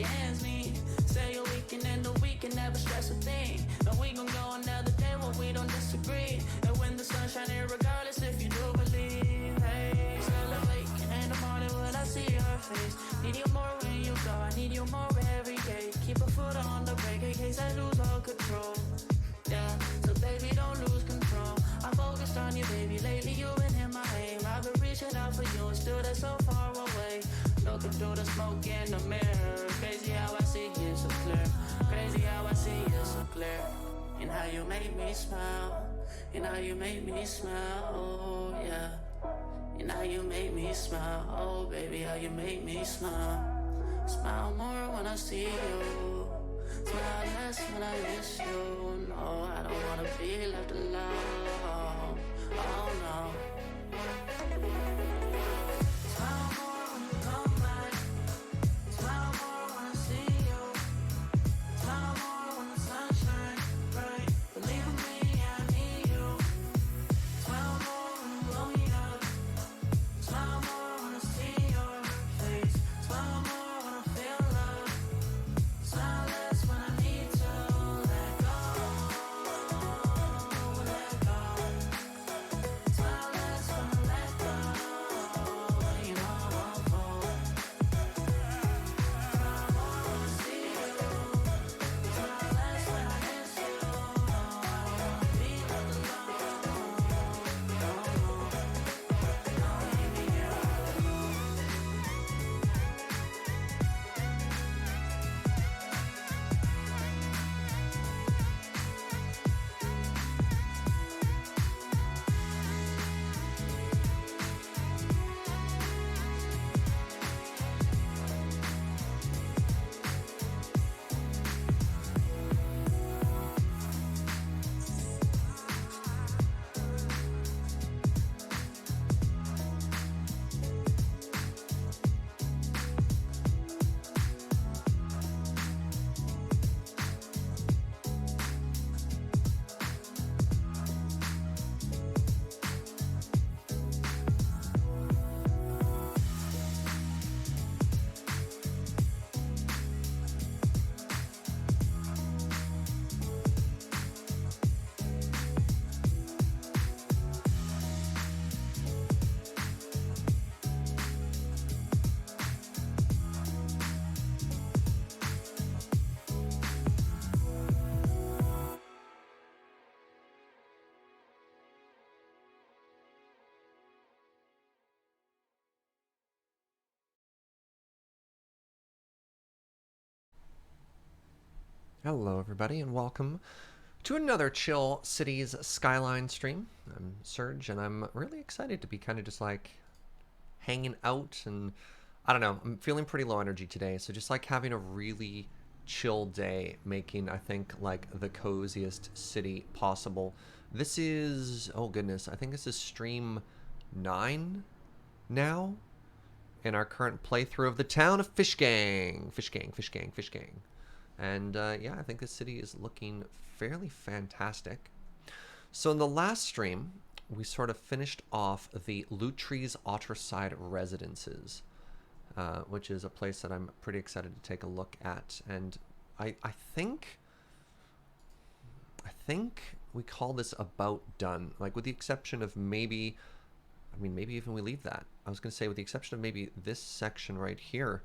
your ends meet. Say a weekend and the weekend never stress a thing. And we gon' go another day when we don't disagree. And when the sun shining regardless if you do believe. Hey, still awake in the morning when I see your face. Need you more when you go, I need you more every day. Keep a foot on the brake in case I lose all control. Yeah, so baby don't lose control. I'm focused on you baby, lately you've been in my aim. I've been reaching out for you and still that's so far away. Looking through the smoke in the mirror. Crazy how I see you so clear. Crazy how I see you so clear. And how you make me smile. And how you make me smile, oh yeah. And how you make me smile, oh baby, how you make me smile. Smile more when I see you. Smile less when I miss you. No, I don't wanna be left alone. Oh no. Smile more when you come back. Smile more when I see you. Smile more when the sun shines bright. Believe in me, I need you. Smile more when you blow me up. Smile more when I see your face. Smile more when I feel love. Smile less when I need to let go. Let go. Smile less when I let go. You know I won't fall. Smile more when I see you. Smile less when I miss you. No, I don't wanna be left alone. No, no, leave me here alone. Hello everybody and welcome to another Chill Cities Skyline stream. I'm Serge and I'm really excited to be kind of just like hanging out, and I don't know, I'm feeling pretty low energy today, so just like having a really chill day, making I think like the coziest city possible. This is, oh goodness, I think this is stream 9 now in our current playthrough of the town of Fishgang. Fishgang. And yeah, I think this city is looking fairly fantastic. So in the last stream, we sort of finished off the Lutry's Otterside Residences, which is a place that I'm pretty excited to take a look at. And I think we call this about done. Like with the exception of maybe, I mean, maybe even we leave that. I was going to say with the exception of maybe this section right here.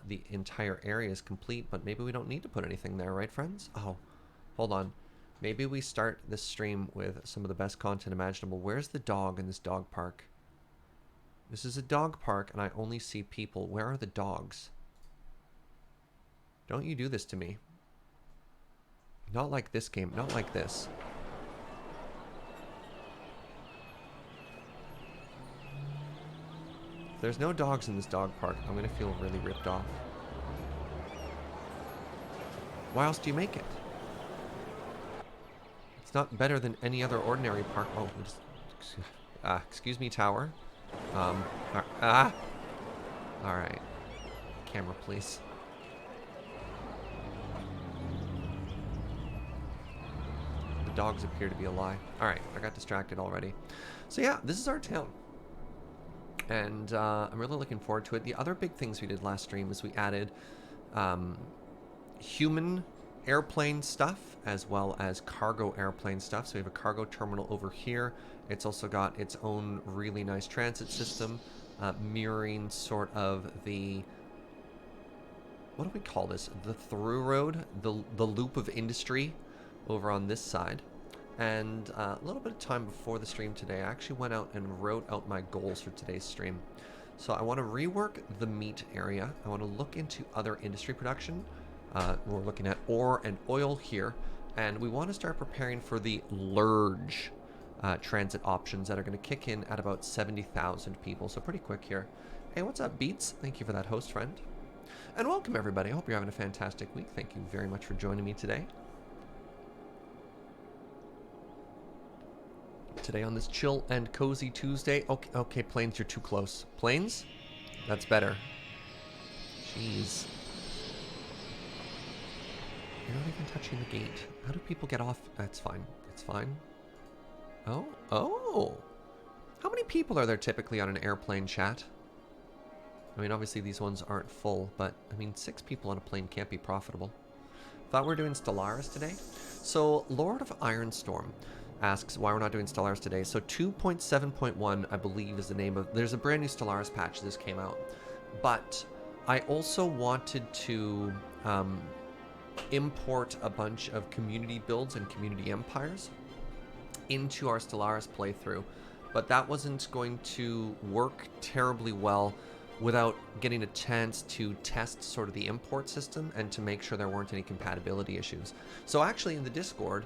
The entire area is complete, but maybe we don't need to put anything there, right, friends? Oh, hold on. Maybe we start this stream with some of the best content imaginable. Where's the dog in this dog park? This is a dog park, and I only see people. Where are the dogs? Don't you do this to me. Not like this game. Not like this. If there's no dogs in this dog park, I'm going to feel really ripped off. Why else do you make it? It's not better than any other ordinary park. Oh, excuse me, tower. Alright. Camera, please. The dogs appear to be a lie. Alright, I got distracted already. So yeah, this is our town. And I'm really looking forward to it. The other big things we did last stream is we added human airplane stuff as well as cargo airplane stuff. So we have a cargo terminal over here. It's also got its own really nice transit system, mirroring sort of the, what do we call this? The through road, the loop of industry over on this side. And a little bit of time before the stream today, I actually went out and wrote out my goals for today's stream. So I want to rework the meat area. I want to look into other industry production. We're looking at ore and oil here. And we want to start preparing for the Lurge transit options that are going to kick in at about 70,000 people. So pretty quick here. Hey, what's up, Beats? Thank you for that, host friend. And welcome, everybody. I hope you're having a fantastic week. Thank you very much for joining me today. Today on this chill and cozy Tuesday. Okay, Planes, you're too close. Planes? That's better. Jeez. You're not even touching the gate. How do people get off? That's fine. It's fine. Oh. How many people are there typically on an airplane, chat? I mean, obviously these ones aren't full, but I mean, 6 people on a plane can't be profitable. Thought we were doing Stellaris today. So Lord of Ironstorm asks why we're not doing Stellaris today. So 2.7.1, I believe, is the name of... There's a brand new Stellaris patch. This came out. But I also wanted to import a bunch of community builds and community empires into our Stellaris playthrough. But that wasn't going to work terribly well without getting a chance to test sort of the import system and to make sure there weren't any compatibility issues. So actually in the Discord,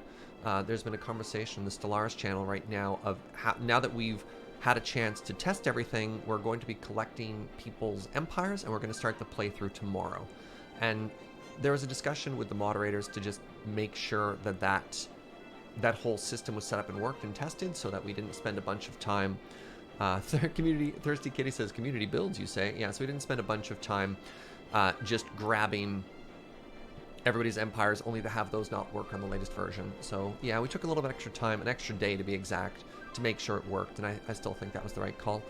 there's been a conversation in the Stellaris channel right now of how, now that we've had a chance to test everything, we're going to be collecting people's empires and we're going to start the playthrough tomorrow. And there was a discussion with the moderators to just make sure that that whole system was set up and worked and tested so that we didn't spend a bunch of time. Thirsty Kitty says, community builds, you say? Yeah, so we didn't spend a bunch of time just grabbing everybody's empires only to have those not work on the latest version. So yeah, we took a little bit extra time, an extra day to be exact, to make sure it worked, and I still think that was the right call.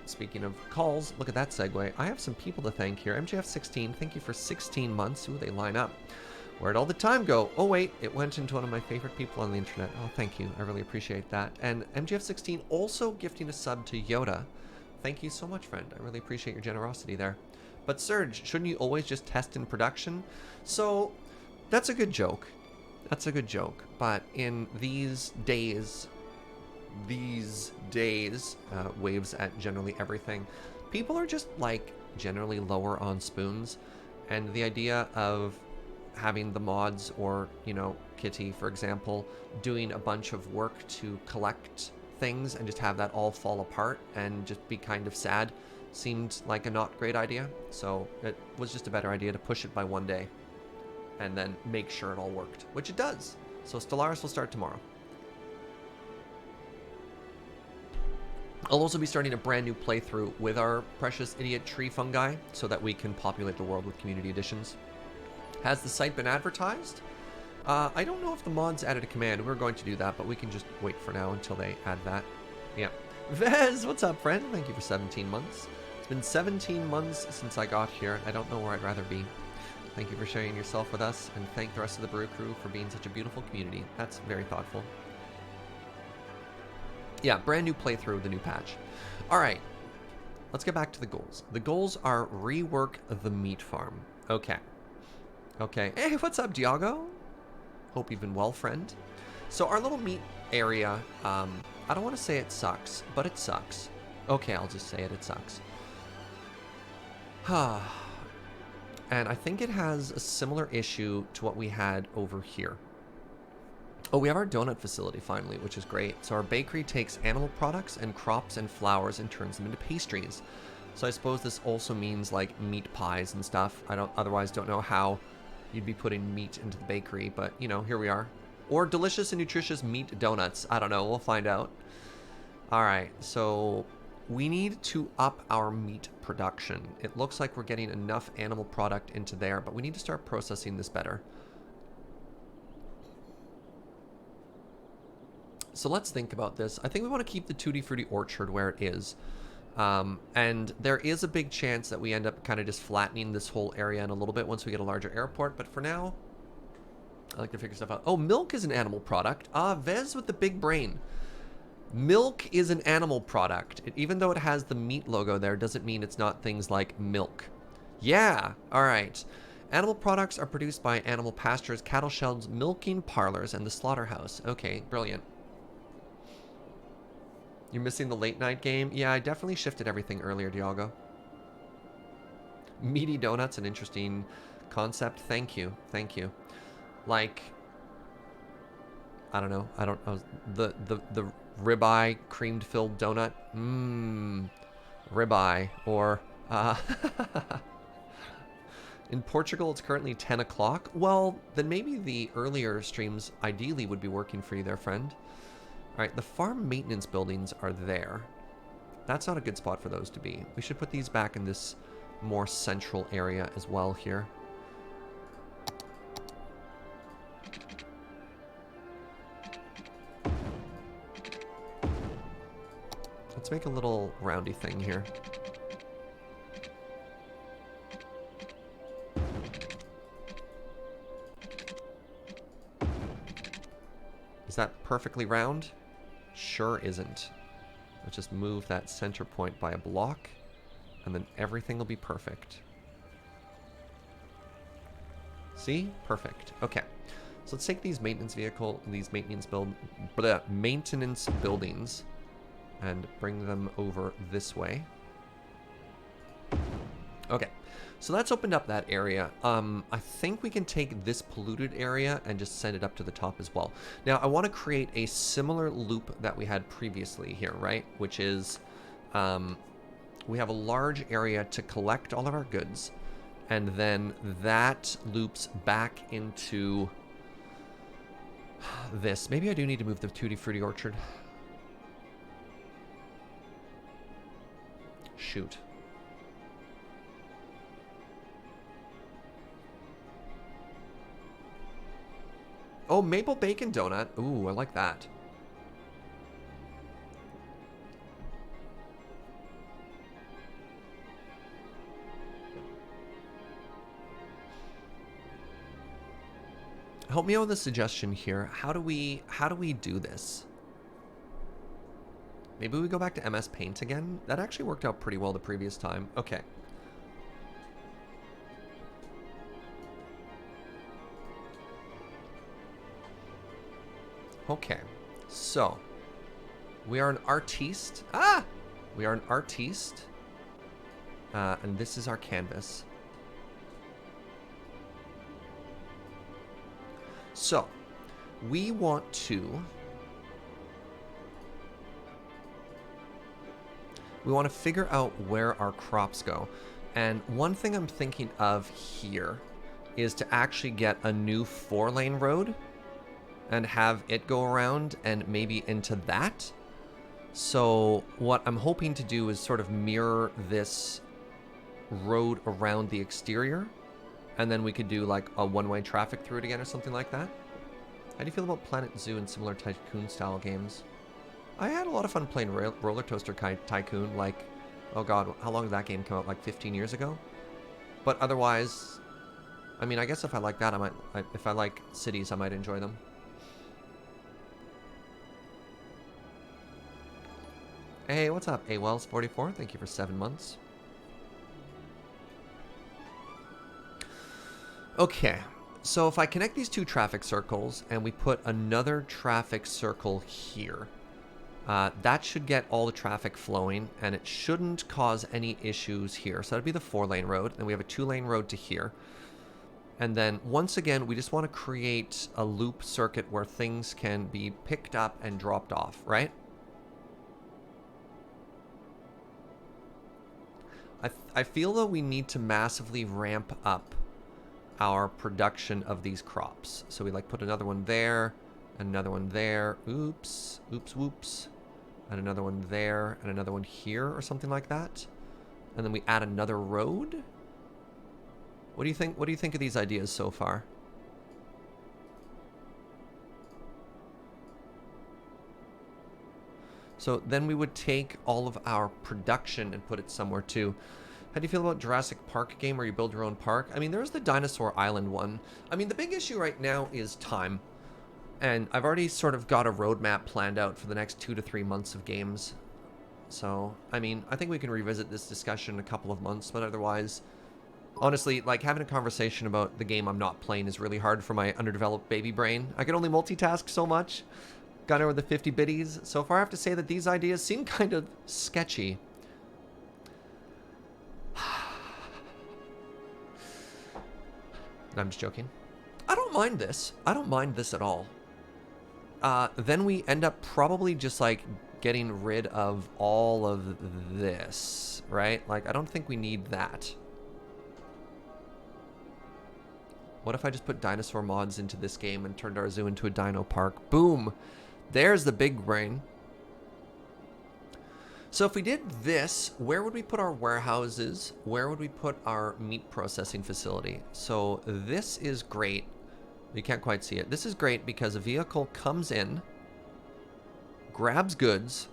Speaking of calls, look at that segue. I have some people to thank here. MJF16, thank you for 16 months. Ooh, they line up. Where'd all the time go? Oh wait, it went into one of my favorite people on the internet. Oh, thank you. I really appreciate that. And MGF16 also gifting a sub to Yoda. Thank you so much, friend. I really appreciate your generosity there. But Serge, shouldn't you always just test in production? So that's a good joke. That's a good joke. But in these days, waves at generally everything, people are just like generally lower on spoons. And the idea of having the mods or, you know, Kitty, for example, doing a bunch of work to collect things and just have that all fall apart and just be kind of sad seemed like a not great idea. So it was just a better idea to push it by one day and then make sure it all worked, which it does. So Stellaris will start tomorrow. I'll also be starting a brand new playthrough with our precious idiot tree fungi so that we can populate the world with community editions. Has the site been advertised? I don't know if the mods added a command. We're going to do that, but we can just wait for now until they add that. Yeah. Vez, what's up, friend? Thank you for 17 months. It's been 17 months since I got here. I don't know where I'd rather be. Thank you for sharing yourself with us, and thank the rest of the Brew crew for being such a beautiful community. That's very thoughtful. Yeah, brand new playthrough with the new patch. All right, let's get back to the goals. The goals are rework the meat farm. Okay. Okay. Hey, what's up, Diago? Hope you've been well, friend. So our little meat area, I don't want to say it sucks, but it sucks. Okay, I'll just say it, it sucks. And I think it has a similar issue to what we had over here. Oh, we have our donut facility finally, which is great. So our bakery takes animal products and crops and flowers and turns them into pastries. So I suppose this also means like meat pies and stuff. I otherwise don't know how you'd be putting meat into the bakery, but you know, here we are. Or delicious and nutritious meat donuts. I don't know, we'll find out. All right, so we need to up our meat production. It looks like we're getting enough animal product into there, but we need to start processing this better. So let's think about this. I think we want to keep the Tutti Frutti Orchard where it is. And there is a big chance that we end up kind of just flattening this whole area in a little bit once we get a larger airport. But for now, I like to figure stuff out. Oh, milk is an animal product. Ah, Vez with the big brain. Milk is an animal product. Even though it has the meat logo there, doesn't mean it's not things like milk. Yeah, all right. Animal products are produced by animal pastures, cattle sheds, milking parlors, and the slaughterhouse. Okay, brilliant. You're missing the late night game? Yeah, I definitely shifted everything earlier, Diago. Meaty donuts, an interesting concept. Thank you, thank you. Like, I don't know. The ribeye creamed filled donut. Mmm, ribeye or in Portugal, it's currently 10 o'clock. Well, then maybe the earlier streams ideally would be working for you there, friend. All right, the farm maintenance buildings are there. That's not a good spot for those to be. We should put these back in this more central area as well here. Let's make a little roundy thing here. Is that perfectly round? Sure isn't. Let's just move that center point by a block, and then everything will be perfect. See? Perfect. Okay. So let's take these maintenance buildings and bring them over this way. Okay. So that's opened up that area. I think we can take this polluted area and just send it up to the top as well. Now, I want to create a similar loop that we had previously here, right? Which is, we have a large area to collect all of our goods, and then that loops back into this. Maybe I do need to move the Tutti Frutti Orchard. Shoot. Oh, maple bacon donut. Ooh, I like that. Help me out with a suggestion here. How do we do this? Maybe we go back to MS Paint again? That actually worked out pretty well the previous time. Okay. Okay, so we are an artiste. Ah! We are an artiste. And this is our canvas. So, we want to figure out where our crops go. And one thing I'm thinking of here is to actually get a new 4-lane road and have it go around and maybe into that. So what I'm hoping to do is sort of mirror this road around the exterior, and then we could do like a one-way traffic through it again or something like that. How do you feel about Planet Zoo and similar Tycoon style games? I had a lot of fun playing Roller Coaster Tycoon, like, oh god, how long did that game come out? Like 15 years ago? But otherwise, I mean, I guess if I like that, if I like cities, I might enjoy them. Hey, what's up? AWells44, thank you for 7 months. Okay, so if I connect these two traffic circles and we put another traffic circle here, that should get all the traffic flowing and it shouldn't cause any issues here. So that'd be the 4-lane road, and we have a 2-lane road to here. And then once again, we just want to create a loop circuit where things can be picked up and dropped off, right? I feel though we need to massively ramp up our production of these crops. So we like put another one there, and another one there. Oops, oops, whoops. And another one there, and another one here, or something like that. And then we add another road. What do you think? What do you think of these ideas so far? So then we would take all of our production and put it somewhere too. How do you feel about Jurassic Park game where you build your own park? I mean, there's the Dinosaur Island one. I mean, the big issue right now is time. And I've already sort of got a roadmap planned out for the next 2 to 3 months of games. So, I mean, I think we can revisit this discussion in a couple of months, but otherwise, honestly, like, having a conversation about the game I'm not playing is really hard for my underdeveloped baby brain. I can only multitask so much. Got over the 50 biddies. So far, I have to say that these ideas seem kind of sketchy. I'm just joking. I don't mind this. I don't mind this at all. Then we end up probably just, like, getting rid of all of this, right? Like, I don't think we need that. What if I just put dinosaur mods into this game and turned our zoo into a dino park? Boom! There's the big brain. So if we did this, where would we put our warehouses? Where would we put our meat processing facility? So this is great. You can't quite see it. This is great because a vehicle comes in, grabs goods,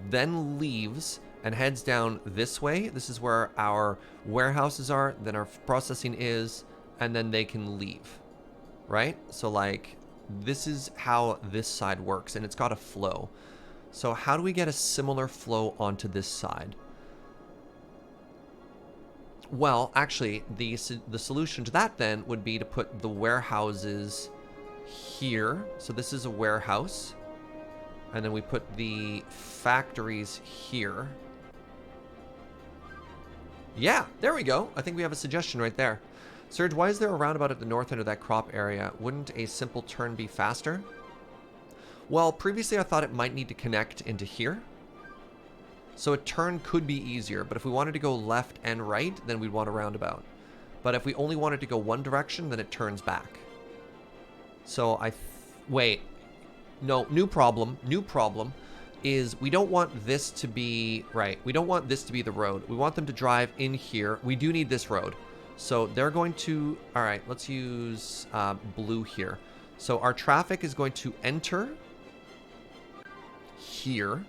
then leaves and heads down this way. This is where our warehouses are, then our processing is, and then they can leave, right? So like, this is how this side works, and it's got a flow. So how do we get a similar flow onto this side? Well, actually, the solution to that then would be to put the warehouses here. So this is a warehouse. And then we put the factories here. Yeah, there we go. I think we have a suggestion right there. Serge, why is there a roundabout at the north end of that crop area? Wouldn't a simple turn be faster? Well, previously I thought it might need to connect into here. So a turn could be easier, but if we wanted to go left and right, then we'd want a roundabout. But if we only wanted to go one direction, then it turns back. So wait. No, new problem is we don't want this to be, right, we don't want this to be the road. We want them to drive in here. We do need this road. So they're going to, all right, let's use blue here. So our traffic is going to enter here.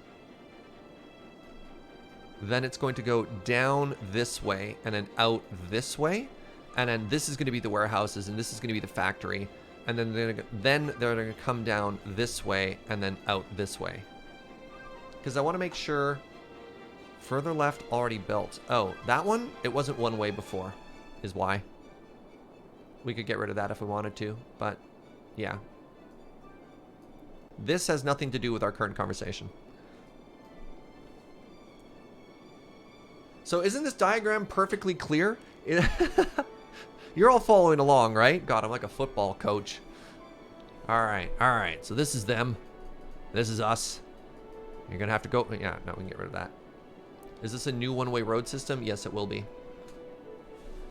Then it's going to go down this way and then out this way. And then this is going to be the warehouses and this is going to be the factory. And then they're going to come down this way and then out this way. Because I want to make sure further left already built. Oh, that one, it wasn't one way before is why. We could get rid of that if we wanted to, but yeah. This has nothing to do with our current conversation. So isn't this diagram perfectly clear? You're all following along, right? God, I'm like a football coach. All right. So this is them. This is us. You're going to have to go. Yeah, no, we can get rid of that. Is this a new one-way road system? Yes, it will be.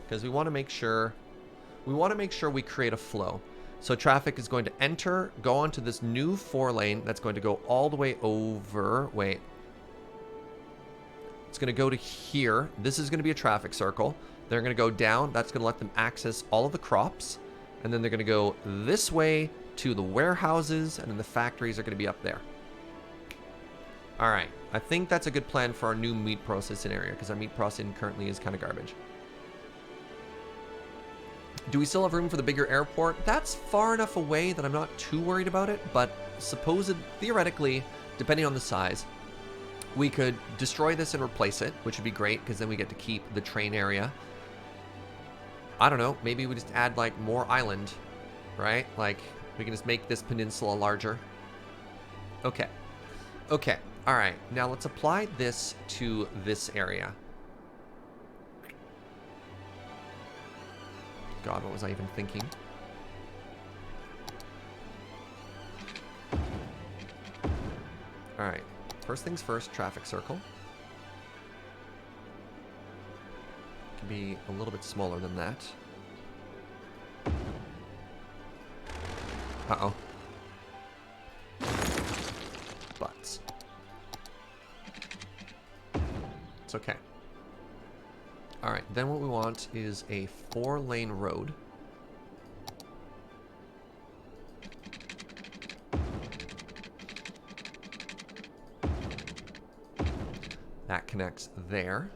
Because we want to make sure we create a flow. So traffic is going to enter, go onto this new 4-lane that's going to go all the way over. Wait. It's going to go to here. This is going to be a traffic circle. They're going to go down. That's going to let them access all of the crops. And then they're going to go this way to the warehouses. And then the factories are going to be up there. All right. I think that's a good plan for our new meat processing area. Because our meat processing currently is kind of garbage. Do we still have room for the bigger airport? That's far enough away that I'm not too worried about it. But theoretically, depending on the size, we could destroy this and replace it, which would be great because then we get to keep the train area. I don't know. Maybe we just add like more island, right? Like we can just make this peninsula larger. Okay. Okay. All right. Now let's apply this to this area. God, what was I even thinking? All right. First things first, traffic circle. Can be a little bit smaller than that. Uh-oh. Butts. It's okay. All right, then what we want is a 4-lane road. That connects there.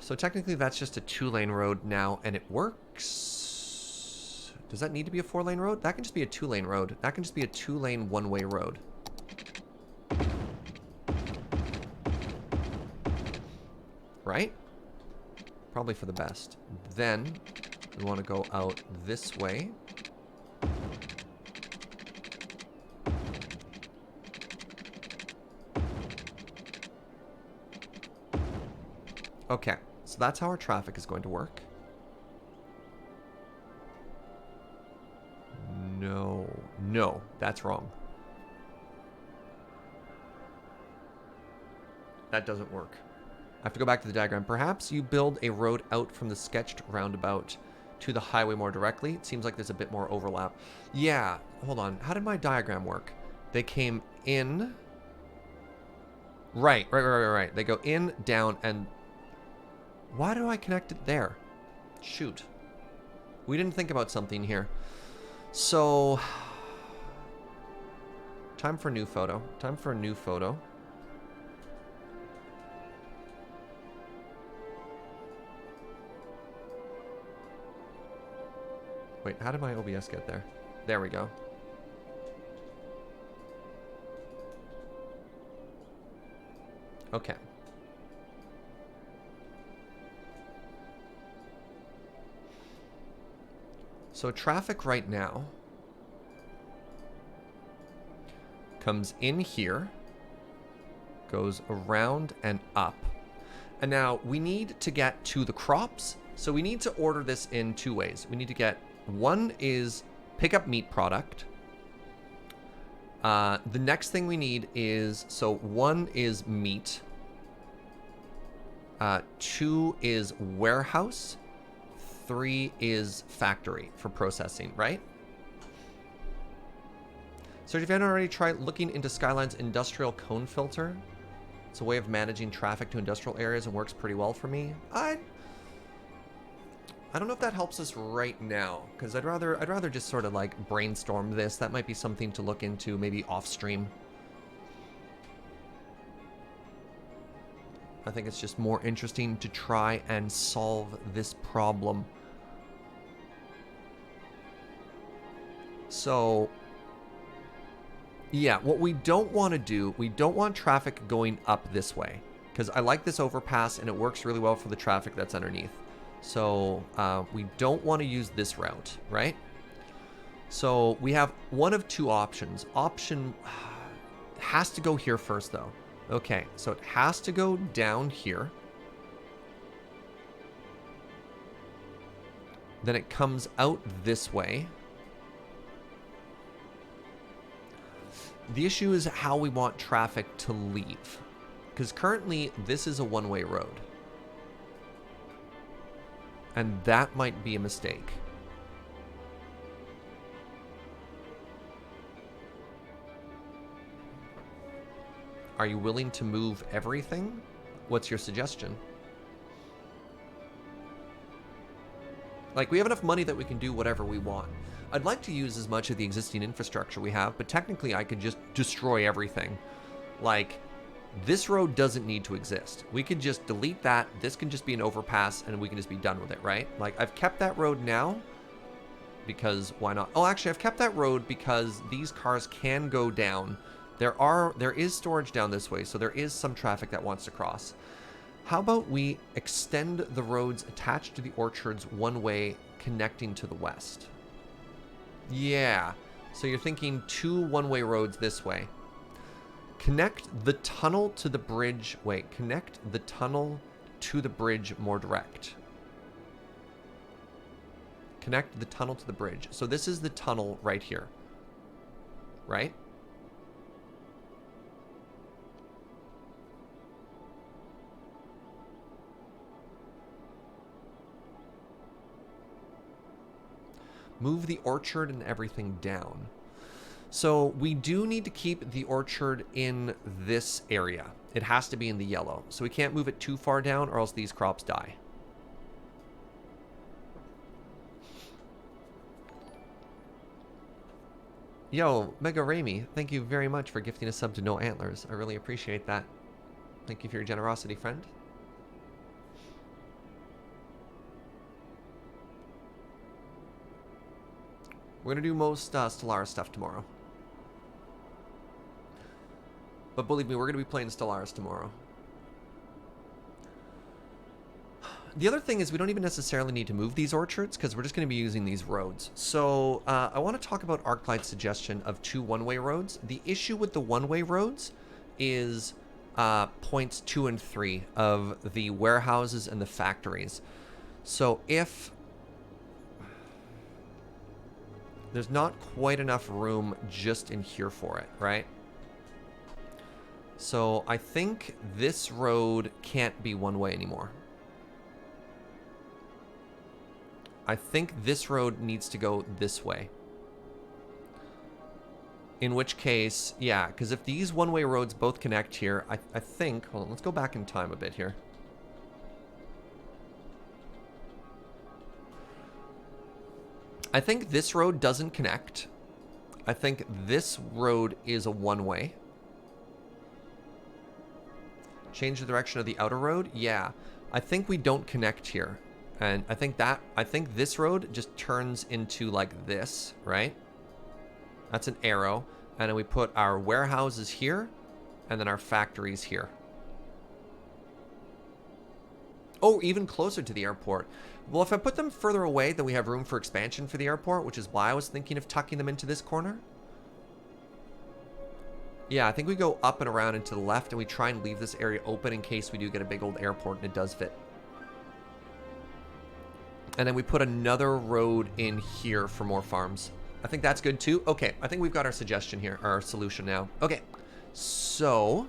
So technically that's just a 2-lane road now, and it works. Does that need to be a 4-lane road? That can just be a 2-lane road. That can just be a 2-lane one-way road. Right? Probably for the best. Then we want to go out this way. Okay, so that's how our traffic is going to work. No, that's wrong. That doesn't work. I have to go back to the diagram. Perhaps you build a road out from the sketched roundabout to the highway more directly. It seems like there's a bit more overlap. Yeah, hold on. How did my diagram work? They came in. Right. They go in, down, and why do I connect it there? Shoot. We didn't think about something here. So, time for a new photo. Time for a new photo. Wait, how did my OBS get there? There we go. Okay. So traffic right now comes in here, goes around and up. And now we need to get to the crops. So we need to order this in 2 ways. We need to get, one is pick up meat product. The next thing we need is, so 1 is meat. 2 is warehouse. 3 is factory for processing, right? So if you haven't already tried looking into Skylines industrial cone filter, it's a way of managing traffic to industrial areas and works pretty well for me. I don't know if that helps us right now, because I'd rather just sort of like brainstorm this. That might be something to look into maybe off stream. I think it's just more interesting to try and solve this problem. So, yeah, what we don't want to do, we don't want traffic going up this way, because I like this overpass and it works really well for the traffic that's underneath. So we don't want to use this route, right? So we have one of 2 options. Option has to go here first, though. Okay, so it has to go down here. Then it comes out this way. The issue is how we want traffic to leave, because currently this is a one-way road. And that might be a mistake. Are you willing to move everything? What's your suggestion? Like, we have enough money that we can do whatever we want. I'd like to use as much of the existing infrastructure we have, but technically I could just destroy everything. Like, this road doesn't need to exist. We could just delete that. This can just be an overpass and we can just be done with it, right? Like, I've kept that road now because why not? Oh, actually, I've kept that road because these cars can go down. There is storage down this way, so there is some traffic that wants to cross. How about we extend the roads attached to the orchards one way, connecting to the west? Yeah. So you're thinking 2 one-way roads this way. Connect the tunnel to the bridge. Wait, connect the tunnel to the bridge more direct. Connect the tunnel to the bridge. So this is the tunnel right here. Right? Move the orchard and everything down. So we do need to keep the orchard in this area. It has to be in the yellow. So we can't move it too far down or else these crops die. Yo, Mega Ramy, thank you very much for gifting a sub to No Antlers. I really appreciate that. Thank you for your generosity, friend. We're going to do most Stellaris stuff tomorrow. But believe me, we're going to be playing Stellaris tomorrow. The other thing is we don't even necessarily need to move these orchards because we're just going to be using these roads. So I want to talk about Arclight's suggestion of 2 one-way roads. The issue with the one-way roads is points 2 and 3 of the warehouses and the factories. So if there's not quite enough room just in here for it, right? So I think this road can't be one way anymore. I think this road needs to go this way. In which case, yeah, because if these one-way roads both connect here, I think, hold on, let's go back in time a bit here. I think this road doesn't connect. I think this road is a one-way. Change the direction of the outer road? Yeah. I think we don't connect here. And I think this road just turns into like this, right? That's an arrow. And then we put our warehouses here and then our factories here. Oh, even closer to the airport. Well, if I put them further away, then we have room for expansion for the airport, which is why I was thinking of tucking them into this corner. Yeah, I think we go up and around and to the left, and we try and leave this area open in case we do get a big old airport and it does fit. And then we put another road in here for more farms. I think that's good too. Okay, I think we've got our suggestion here, our solution now. Okay, so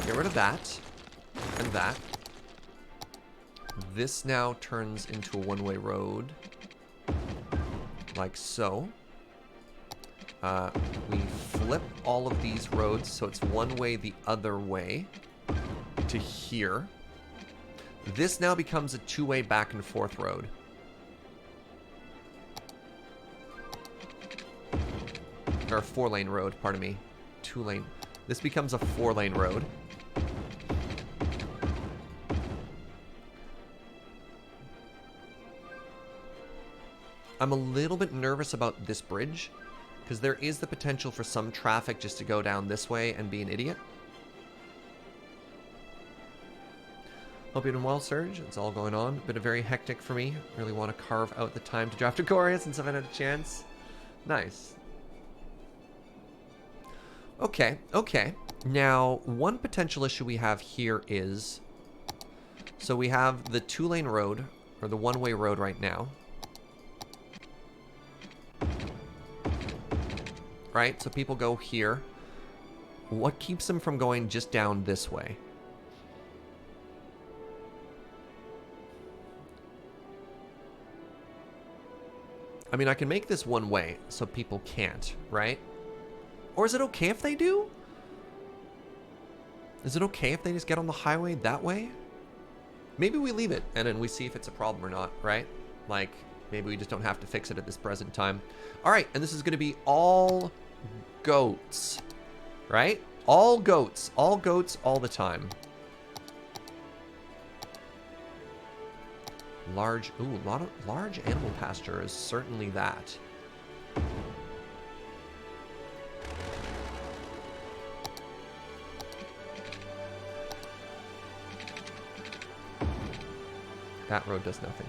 get rid of that and that. This now turns into a one-way road, like so. We flip all of these roads so it's one way the other way to here. This now becomes a two-way back and forth road. Or a four-lane road, pardon me. Two-lane. This becomes a four-lane road. I'm a little bit nervous about this bridge, because there is the potential for some traffic just to go down this way and be an idiot. Hope you're doing well, Serge. It's all going on. Been a very hectic for me. Really want to carve out the time to draft Agoria since I haven't had a chance. Nice. Okay, okay. Now, one potential issue we have here is... So we have the two-lane road, or the one-way road right now. Right? So people go here. What keeps them from going just down this way? I mean, I can make this one way so people can't, right? Or is it okay if they do? Is it okay if they just get on the highway that way? Maybe we leave it and then we see if it's a problem or not, right? Like, maybe we just don't have to fix it at this present time. All right, and this is going to be all goats, right? All goats all the time. Large, ooh, a lot of large animal pasture is certainly that. That road does nothing.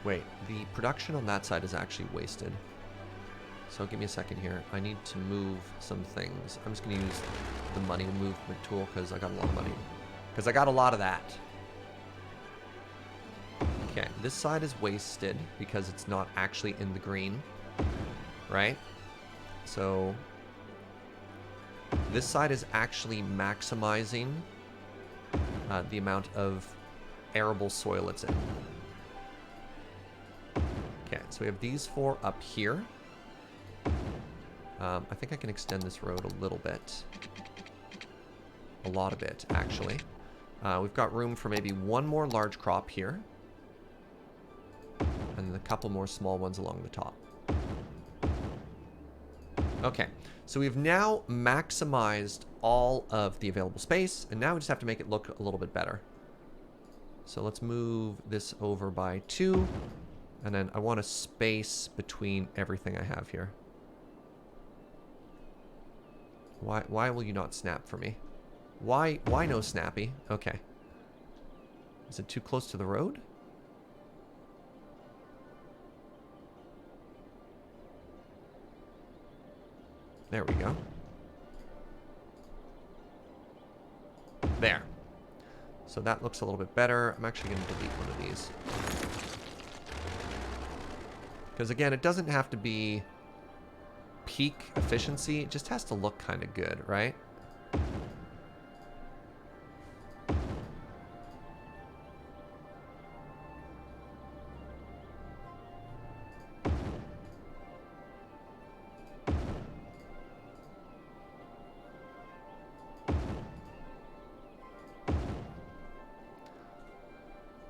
Wait, the production on that side is actually wasted. So give me a second here. I need to move some things. I'm just going to use the money movement tool because I got a lot of money. Because I got a lot of that. Okay, this side is wasted because it's not actually in the green. Right? So this side is actually maximizing the amount of arable soil it's in. Okay, so we have these four up here. I think I can extend this road a little bit. a lot of it, actually. We've got room for maybe one more large crop here. And a couple more small ones along the top. Okay, so we've now maximized all of the available space, and now we just have to make it look a little bit better. So let's move this over by 2, and then I want a space between everything I have here. Why will you not snap for me? Why no snappy? Okay. Is it too close to the road? There we go. There. So that looks a little bit better. I'm actually going to delete one of these. Because again, it doesn't have to be peak efficiency. It just has to look kind of good, right?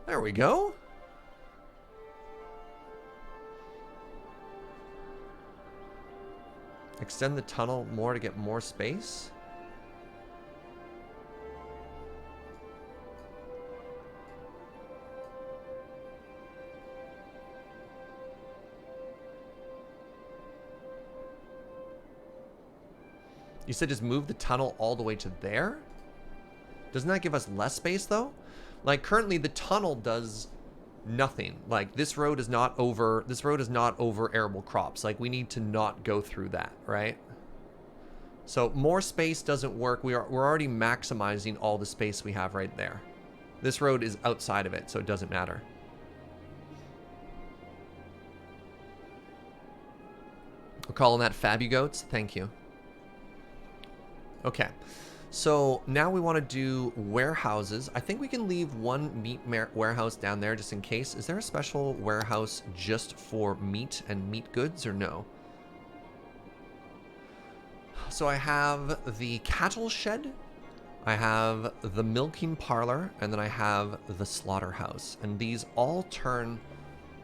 There we go. Extend the tunnel more to get more space. You said just move the tunnel all the way to there? Doesn't that give us less space though? Like currently the tunnel does nothing. Like this road is not over arable crops. Like we need to not go through that, right? So more space doesn't work. We're already maximizing all the space we have right there. This road is outside of it, so it doesn't matter. We're calling that Fabugoats. Thank you. Okay. So now we want to do warehouses. I think we can leave one meat warehouse down there just in case. Is there a special warehouse just for meat and meat goods or no? So I have the cattle shed, I have the milking parlor, and then I have the slaughterhouse. And these all turn,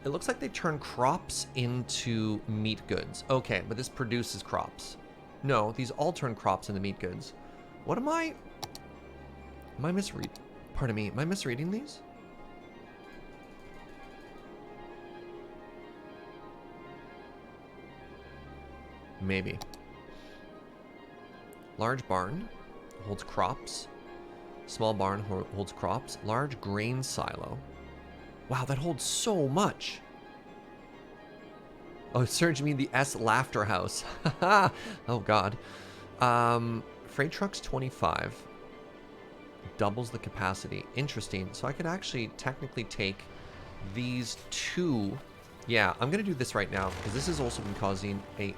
it looks like they turn crops into meat goods. Okay, but this produces crops. No, these all turn crops into meat goods. What am I misreading? Pardon me, am I misreading these? Maybe. Large barn holds crops. Small barn holds crops. Large grain silo. Wow, that holds so much. Oh, Serge, you mean the S Laughter House. Oh, God. Freight truck's 25. Doubles the capacity. Interesting. So I could actually technically take these two. Yeah, I'm going to do this right now because this has also been causing a...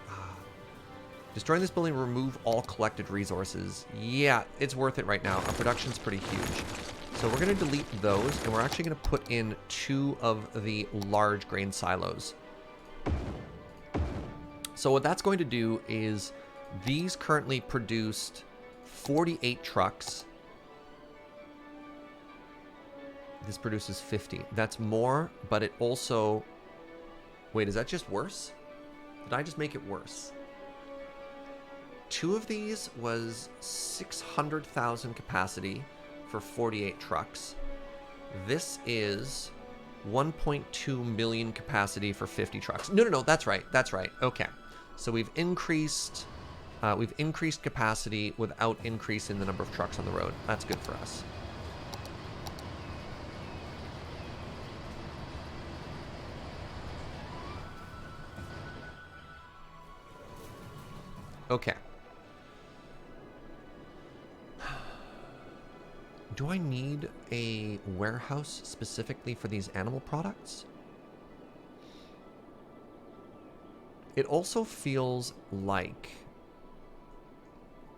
Destroying this building will remove all collected resources. Yeah, it's worth it right now. Our production's pretty huge. So we're going to delete those, and we're actually going to put in 2 of the large grain silos. So what that's going to do is these currently produced 48 trucks. This produces 50. That's more, but it also... Wait, is that just worse? Did I just make it worse? 2 of these was 600,000 capacity for 48 trucks. This is 1.2 million capacity for 50 trucks. No, that's right. That's right. Okay. So we've increased capacity without increasing the number of trucks on the road. That's good for us. Okay. Do I need a warehouse specifically for these animal products? It also feels like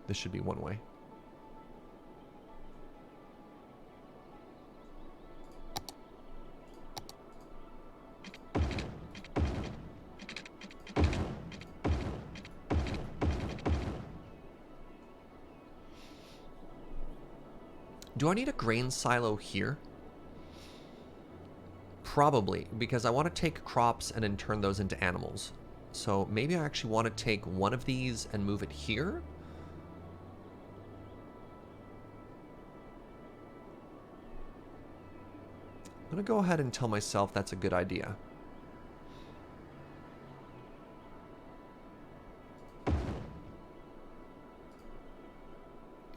this should be one way. Do I need a grain silo here? Probably, because I want to take crops and then turn those into animals. So maybe I actually want to take one of these and move it here. I'm going to go ahead and tell myself that's a good idea.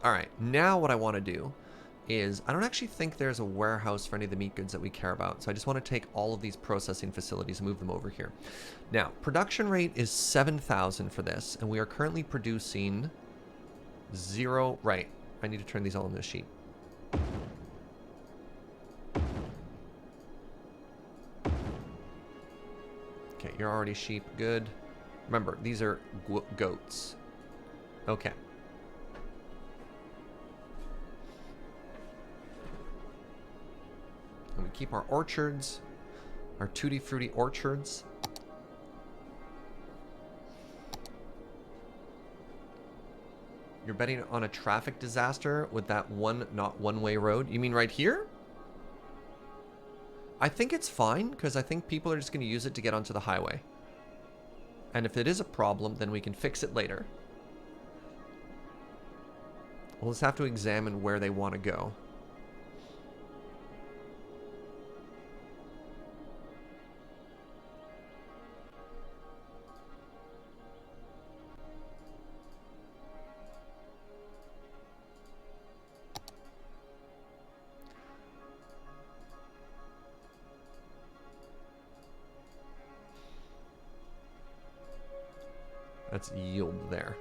Alright, now what I want to do is, I don't actually think there's a warehouse for any of the meat goods that we care about, so I just want to take all of these processing facilities and move them over here. Now, production rate is 7,000 for this, and we are currently producing 0... Right, I need to turn these all into a sheep. Okay, you're already sheep, good. Remember, these are goats. Okay. And we keep our orchards, our tutti frutti orchards. You're betting on a traffic disaster with that not one-way road? You mean right here? I think it's fine, because I think people are just going to use it to get onto the highway. And if it is a problem, then we can fix it later. We'll just have to examine where they want to go. That's yield there.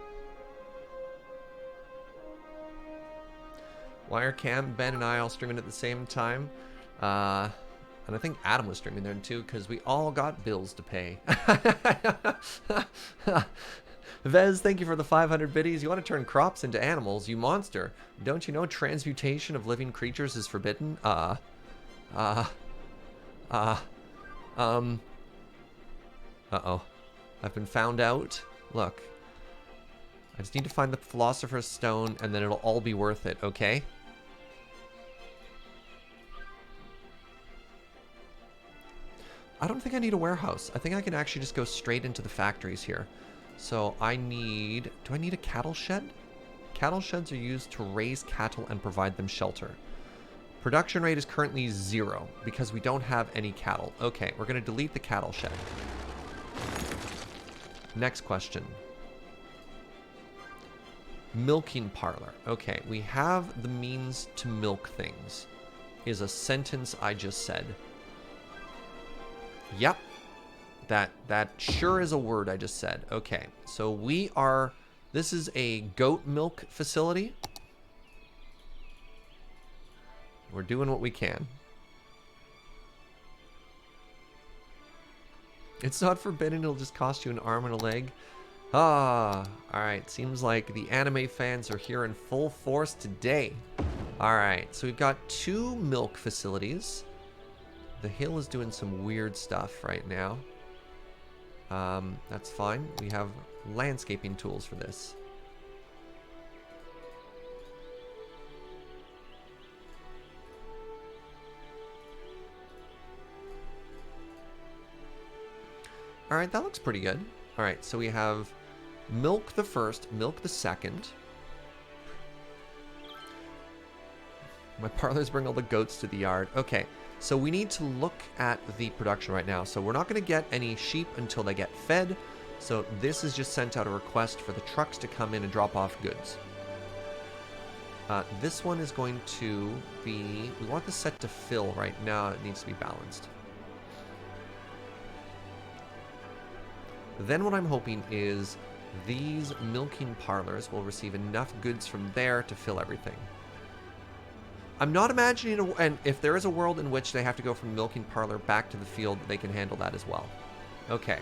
Why are Cam, Ben, and I all streaming at the same time? And I think Adam was streaming there too, because we all got bills to pay. Vez, thank you for the 500 biddies. You want to turn crops into animals, you monster. Don't you know transmutation of living creatures is forbidden? Uh-oh. I've been found out. Look. I just need to find the Philosopher's Stone, and then it'll all be worth it, okay? I don't think I need a warehouse. I think I can actually just go straight into the factories here. So I need... Do I need a cattle shed? Cattle sheds are used to raise cattle and provide them shelter. Production rate is currently 0 because we don't have any cattle. Okay, we're going to delete the cattle shed. Next question. Milking parlor. Okay, we have the means to milk things. Is a sentence I just said. Yep. That sure is a word I just said. Okay, so we are... This is a goat milk facility. We're doing what we can. It's not forbidden, it'll just cost you an arm and a leg. Ah, alright, seems like the anime fans are here in full force today. Alright, so we've got 2 milk facilities. The hill is doing some weird stuff right now. That's fine. We have landscaping tools for this. Alright, that looks pretty good. Alright, so we have milk the first, milk the second. My parlors bring all the goats to the yard. Okay, so we need to look at the production right now. So we're not going to get any sheep until they get fed. So this is just sent out a request for the trucks to come in and drop off goods. This one is going to be... We want this set to fill right now. It needs to be balanced. Then what I'm hoping is these milking parlors will receive enough goods from there to fill everything. I'm not imagining, and if there is a world in which they have to go from milking parlor back to the field, they can handle that as well. Okay.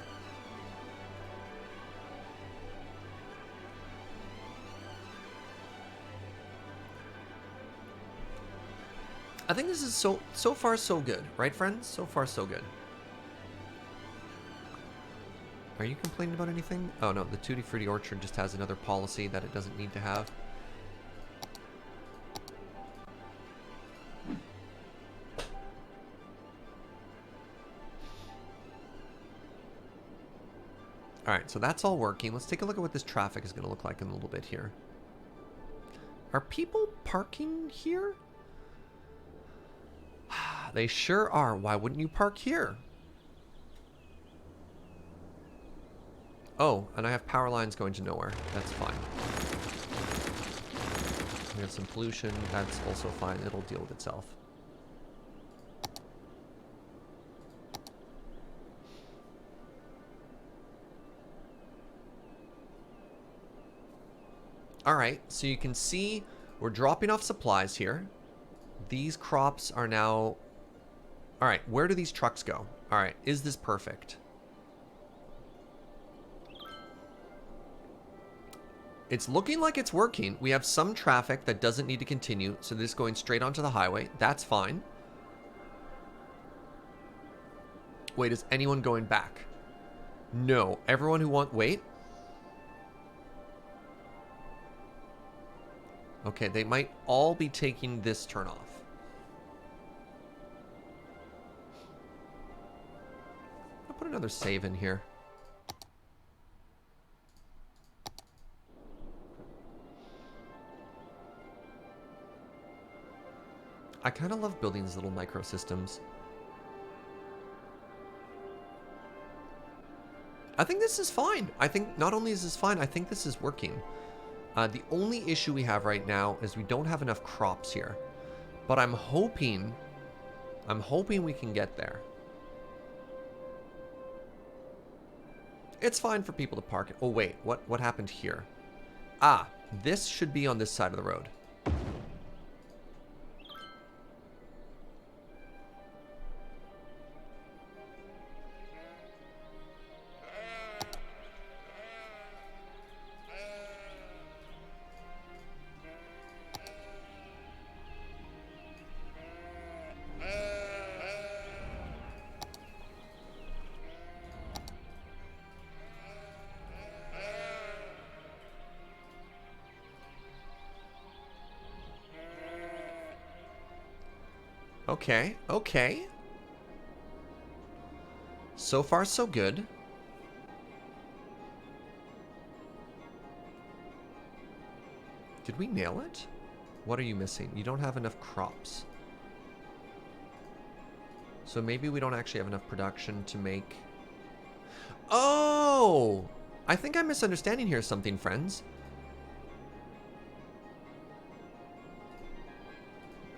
I think this is so far so good, right friends? So far so good. Are you complaining about anything? Oh no, the Tutti Frutti Orchard just has another policy that it doesn't need to have. All right, so that's all working. Let's take a look at what this traffic is going to look like in a little bit here. Are people parking here? They sure are. Why wouldn't you park here? Oh, and I have power lines going to nowhere. That's fine. We have some pollution. That's also fine. It'll deal with itself. All right, so you can see we're dropping off supplies here. These crops are now... All right, where do these trucks go? All right, is this perfect? It's looking like it's working. We have some traffic that doesn't need to continue, so this is going straight onto the highway. That's fine. Wait, is anyone going back? No. Everyone who wants... Wait. Okay, they might all be taking this turn off. I'll put another save in here. I kind of love building these little microsystems. I think this is fine. I think not only is this fine, I think this is working. The only issue we have right now is we don't have enough crops here. But I'm hoping we can get there. It's fine for people to park it. Oh wait, what happened here? Ah, this should be on this side of the road. Okay, okay. So far, so good. Did we nail it? What are you missing? You don't have enough crops. So maybe we don't actually have enough production to make... Oh! I think I'm misunderstanding here something, friends.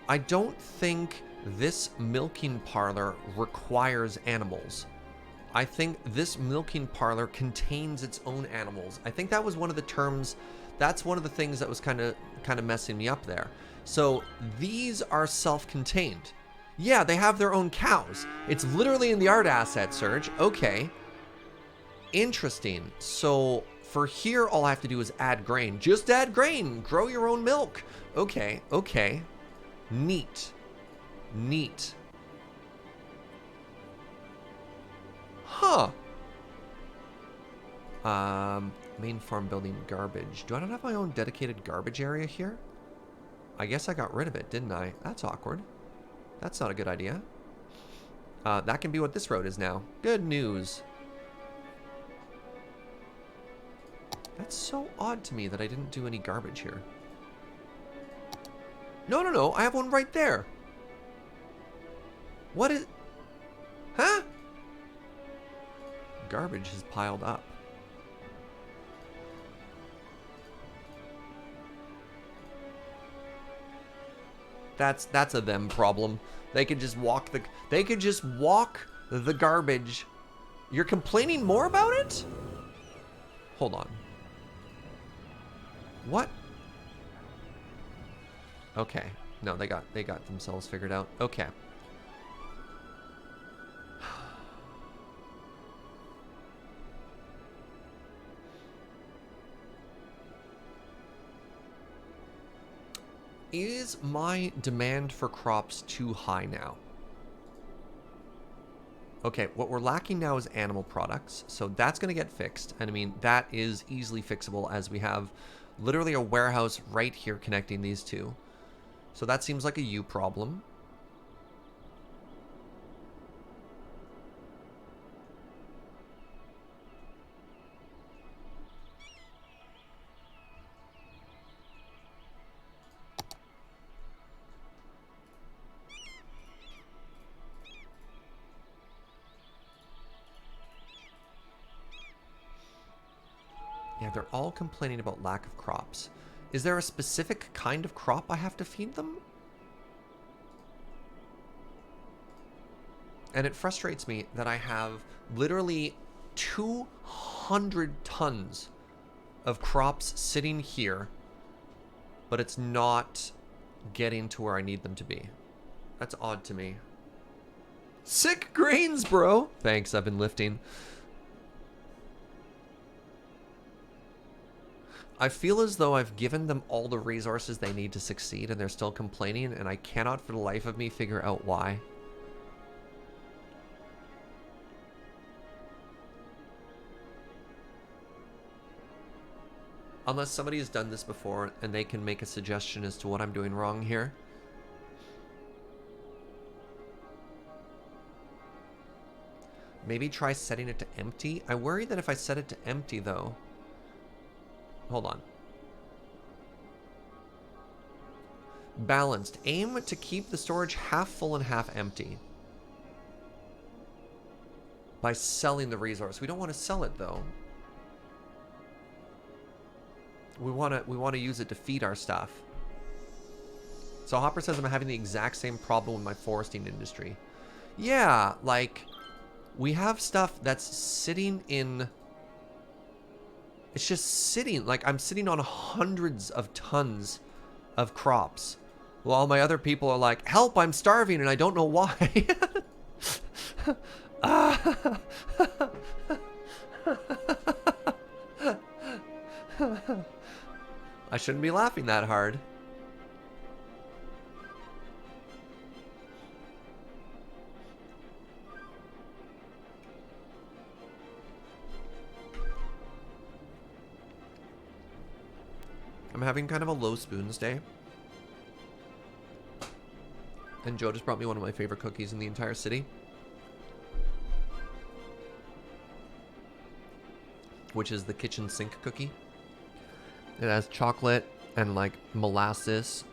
I don't think this milking parlor requires animals. I think this milking parlor contains its own animals. I think that was one of the terms, that's one of the things that was kind of messing me up there. So these are self-contained. Yeah, they have their own cows. It's literally in the art asset, Serge. Okay. Interesting. So for here, all I have to do is add grain. Just add grain. Grow your own milk. Okay, okay. Neat. Neat. Huh. Main farm building garbage. Do I not have my own dedicated garbage area here? I guess I got rid of it, didn't I? That's awkward. That's not a good idea. That can be what this road is now. Good news. That's so odd to me that I didn't do any garbage here. No, no, no. I have one right there. What is... Huh? Garbage has piled up. That's a them problem. They could just walk the garbage. You're complaining more about it? Hold on. What? Okay. No, they got themselves figured out. Okay. Is my demand for crops too high now? Okay, what we're lacking now is animal products, so that's going to get fixed. And I mean, that is easily fixable as we have literally a warehouse right here connecting these two. So that seems like a you problem. Yeah, they're all complaining about lack of crops. Is there a specific kind of crop I have to feed them? And it frustrates me that I have literally 200 tons of crops sitting here, but it's not getting to where I need them to be. That's odd to me. Sick grains, bro! Thanks, I've been lifting. I feel as though I've given them all the resources they need to succeed and they're still complaining, and I cannot for the life of me figure out why. Unless somebody has done this before and they can make a suggestion as to what I'm doing wrong here. Maybe try setting it to empty. I worry that if I set it to empty, though... Hold on. Balanced. Aim to keep the storage half full and half empty. By selling the resource. We don't want to sell it, though. We want to use it to feed our stuff. So Hopper says I'm having the exact same problem with my foresting industry. Yeah, like... We have stuff that's sitting in... It's just sitting. Like, I'm sitting on hundreds of tons of crops. While my other people are like, help, I'm starving and I don't know why. I shouldn't be laughing that hard. I'm having kind of a low spoons day. And Joe just brought me one of my favorite cookies in the entire city. Which is the kitchen sink cookie. It has chocolate and like molasses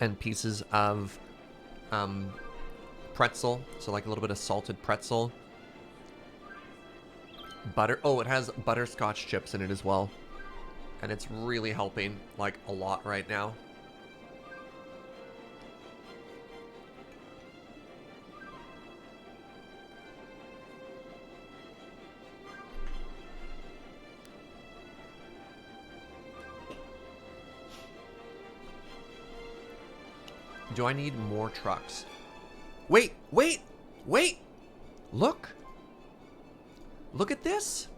and pieces of pretzel. So like a little bit of salted pretzel. Butter. Oh, it has butterscotch chips in it as well. And it's really helping, like, a lot right now. Do I need more trucks? Wait, wait, wait! Look! Look at this!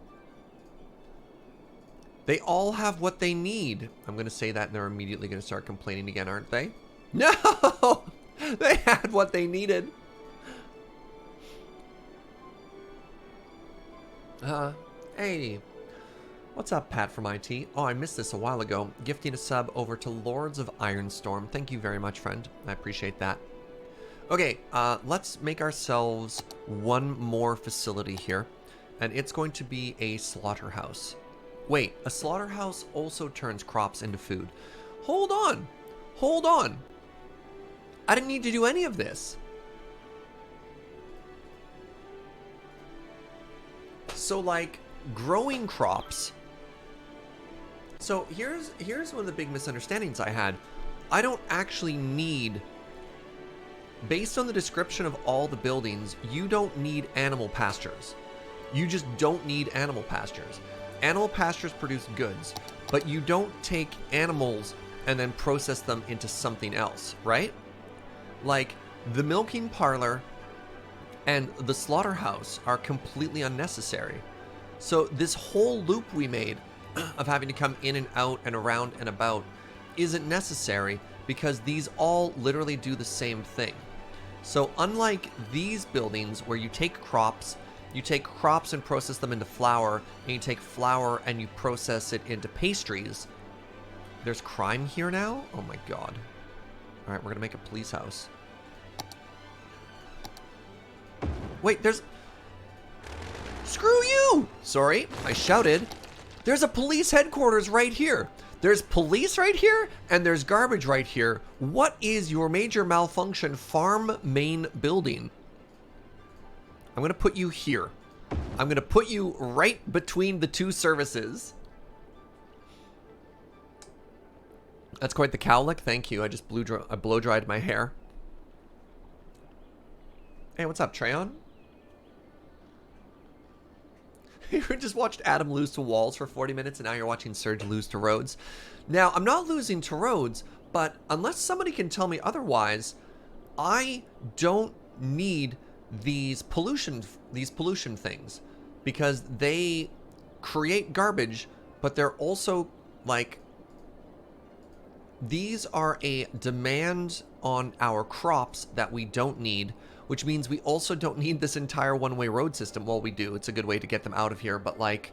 They all have what they need. I'm going to say that and they're immediately going to start complaining again, aren't they? No! They had what they needed. Hey. What's up, Pat from IT? Oh, I missed this a while ago. Gifting a sub over to Lords of Ironstorm. Thank you very much, friend. I appreciate that. Okay, let's make ourselves one more facility here. And it's going to be a slaughterhouse. Wait, a slaughterhouse also turns crops into food. Hold on. Hold on. I didn't need to do any of this. So, like, growing crops. So, here's one of the big misunderstandings I had. I don't actually need... Based on the description of all the buildings, you don't need animal pastures. You just don't need animal pastures. Animal pastures produce goods, but you don't take animals and then process them into something else, right? Like, the milking parlor and the slaughterhouse are completely unnecessary. So this whole loop we made of having to come in and out and around and about isn't necessary because these all literally do the same thing. So unlike these buildings where you take crops and process them into flour, and you take flour and you process it into pastries. There's crime here now? Oh my god. Alright, we're gonna make a police house. Wait, there's... Screw you! Sorry, I shouted. There's a police headquarters right here. There's police right here, and there's garbage right here. What is your major malfunction farm main building? I'm going to put you here. I'm going to put you right between the two services. That's quite the cowlick. Thank you. I just blow dried my hair. Hey, what's up, Treyon? You just watched Adam lose to walls for 40 minutes, and now you're watching Serge lose to roads. Now, I'm not losing to roads, but unless somebody can tell me otherwise, I don't need these pollution things, because they create garbage, but they're also like, these are a demand on our crops that we don't need, which means we also don't need this entire one-way road system. Well, we do. It's a good way to get them out of here, but like,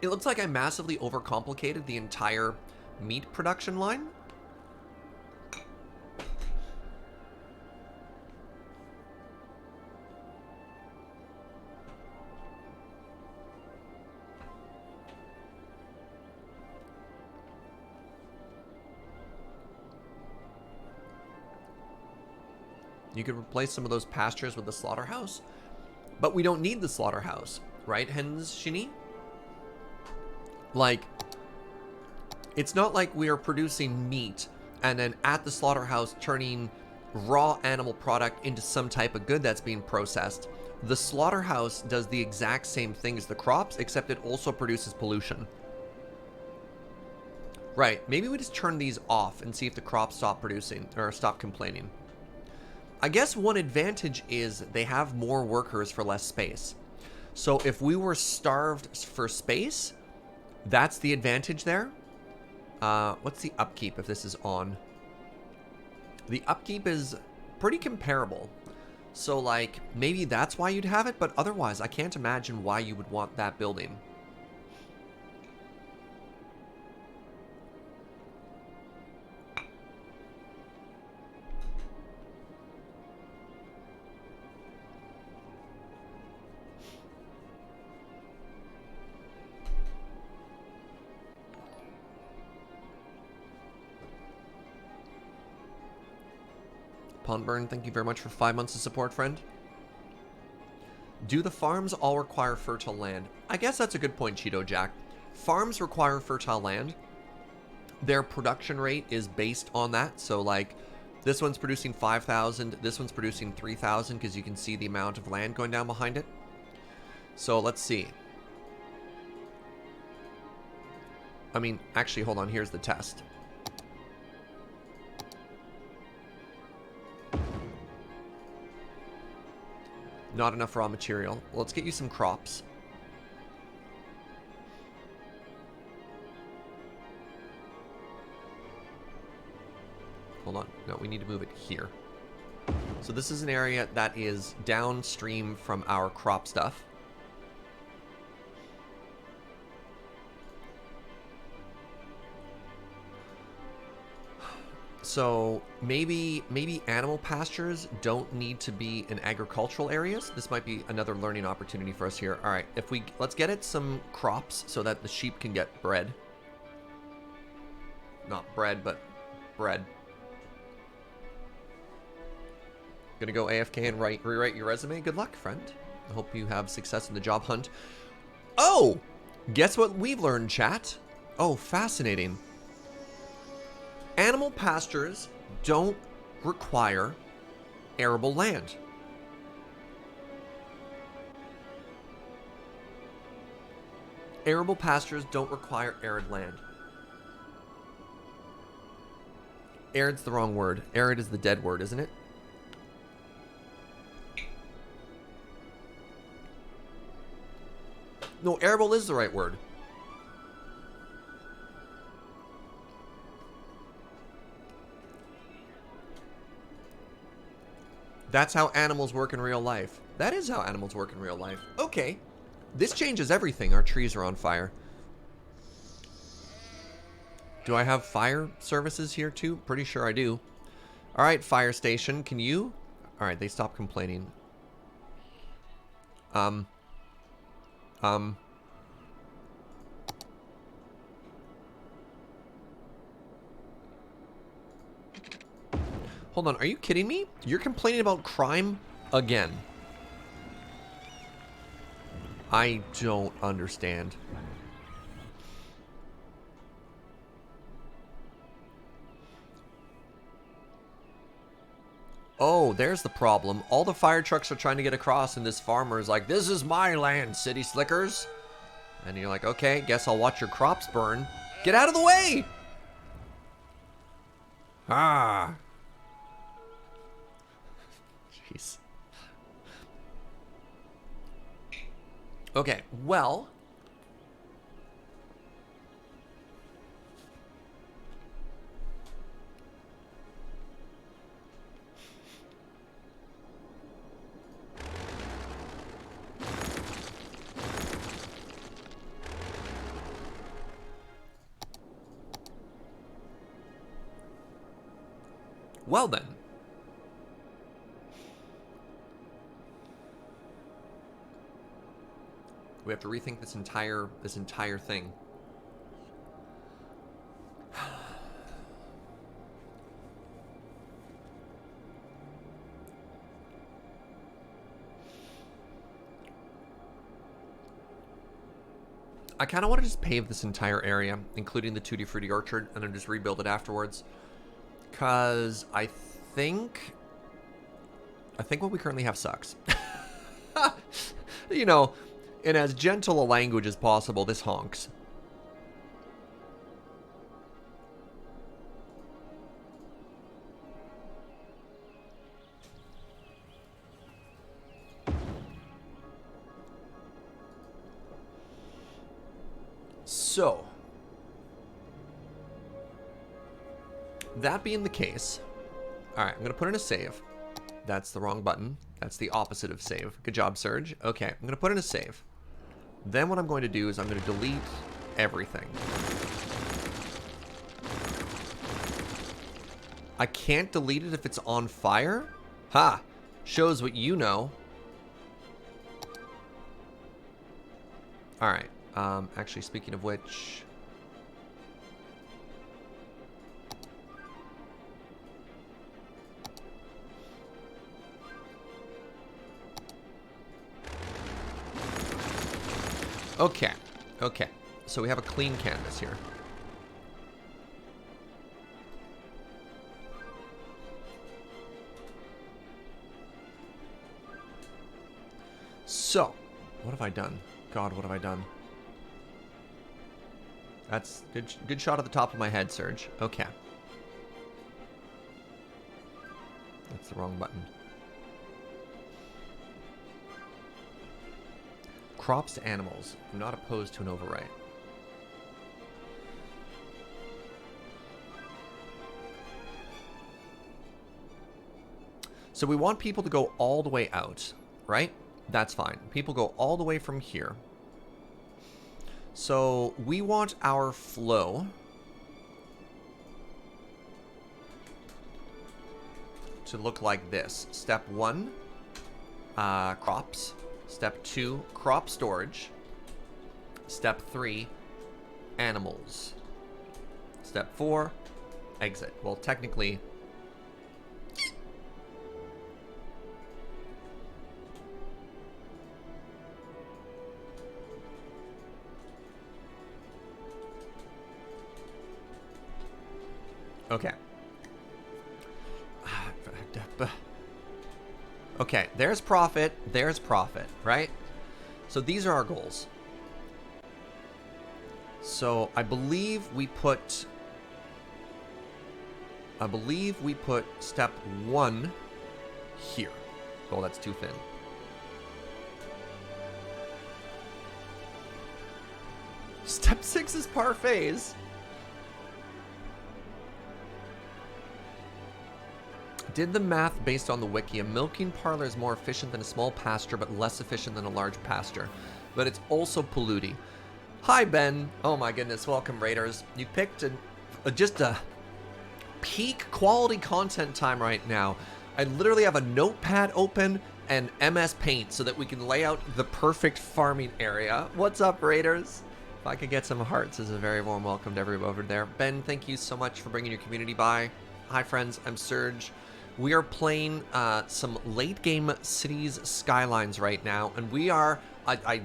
it looks like I massively overcomplicated the entire meat production line. You could replace some of those pastures with the slaughterhouse, but we don't need the slaughterhouse, right, Hens Shini? Like, it's not like we are producing meat and then at the slaughterhouse turning raw animal product into some type of good that's being processed. The slaughterhouse does the exact same thing as the crops, except it also produces pollution. Right, maybe we just turn these off and see if the crops stop producing or stop complaining. I guess one advantage is they have more workers for less space. So if we were starved for space, that's the advantage there. What's the upkeep if this is on? The upkeep is pretty comparable. So like, maybe that's why you'd have it, but otherwise I can't imagine why you would want that building. Pondburn, thank you very much for 5 months of support, friend. Do the farms all require fertile land? I guess that's a good point, Cheeto Jack. Farms require fertile land. Their production rate is based on that. So like, this one's producing 5,000, this one's producing 3,000, because you can see the amount of land going down behind it. So let's see. I mean, actually, hold on, here's the test. Not enough raw material. Well, let's get you some crops. Hold on. No, we need to move it here. So this is an area that is downstream from our crop stuff. So maybe animal pastures don't need to be in agricultural areas. This might be another learning opportunity for us here. All right, let's get it some crops so that the sheep can get bread. Not bread, but bread. Gonna go AFK and rewrite your resume. Good luck, friend. I hope you have success in the job hunt. Oh, guess what we've learned, chat? Oh, fascinating. Animal pastures don't require arable land. Arable pastures don't require arid land. Arid's the wrong word. Arid is the dead word, isn't it? No, arable is the right word. That's how animals work in real life. That is how animals work in real life. Okay. This changes everything. Our trees are on fire. Do I have fire services here too? Pretty sure I do. All right, fire station. Can you? All right, they stopped complaining. Hold on, are you kidding me? You're complaining about crime again. I don't understand. Oh, there's the problem. All the fire trucks are trying to get across, and this farmer is like, this is my land, city slickers. And you're like, okay, guess I'll watch your crops burn. Get out of the way! Ah. Jeez. Okay, well. Well then. We have to rethink this entire thing. I kind of want to just pave this entire area, including the Tutti Frutti Orchard, and then just rebuild it afterwards. Because I think what we currently have sucks. You know, in as gentle a language as possible, this honks. So, that being the case, all right, I'm going to put in a save. That's the wrong button. That's the opposite of save. Good job, Surge. Okay, I'm going to put in a save. Then what I'm going to do is I'm going to delete everything. I can't delete it if it's on fire? Ha! Shows what you know. All right. Actually, speaking of which... Okay, okay. So we have a clean canvas here. So, what have I done? God, what have I done? That's good shot at the top of my head, Surge. Okay. That's the wrong button. Crops to animals. I'm not opposed to an overwrite. So we want people to go all the way out, right? That's fine. People go all the way from here. So we want our flow to look like this. Step 1, crops. Step 2, crop storage. Step 3, animals. Step 4, exit. Well, technically... Okay. Okay, there's profit, right? So these are our goals. So I believe we put step 1 here. Oh, that's too thin. Step 6 is parfaits. Did the math based on the wiki. A milking parlor is more efficient than a small pasture, but less efficient than a large pasture. But it's also polluting. Hi, Ben. Oh my goodness. Welcome, Raiders. You picked just a peak quality content time right now. I literally have a notepad open and MS Paint so that we can lay out the perfect farming area. What's up, Raiders? If I could get some hearts, is a very warm welcome to everyone over there. Ben, thank you so much for bringing your community by. Hi, friends. I'm Surge. We are playing some late game Cities Skylines right now, and we are, I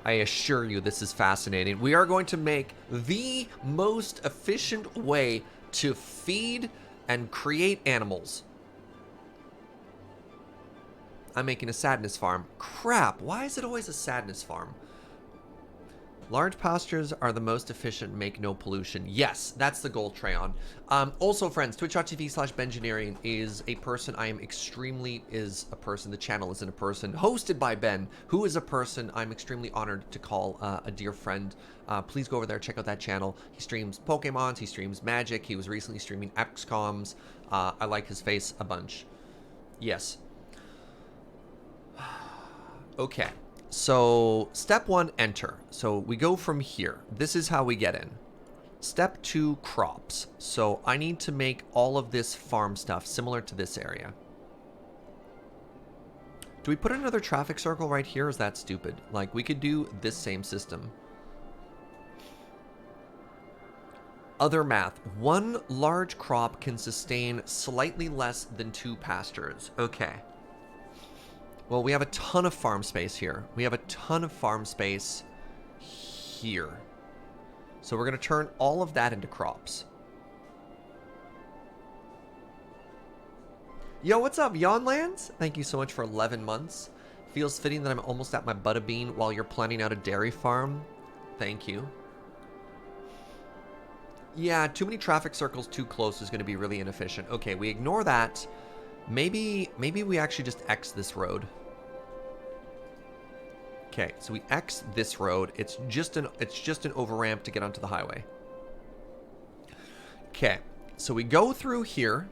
assure you this is fascinating. We are going to make the most efficient way to feed and create animals. I'm making a sadness farm. Crap, why is it always a sadness farm? Large pastures are the most efficient, make no pollution. Yes, that's the goal, Treyon. Also, friends, twitch.tv/Bengineering is a person I am the channel isn't a person, hosted by Ben, who is a person I'm extremely honored to call a dear friend. Please go over there, check out that channel. He streams Pokemons, he streams Magic, he was recently streaming XComs. I like his face a bunch. Yes. Okay. So, step 1, enter. So, we go from here. This is how we get in. Step 2, crops. So, I need to make all of this farm stuff similar to this area. Do we put another traffic circle right here, or is that stupid? Like, we could do this same system. Other math. 1 large crop can sustain slightly less than 2 pastures. Okay. Well, we have a ton of farm space here. We have a ton of farm space here. So we're going to turn all of that into crops. Yo, what's up, Yawnlands? Thank you so much for 11 months. Feels fitting that I'm almost at my butter bean while you're planning out a dairy farm. Thank you. Yeah, too many traffic circles too close is going to be really inefficient. Okay, we ignore that. Maybe we actually just X this road. Okay, so we X this road. It's just an over-ramp to get onto the highway. Okay, so we go through here.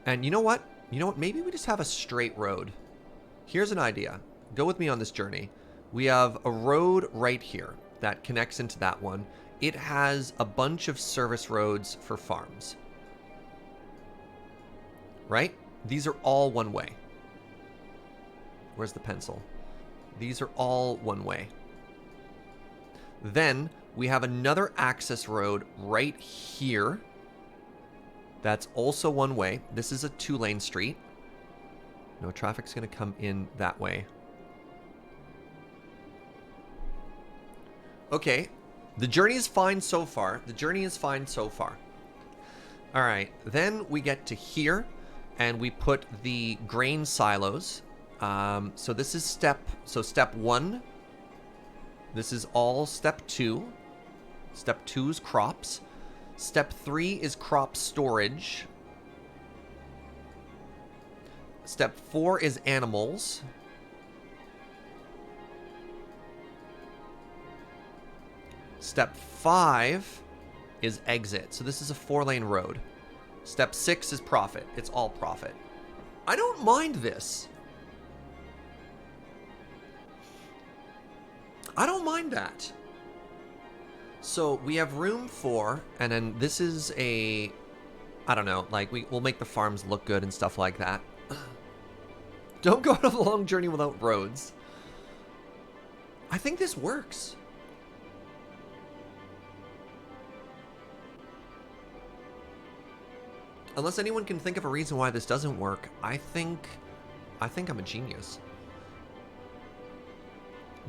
And you know what? Maybe we just have a straight road. Here's an idea. Go with me on this journey. We have a road right here that connects into that one. It has a bunch of service roads for farms. Right? These are all one way. Where's the pencil? These are all one way. Then we have another access road right here. That's also one way. This is a 2-lane street. No traffic's going to come in that way. Okay. The journey is fine so far. All right. Then we get to here. And we put the grain silos. So this is step 1. This is all step 2. Step 2 is crops. Step 3 is crop storage. Step 4 is animals. Step 5 is exit. So this is a 4-lane road. Step 6 is profit. It's all profit. I don't mind this. I don't mind that. So we have room for, and then this is a, I don't know, like we'll make the farms look good and stuff like that. Don't go on a long journey without roads. I think this works. Unless anyone can think of a reason why this doesn't work, I think I'm a genius.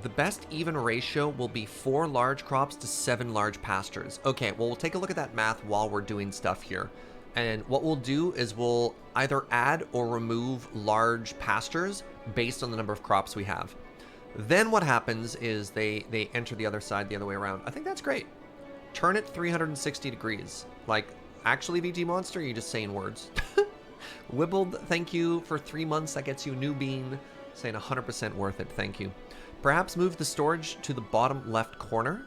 The best even ratio will be 4 large crops to 7 large pastures. Okay, well, we'll take a look at that math while we're doing stuff here. And what we'll do is we'll either add or remove large pastures based on the number of crops we have. Then what happens is they enter the other side the other way around. I think that's great. Turn it 360 degrees. Like, actually, VG Monster, you're just saying words. Wibbled, thank you for 3 months. That gets you a new bean. Saying 100% worth it. Thank you. Perhaps move the storage to the bottom left corner.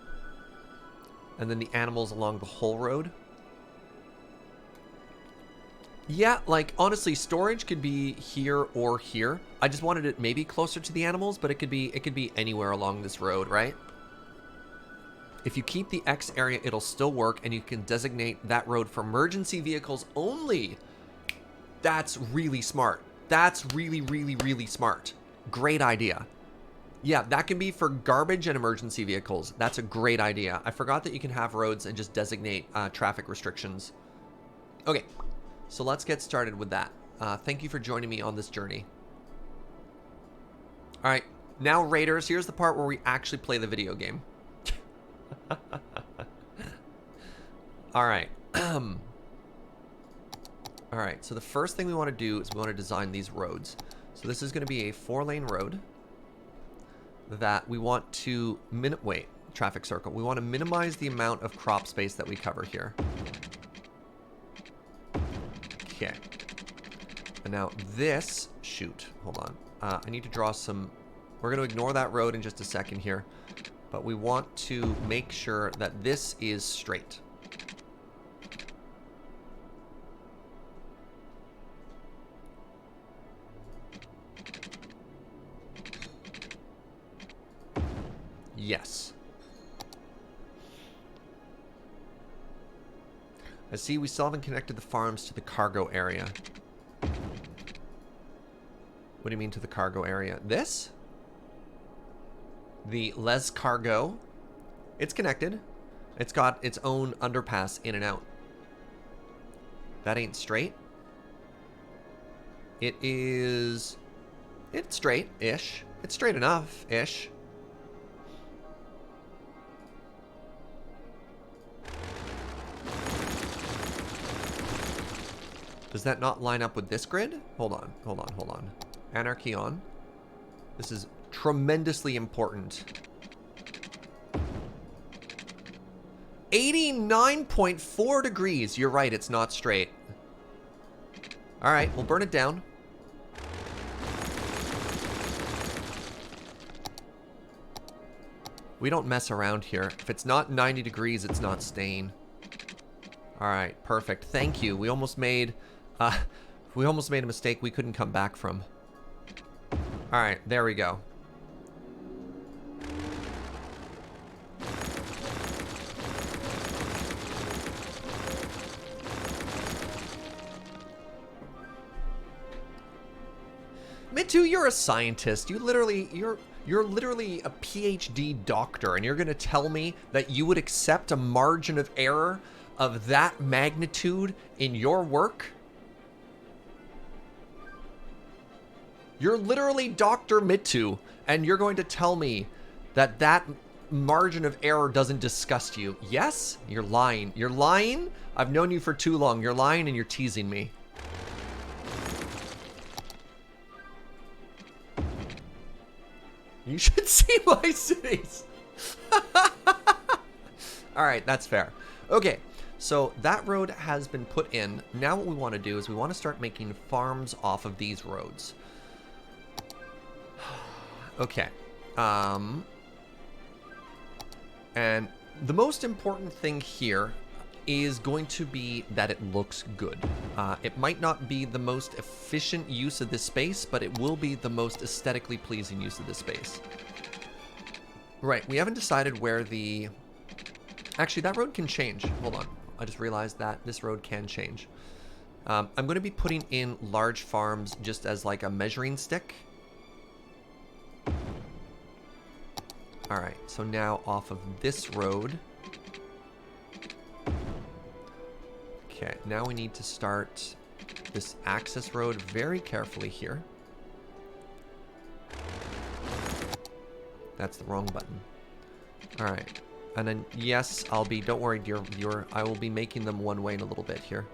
And then the animals along the whole road. Yeah, like, honestly, storage could be here or here. I just wanted it maybe closer to the animals, but it could be anywhere along this road, right? If you keep the X area, it'll still work, and you can designate that road for emergency vehicles only. That's really smart. That's really, really, really smart. Great idea. Yeah, that can be for garbage and emergency vehicles. That's a great idea. I forgot that you can have roads and just designate traffic restrictions. Okay, so let's get started with that. Thank you for joining me on this journey. All right, now Raiders, here's the part where we actually play the video game. All right. All right, so the first thing we want to do is we want to design these roads. So this is going to be a 4-lane road that we want to wait, traffic circle. We want to minimize the amount of crop space that we cover here. Okay. And now this, shoot, hold on. I need to draw some, we're going to ignore that road in just a second here, but we want to make sure that this is straight. Yes. I see we still haven't connected the farms to the cargo area. What do you mean to the cargo area? This? The Les Cargo. It's connected. It's got its own underpass in and out. That ain't straight. It is... It's straight-ish. It's straight enough-ish. Does that not line up with this grid? Hold on, hold on, hold on. Anarchy on. This is tremendously important. 89.4 degrees. You're right, it's not straight. All right, we'll burn it down. We don't mess around here. If it's not 90 degrees, it's not staying. All right, perfect. Thank you. We almost made a mistake we couldn't come back from. All right, there we go. Mitu, you're a scientist. You're literally a PhD doctor, and you're gonna tell me that you would accept a margin of error of that magnitude in your work? You're literally Dr. Mitu, and you're going to tell me that that margin of error doesn't disgust you. Yes? You're lying. You're lying? I've known you for too long. You're lying and you're teasing me. You should see my cities. All right, that's fair. Okay, so that road has been put in. Now what we want to do is we want to start making farms off of these roads. Okay. And the most important thing here is going to be that it looks good. It might not be the most efficient use of this space, but it will be the most aesthetically pleasing use of this space. Right, we haven't decided where the... Actually, that road can change. Hold on. I just realized that this road can change. I'm going to be putting in large farms just as like a measuring stick. All right, so now off of this road. Okay, now we need to start this access road very carefully here. That's the wrong button. All right, and then yes, don't worry, dear viewer, I will be making them one way in a little bit here.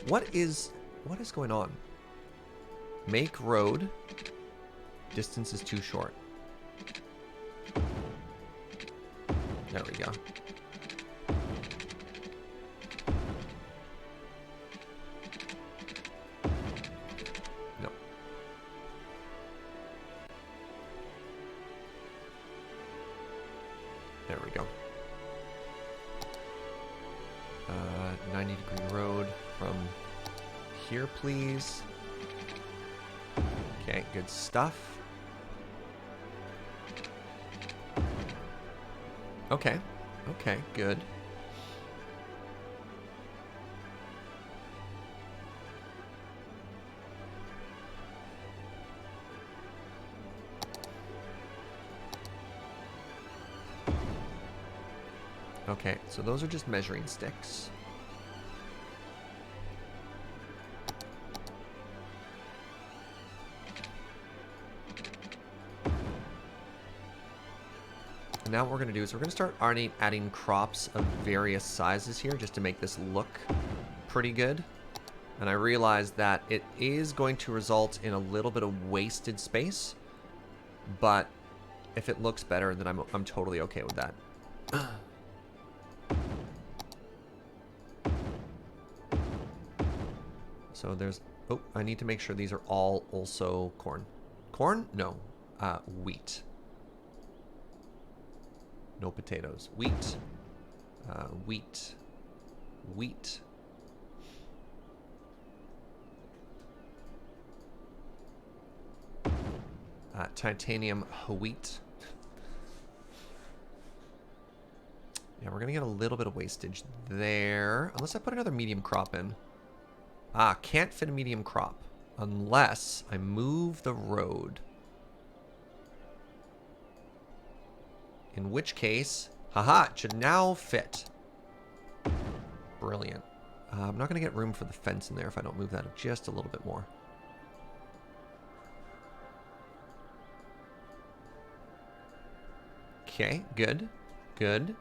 What is going on? Make road. Distance is too short. There we go. No. There we go. 90-degree road from here, please. Okay, good stuff. Okay. Okay, good. Okay, so those are just measuring sticks. Now what we're going to do is we're going to start adding crops of various sizes here just to make this look pretty good. And I realize that it is going to result in a little bit of wasted space. But if it looks better, then I'm totally okay with that. So there's... Oh, I need to make sure these are all also corn. Corn? No. Wheat. No potatoes. Wheat. Wheat. Wheat. Titanium wheat. Yeah, we're gonna get a little bit of wastage there. Unless I put another medium crop in. Can't fit a medium crop. Unless I move the road. In which case, haha, it should now fit. Brilliant. I'm not gonna get room for the fence in there if I don't move that just a little bit more. Okay, good. Good.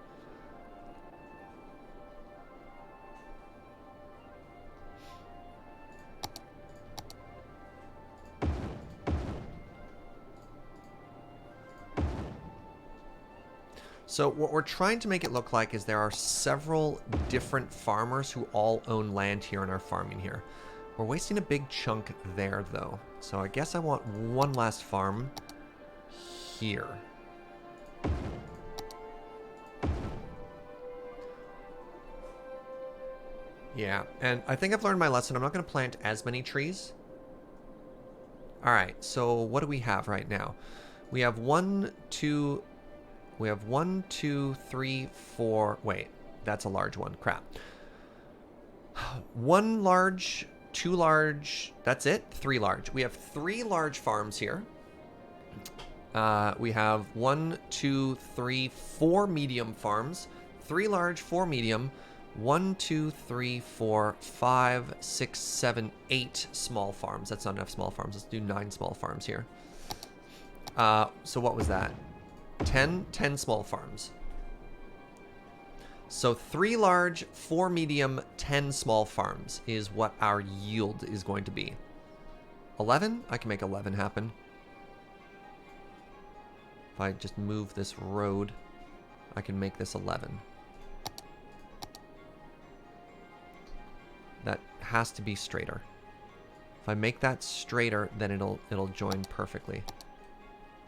So what we're trying to make it look like is there are several different farmers who all own land here and are farming here. We're wasting a big chunk there, though. So I guess I want one last farm here. Yeah, and I think I've learned my lesson. I'm not going to plant as many trees. All right, so what do we have right now? We have one, two, three, four. Wait, that's a large one. Crap. One large, two large. That's it? Three large. We have three large farms here. We have 1, 2, 3, 4 medium farms. 3 large, 4 medium. 1, 2, 3, 4, 5, 6, 7, 8 small farms. That's not enough small farms. Let's do 9 small farms here. So what was that? 10 small farms. So 3 large, 4 medium, 10 small farms is what our yield is going to be. 11? I can make 11 happen. If I just move this road, I can make this 11. That has to be straighter. If I make that straighter, then it'll join perfectly.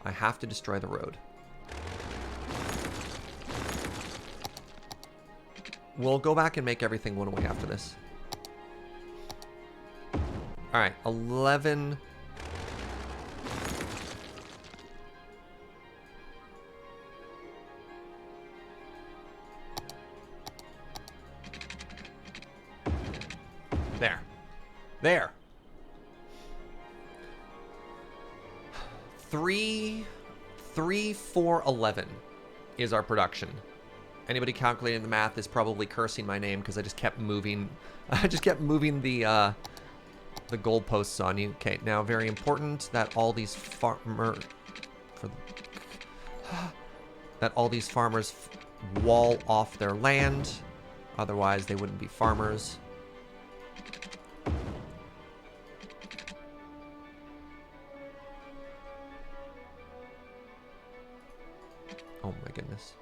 I have to destroy the road. We'll go back and make everything one way after this. All right, 11. There. 3, 4, 11 is our production. Anybody calculating the math is probably cursing my name because I just kept moving. I just kept moving the goalposts on you. Okay, now very important that all these farmers wall off their land, otherwise they wouldn't be farmers. Oh my goodness.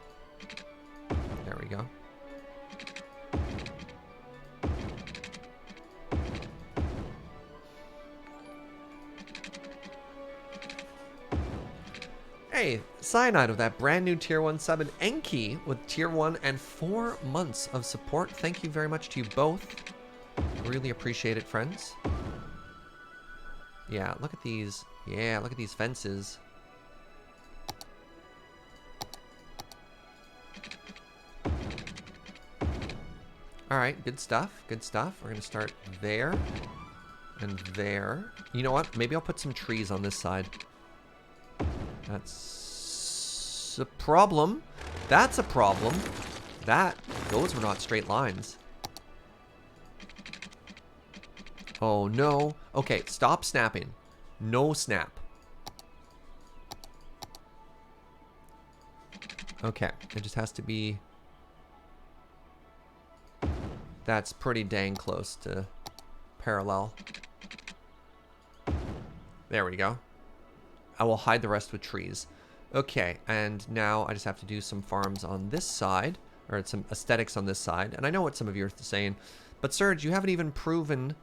There we go. Hey, Cyanide of that brand new tier 1 sub, and Enki with tier 1 and 4 months of support. Thank you very much to you both. Really appreciate it, friends. Yeah, look at these. Yeah, look at these fences. All right, good stuff, good stuff. We're gonna start there and there. You know what? Maybe I'll put some trees on this side. That's a problem. That's a problem. Those were not straight lines. Oh no. Okay, stop snapping. No snap. Okay, it just has to be... That's pretty dang close to parallel. There we go. I will hide the rest with trees. Okay, and now I just have to do some farms on this side, or some aesthetics on this side. And I know what some of you are saying, but Serge, you haven't even proven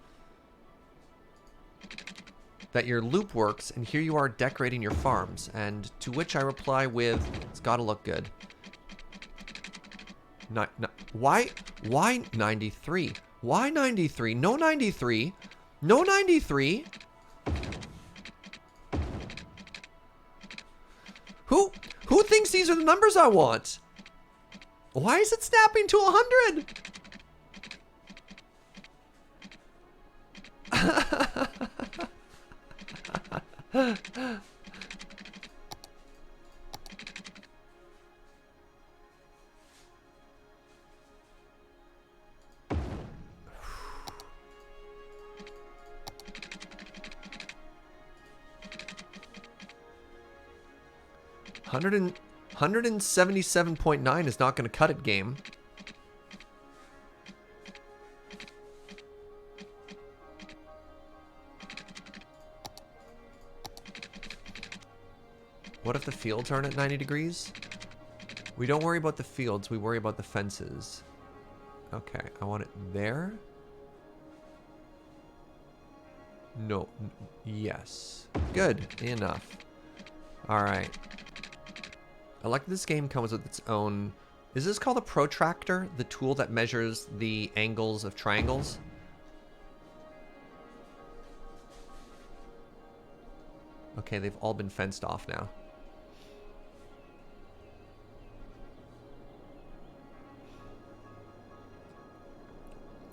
that your loop works, and here you are decorating your farms. And to which I reply with, it's gotta look good. Why 93? Why 93? No 93. No 93. Who thinks these are the numbers I want? Why is it snapping to 100? Hundred and 177.9 is not going to cut it, game. What if the fields aren't at 90 degrees? We don't worry about the fields, we worry about the fences. Okay, I want it there. No. Yes. Good enough. Alright. I like this game comes with its own... Is this called a protractor? The tool that measures the angles of triangles? Okay, they've all been fenced off now.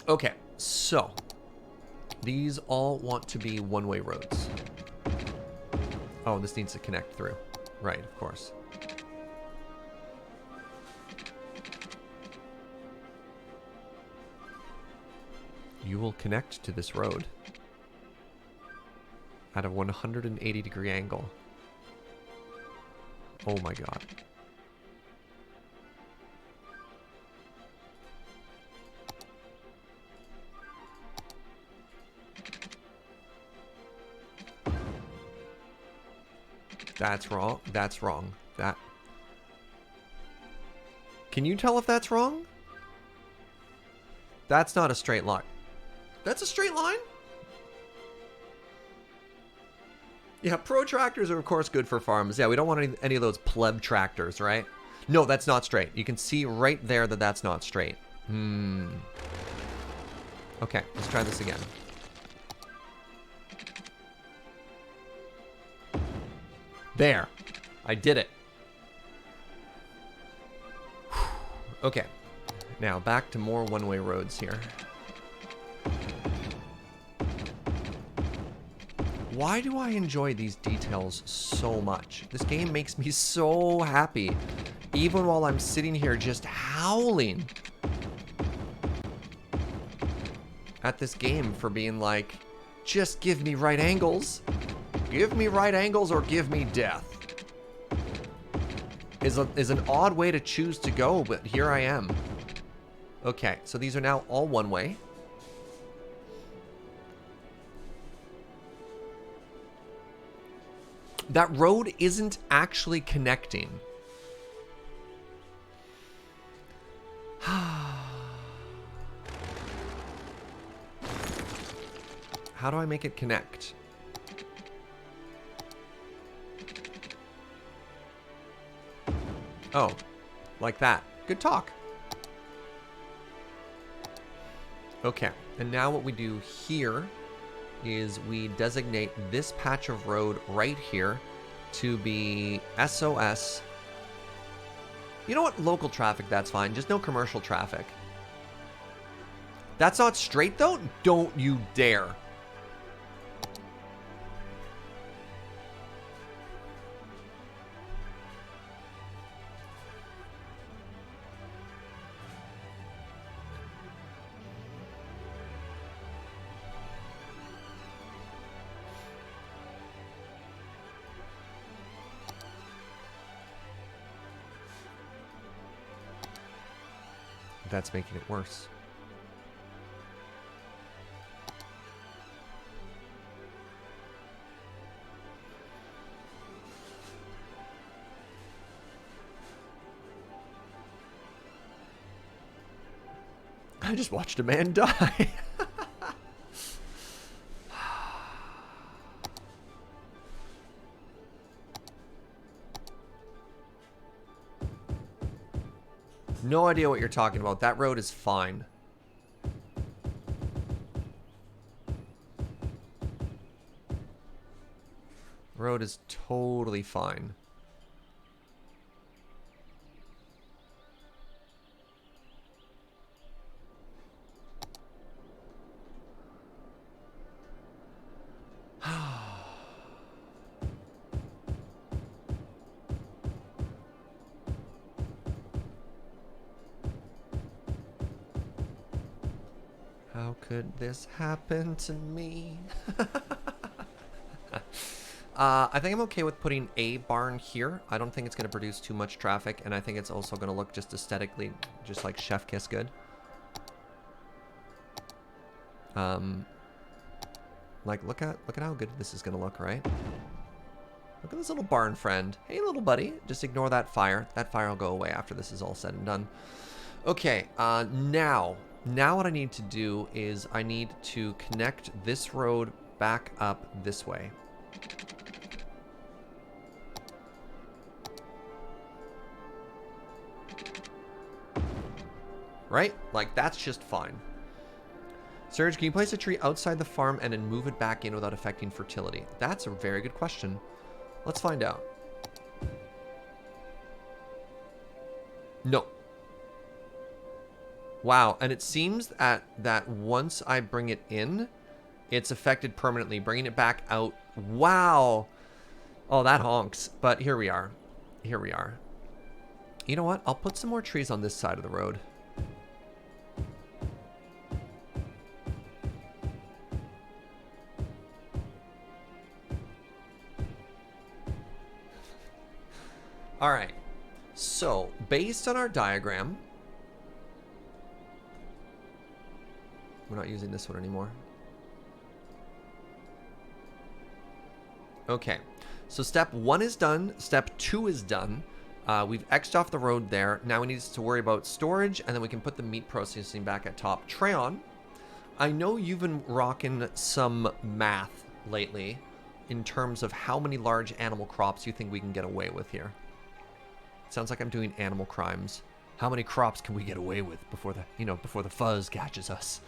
Okay, so... These all want to be one-way roads. Oh, this needs to connect through. Right, of course. You will connect to this road at a 180-degree angle. Oh my god. That's wrong. That's wrong. That... Can you tell if that's wrong? That's not a straight line. That's a straight line? Yeah, protractors are of course good for farms. Yeah, we don't want any of those pleb tractors, right? No, that's not straight. You can see right there that that's not straight. Okay, let's try this again. There. I did it. Okay. Now, back to more one-way roads here. Why do I enjoy these details so much? This game makes me so happy, even while I'm sitting here just howling at this game for being like, just give me right angles. Give me right angles or give me death. Is an odd way to choose to go, but here I am. Okay, so these are now all one way. That road isn't actually connecting. How do I make it connect? Oh, like that. Good talk. Okay, and now what we do here is we designate this patch of road right here to be SOS. You know what? Local traffic, that's fine. Just no commercial traffic. That's not straight, though? Don't you dare. That's making it worse. I just watched a man die. No idea what you're talking about. That road is fine. Road is totally fine. How could this happen to me? I think I'm okay with putting a barn here. I don't think it's going to produce too much traffic, and I think it's also going to look just aesthetically, just like chef kiss good. Like look at how good this is going to look, right? Look at this little barn friend. Hey, little buddy, just ignore that fire. That fire will go away after this is all said and done. Okay, now what I need to do is I need to connect this road back up this way. Right? Like, that's just fine. Serge, can you place a tree outside the farm and then move it back in without affecting fertility? That's a very good question. Let's find out. No. Wow, and it seems that once I bring it in, it's affected permanently. Bringing it back out. Wow. Oh, that honks. But here we are. Here we are. You know what? I'll put some more trees on this side of the road. All right. So, based on our diagram, we're not using this one anymore. Okay. So step 1 is done. Step 2 is done. We've X'd off the road there. Now we need to worry about storage, and then we can put the meat processing back at top. Treon, I know you've been rocking some math lately in terms of how many large animal crops you think we can get away with here. Sounds like I'm doing animal crimes. How many crops can we get away with before the fuzz catches us?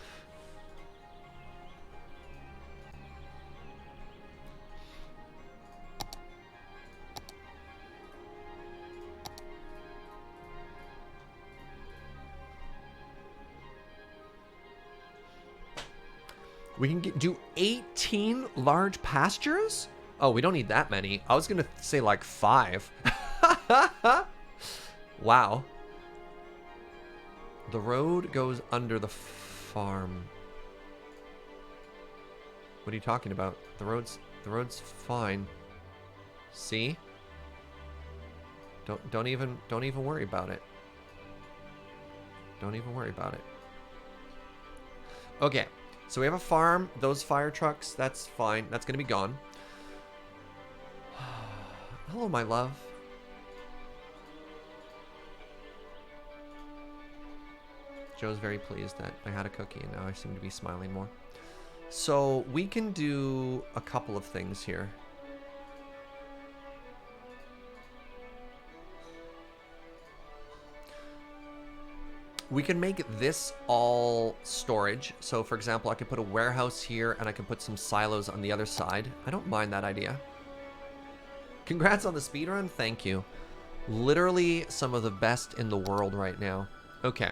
We can do 18 large pastures? Oh, we don't need that many. I was going to say like 5. Wow. The road goes under the farm. What are you talking about? The road's fine. See? Don't even worry about it. Don't even worry about it. Okay. So we have a farm, those fire trucks, that's fine. That's going to be gone. Hello, my love. Joe's very pleased that I had a cookie, and now I seem to be smiling more. So we can do a couple of things here. We can make this all storage. So for example, I could put a warehouse here and I can put some silos on the other side. I don't mind that idea. Congrats on the speedrun. Thank you. Literally some of the best in the world right now. Okay.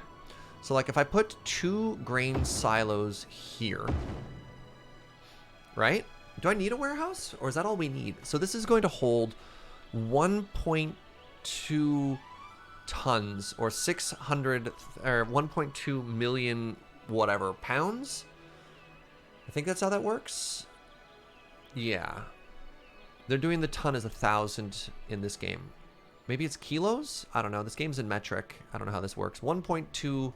So like if I put 2 grain silos here, right? Do I need a warehouse or is that all we need? So this is going to hold 1.2 tons or 600 or 1.2 million whatever pounds. I think that's how that works. Yeah, they're doing the ton as 1,000 in this game. Maybe it's kilos. I don't know. This game's in metric. I don't know how this works. 1.2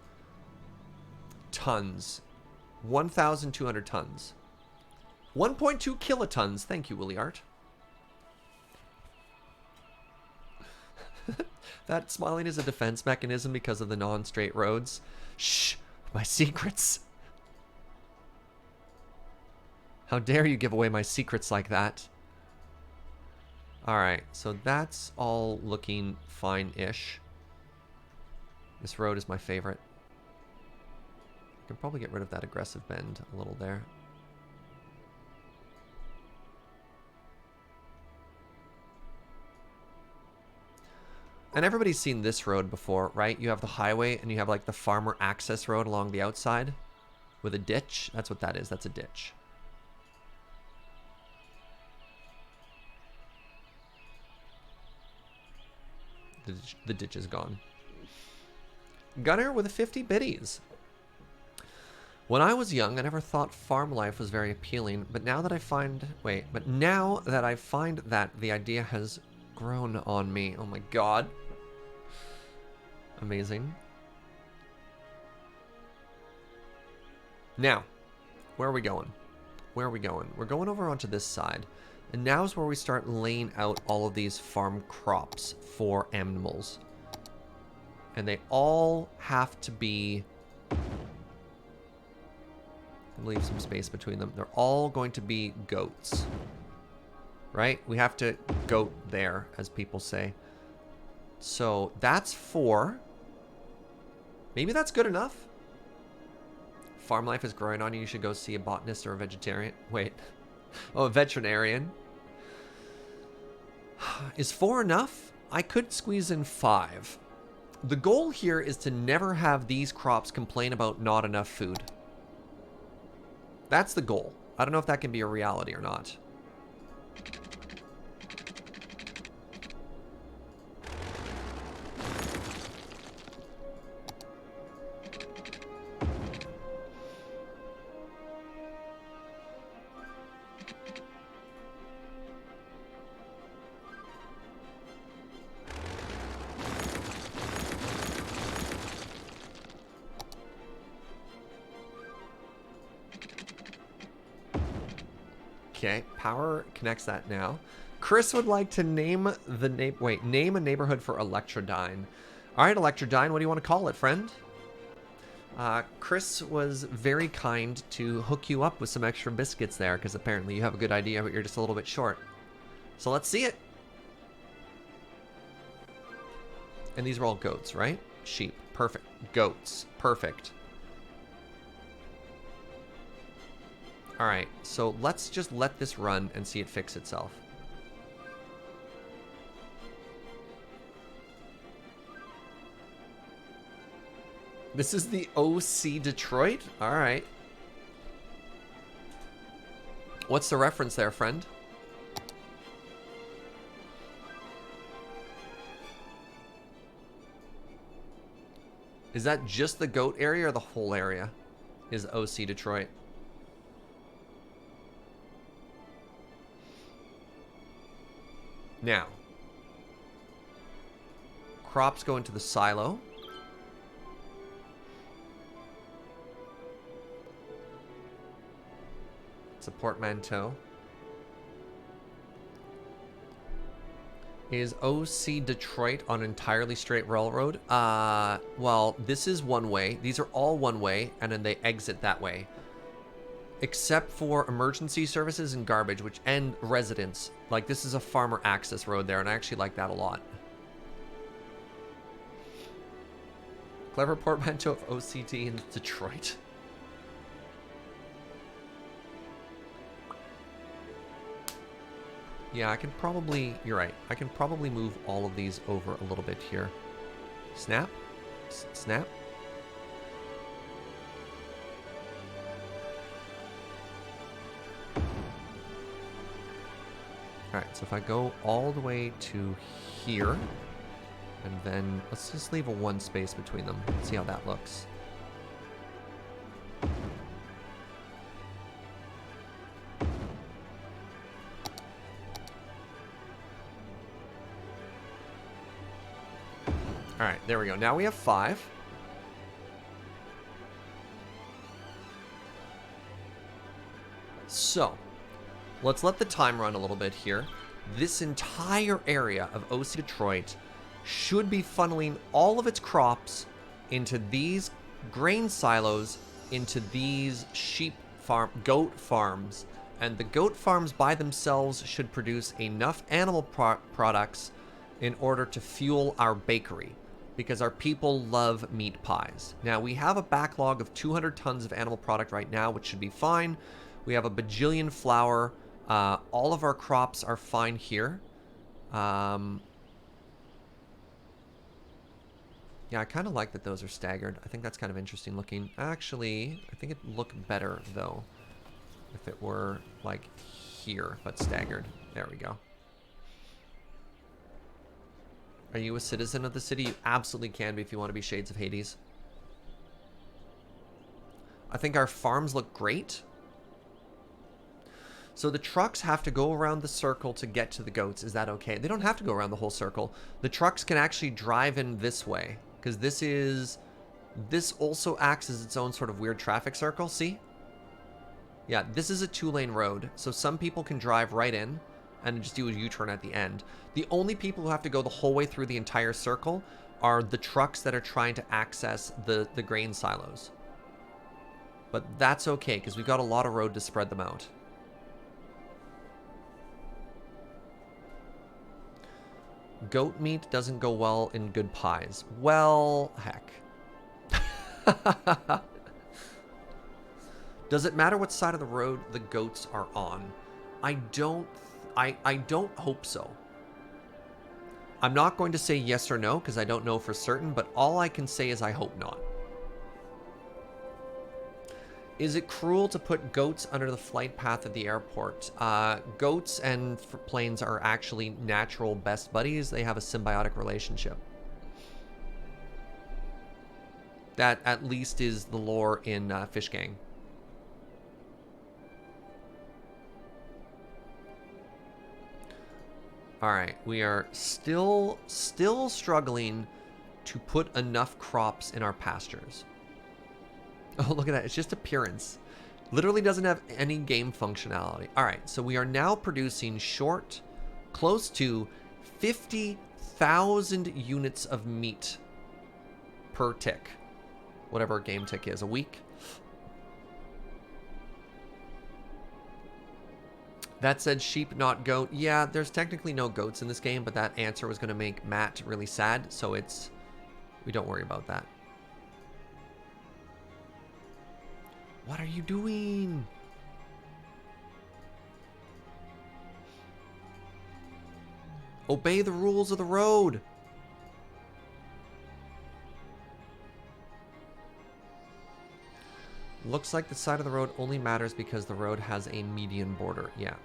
tons, 1,200 tons, 1.2 kilotons. Thank you, Willie Art. That smiling is a defense mechanism because of the non-straight roads. Shh. My secrets. How dare you give away my secrets like that? Alright, so that's all looking fine-ish. This road is my favorite. I can probably get rid of that aggressive bend a little there. And everybody's seen this road before, right? You have the highway and you have like the farmer access road along the outside with a ditch. That's what that is. That's a ditch. The ditch is gone. Gunner with a 50 biddies. When I was young, I never thought farm life was very appealing, but now that I find... Wait, but now that I find that the idea has grown on me. Oh my god. Amazing. Now, where are we going? Where are we going? We're going over onto this side. And now's where we start laying out all of these farm crops for animals. And they all have to be... leave some space between them. They're all going to be goats. Right? We have to goat there, as people say. So that's 4. Maybe that's good enough. Farm life is growing on you. You should go see a botanist or a vegetarian. Wait. Oh, a veterinarian. Is 4 enough? I could squeeze in 5. The goal here is to never have these crops complain about not enough food. That's the goal. I don't know if that can be a reality or not. Okay, power connects that now. Chris would like to name the name a neighborhood for Electrodyne. All right, Electrodyne, what do you want to call it, friend? Chris was very kind to hook you up with some extra biscuits there, because apparently you have a good idea, but you're just a little bit short. So let's see it. And these are all goats, right? Sheep, perfect. Goats, perfect. Alright, so let's just let this run and see it fix itself. This is the OC Detroit? Alright. What's the reference there, friend? Is that just the goat area or the whole area is OC Detroit? Now, crops go into the silo. It's a portmanteau. Is OC Detroit on entirely straight railroad? Well, this is one way. These are all one way, and then they exit that way. Except for emergency services and garbage, which end residents. Like, this is a farmer access road there, and I actually like that a lot. Clever portmanteau of OCD in Detroit. Yeah, I can probably... You're right. I can probably move all of these over a little bit here. Snap. Snap. Alright, so if I go all the way to here, and then let's just leave a 1 space between them. See how that looks. Alright, there we go. Now we have 5. So, let's let the time run a little bit here. This entire area of OC Detroit should be funneling all of its crops into these grain silos into these goat farms. And the goat farms by themselves should produce enough animal products in order to fuel our bakery, because our people love meat pies. Now, we have a backlog of 200 tons of animal product right now, which should be fine. We have a bajillion flour. All of our crops are fine here. Yeah, I kind of like that those are staggered. I think that's kind of interesting looking. Actually, I think it'd look better, though, if it were, like, here, but staggered. There we go. Are you a citizen of the city? You absolutely can be if you want to be Shades of Hades. I think our farms look great. So the trucks have to go around the circle to get to the goats. Is that okay? They don't have to go around the whole circle. The trucks can actually drive in this way, because this also acts as its own sort of weird traffic circle. See? Yeah, this is a 2-lane road, so some people can drive right in and just do a U-turn at the end. The only people who have to go the whole way through the entire circle are the trucks that are trying to access the grain silos. But that's okay, because we've got a lot of road to spread them out. Goat meat doesn't go well in good pies. Well, heck. Does it matter what side of the road the goats are on? I don't hope so. I'm not going to say yes or no because I don't know for certain, but all I can say is I hope not. Is it cruel to put goats under the flight path of the airport? Goats and planes are actually natural best buddies. They have a symbiotic relationship. That at least is the lore in Fish Gang. All right, we are still struggling to put enough crops in our pastures. Oh, look at that. It's just appearance. Literally doesn't have any game functionality. All right, so we are now producing close to 50,000 units of meat per tick. Whatever a game tick is, a week. That said sheep, not goat. Yeah, there's technically no goats in this game, but that answer was going to make Matt really sad, so we don't worry about that. What are you doing? Obey the rules of the road. Looks like the side of the road only matters because the road has a median border. Yeah.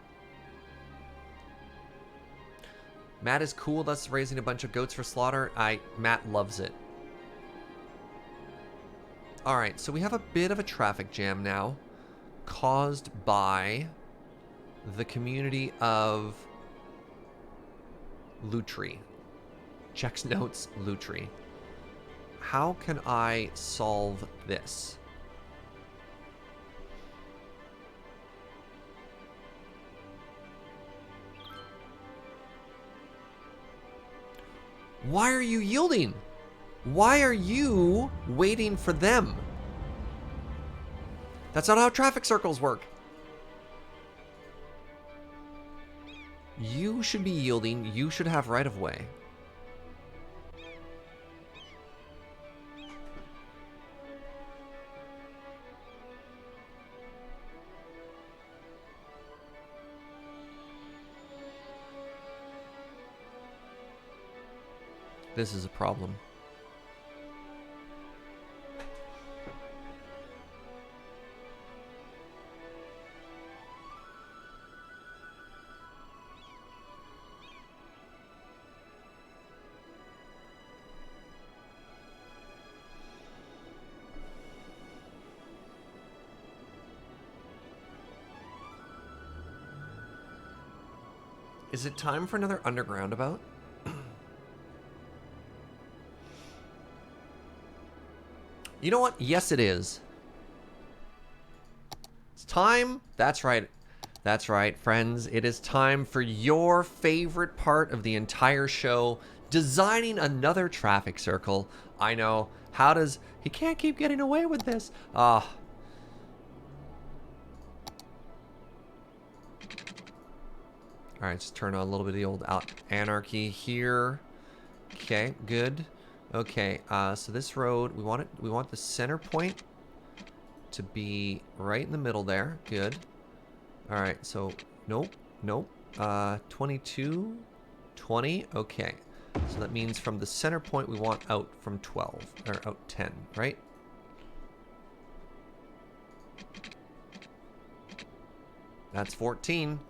Matt is cool thus raising a bunch of goats for slaughter. Matt loves it. Alright, so we have a bit of a traffic jam now, caused by the community of Lutry. Checks notes, Lutry. How can I solve this? Why are you yielding? Why are you waiting for them? That's not how traffic circles work. You should be yielding. You should have right of way. This is a problem. Is it time for another underground about? You know what? Yes, it is. It's time. That's right. That's right, friends. It is time for your favorite part of the entire show, Designing another traffic circle. I know. How does... He can't keep getting away with this. Ah. Alright, just turn on a little bit of the old anarchy here. Okay, good. Okay, so this road, we want the center point to be right in the middle there. Good. Alright, so nope. 22, 20, okay. So that means from the center point we want out from 12, or out 10, right? That's 14.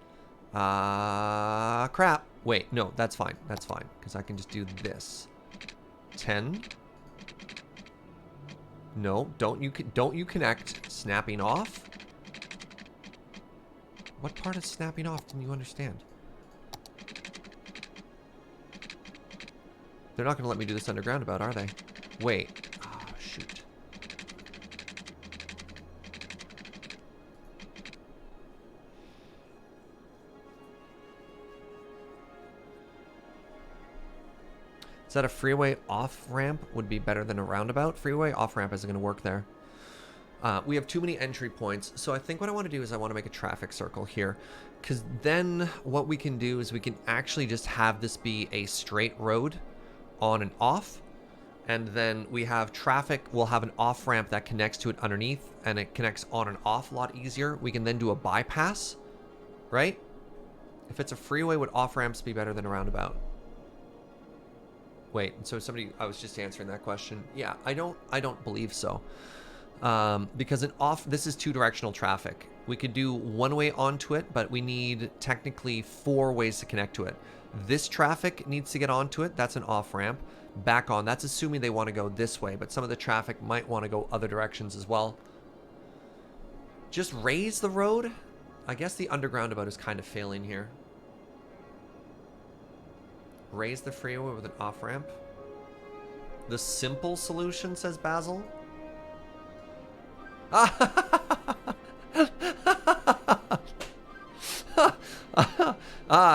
Crap. Wait, no, that's fine. That's fine, because I can just do this. 10. No, don't you connect. Snapping off. What part of snapping off didn't you understand? They're not going to let me do this underground about, are they? Wait. Ah, shoot. Is that a freeway off-ramp would be better than a roundabout? Freeway off-ramp isn't going to work there. We have too many entry points, so I think what I want to do is I want to make a traffic circle here, because then what we can do is we can actually just have this be a straight road on and off, and then we have traffic. We'll have an off-ramp that connects to it underneath, and it connects on and off a lot easier. We can then do a bypass, right? If it's a freeway, would off-ramps be better than a roundabout? Wait, so somebody, I was just answering that question. Yeah, I don't believe so. Because this is two-directional traffic. We could do one way onto it, but we need technically 4 ways to connect to it. This traffic needs to get onto it. That's an off-ramp. Back on. That's assuming they want to go this way, but some of the traffic might want to go other directions as well. Just raise the road? I guess the underground about is kind of failing here. Raise the freeway with an off-ramp. The simple solution, says Basil.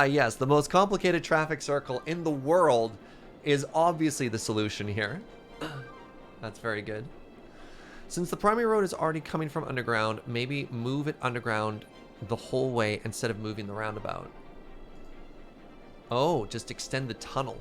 Yes, the most complicated traffic circle in the world is obviously the solution here. That's very good. Since the primary road is already coming from underground, maybe move it underground the whole way instead of moving the roundabout. Oh, just extend the tunnel.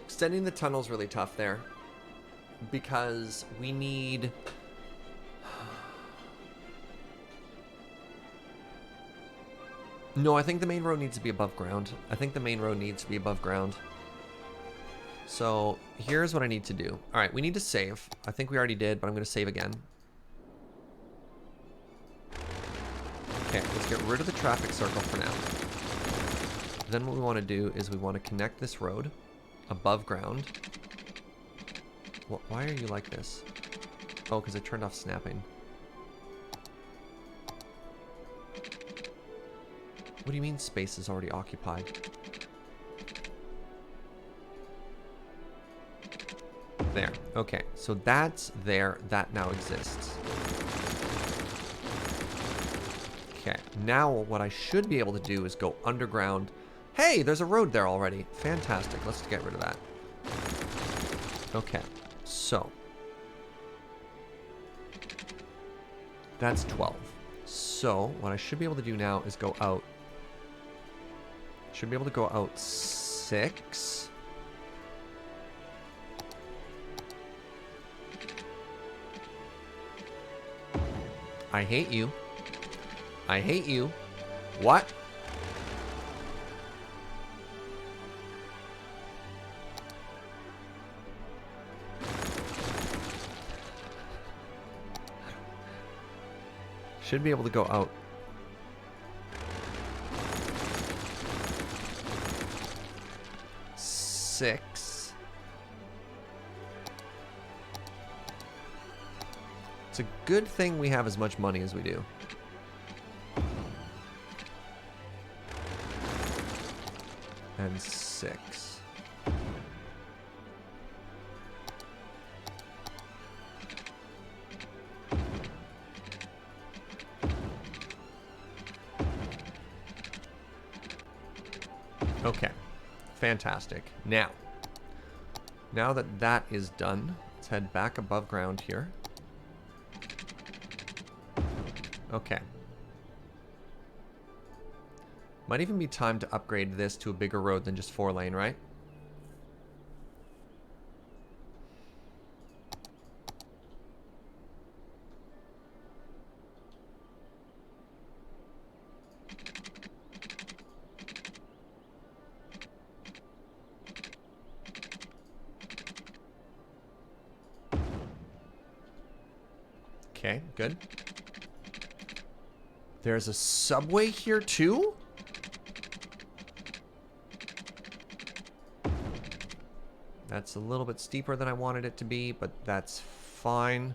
Extending the tunnel's really tough there, because we need... No, I think the main road needs to be above ground. So here's what I need to do. All right, we need to save. I think we already did, but I'm going to save again. Okay, let's get rid of the traffic circle for now. Then what we want to do is we want to connect this road above ground. Why are you like this? Oh, because I turned off snapping. What do you mean space is already occupied? There. Okay, so that's there. That now exists. Okay, now what I should be able to do is go underground. Hey, there's a road there already. Fantastic. Let's get rid of that. Okay, so that's 12. So what I should be able to do now is go out. Should be able to go out 6. I hate you. I hate you. What? Should be able to go out. Six. It's a good thing we have as much money as we do. And 6. Okay, fantastic. Now that that is done, let's head back above ground here. Okay. Might even be time to upgrade this to a bigger road than just 4-lane, right? Okay, good. There's a subway here too? That's a little bit steeper than I wanted it to be, but that's fine.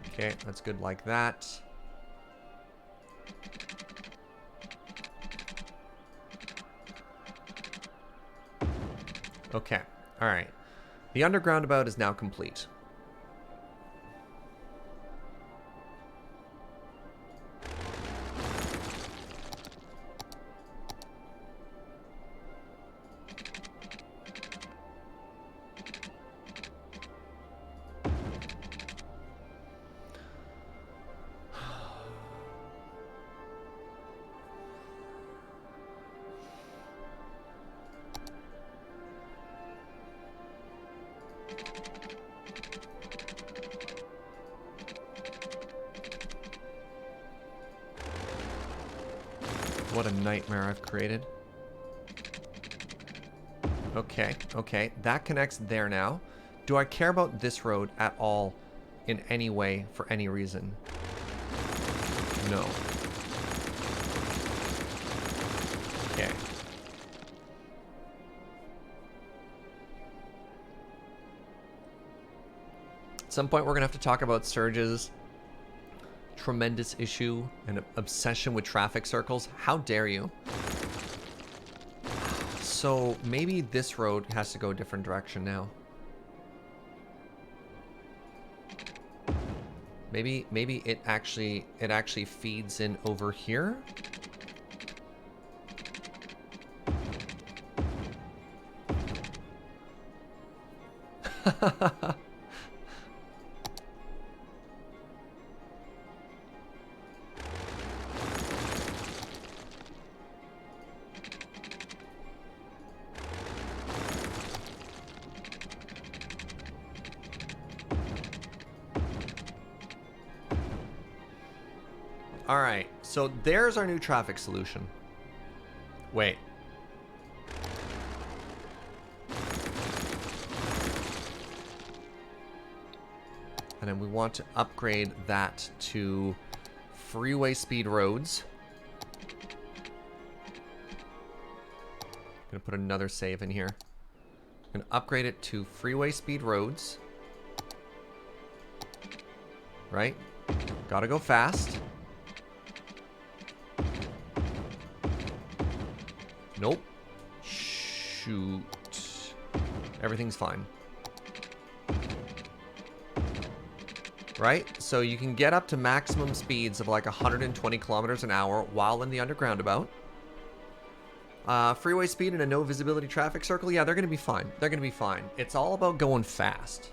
Okay, that's good like that. Okay, all right. The underground about is now complete. What a nightmare I've created. Okay, okay. That connects there now. Do I care about this road at all in any way for any reason? No. Okay. At some point, we're going to have to talk about Surge's tremendous issue and obsession with traffic circles. How dare you? So maybe this road has to go a different direction now. Maybe it actually feeds in over here. All right, so there's our new traffic solution. Wait. And then we want to upgrade that to freeway speed roads. Gonna put another save in here. Gonna upgrade it to freeway speed roads. Right? Gotta go fast. Nope. Shoot. Everything's fine. Right? So you can get up to maximum speeds of like 120 kilometers an hour while in the underground about. Freeway speed in a no visibility traffic circle. Yeah, they're going to be fine. They're going to be fine. It's all about going fast.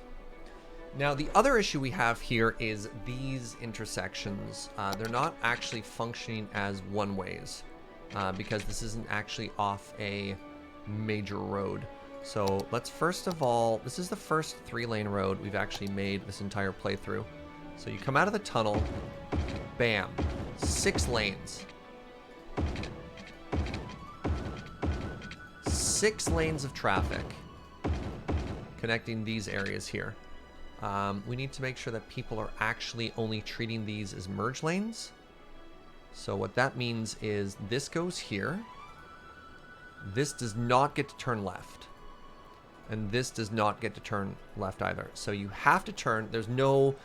Now, the other issue we have here is these intersections. They're not actually functioning as one-ways. Because this isn't actually off a major road. So let's first of all, this is the first 3-lane road we've actually made this entire playthrough. So you come out of the tunnel, bam, 6 lanes. 6 lanes of traffic connecting these areas here. We need to make sure that people are actually only treating these as merge lanes. So what that means is this goes here. This does not get to turn left. And this does not get to turn left either. So you have to turn. There's no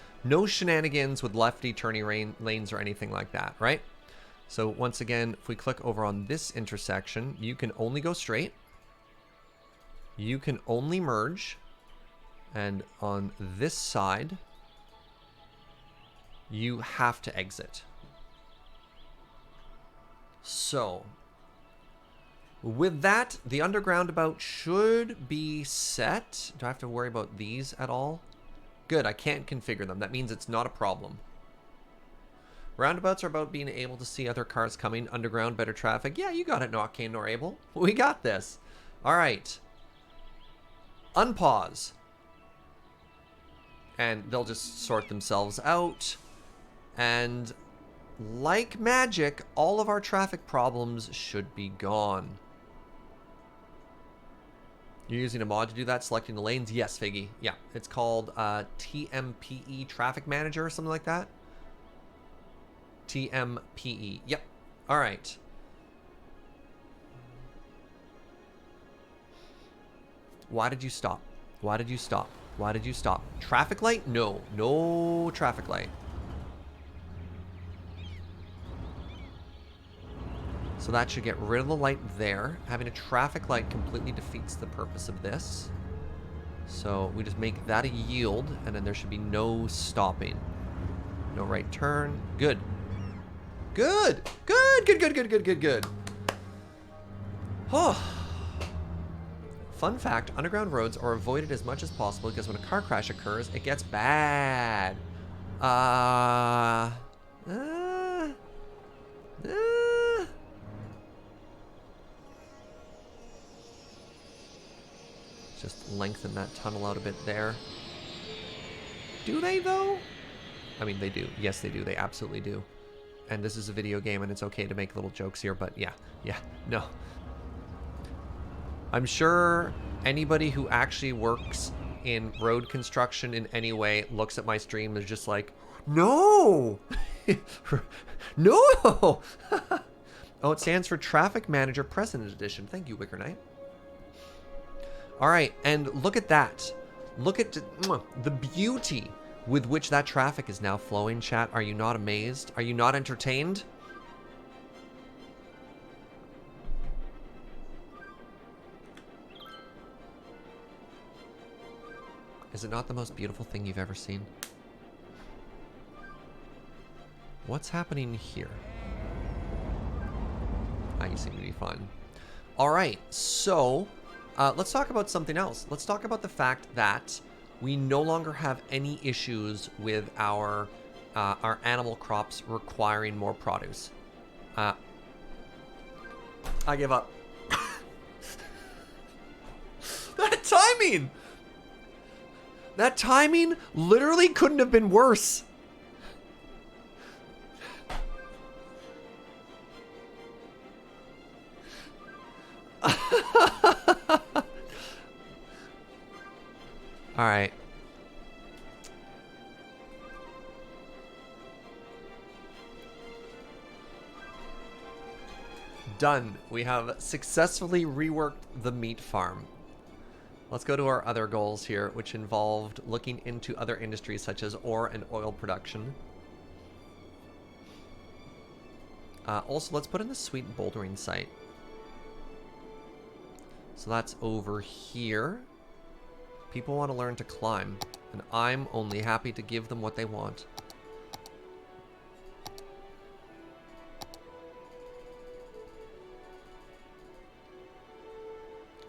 shenanigans with lefty turning lanes or anything like that, right? So once again, if we click over on this intersection, you can only go straight. You can only merge. And on this side, you have to exit. So with that, the underground about should be set. Do I have to worry about these at all? Good, I can't configure them. That means it's not a problem. Roundabouts are about being able to see other cars coming. Underground, better traffic. Yeah, you got it, not Kane nor Abel. We got this. All right. Unpause. And they'll just sort themselves out. And like magic, all of our traffic problems should be gone. You're using a mod to do that, selecting the lanes? Yes, Figgy. Yeah, it's called TMPE Traffic Manager or something like that. TMPE. Yep. All right. Why did you stop? Why did you stop? Why did you stop? Traffic light? No. No traffic light. So that should get rid of the light there. Having a traffic light completely defeats the purpose of this. So we just make that a yield, and then there should be no stopping. No right turn. Good. Good. Good, good, good, good, good, good, good. Oh. Fun fact, underground roads are avoided as much as possible because when a car crash occurs, it gets bad. Just lengthen that tunnel out a bit there. Do they, though? I mean, they do. Yes, they do. They absolutely do. And this is a video game, and it's okay to make little jokes here, but yeah, no. I'm sure anybody who actually works in road construction in any way looks at my stream and is just like, no! No! Oh, it stands for Traffic Manager President Edition. Thank you, Wicker Knight. All right, and look at that. Look at the beauty with which that traffic is now flowing, chat. Are you not amazed? Are you not entertained? Is it not the most beautiful thing you've ever seen? What's happening here? You seem to be fine. All right, so let's talk about something else. Let's talk about the fact that we no longer have any issues with our animal crops requiring more produce. I give up. That timing! That timing literally couldn't have been worse. All right. Done. We have successfully reworked the meat farm. Let's go to our other goals here, which involved looking into other industries such as ore and oil production. Also, let's put in the sweet bouldering site. So that's over here. People want to learn to climb, and I'm only happy to give them what they want.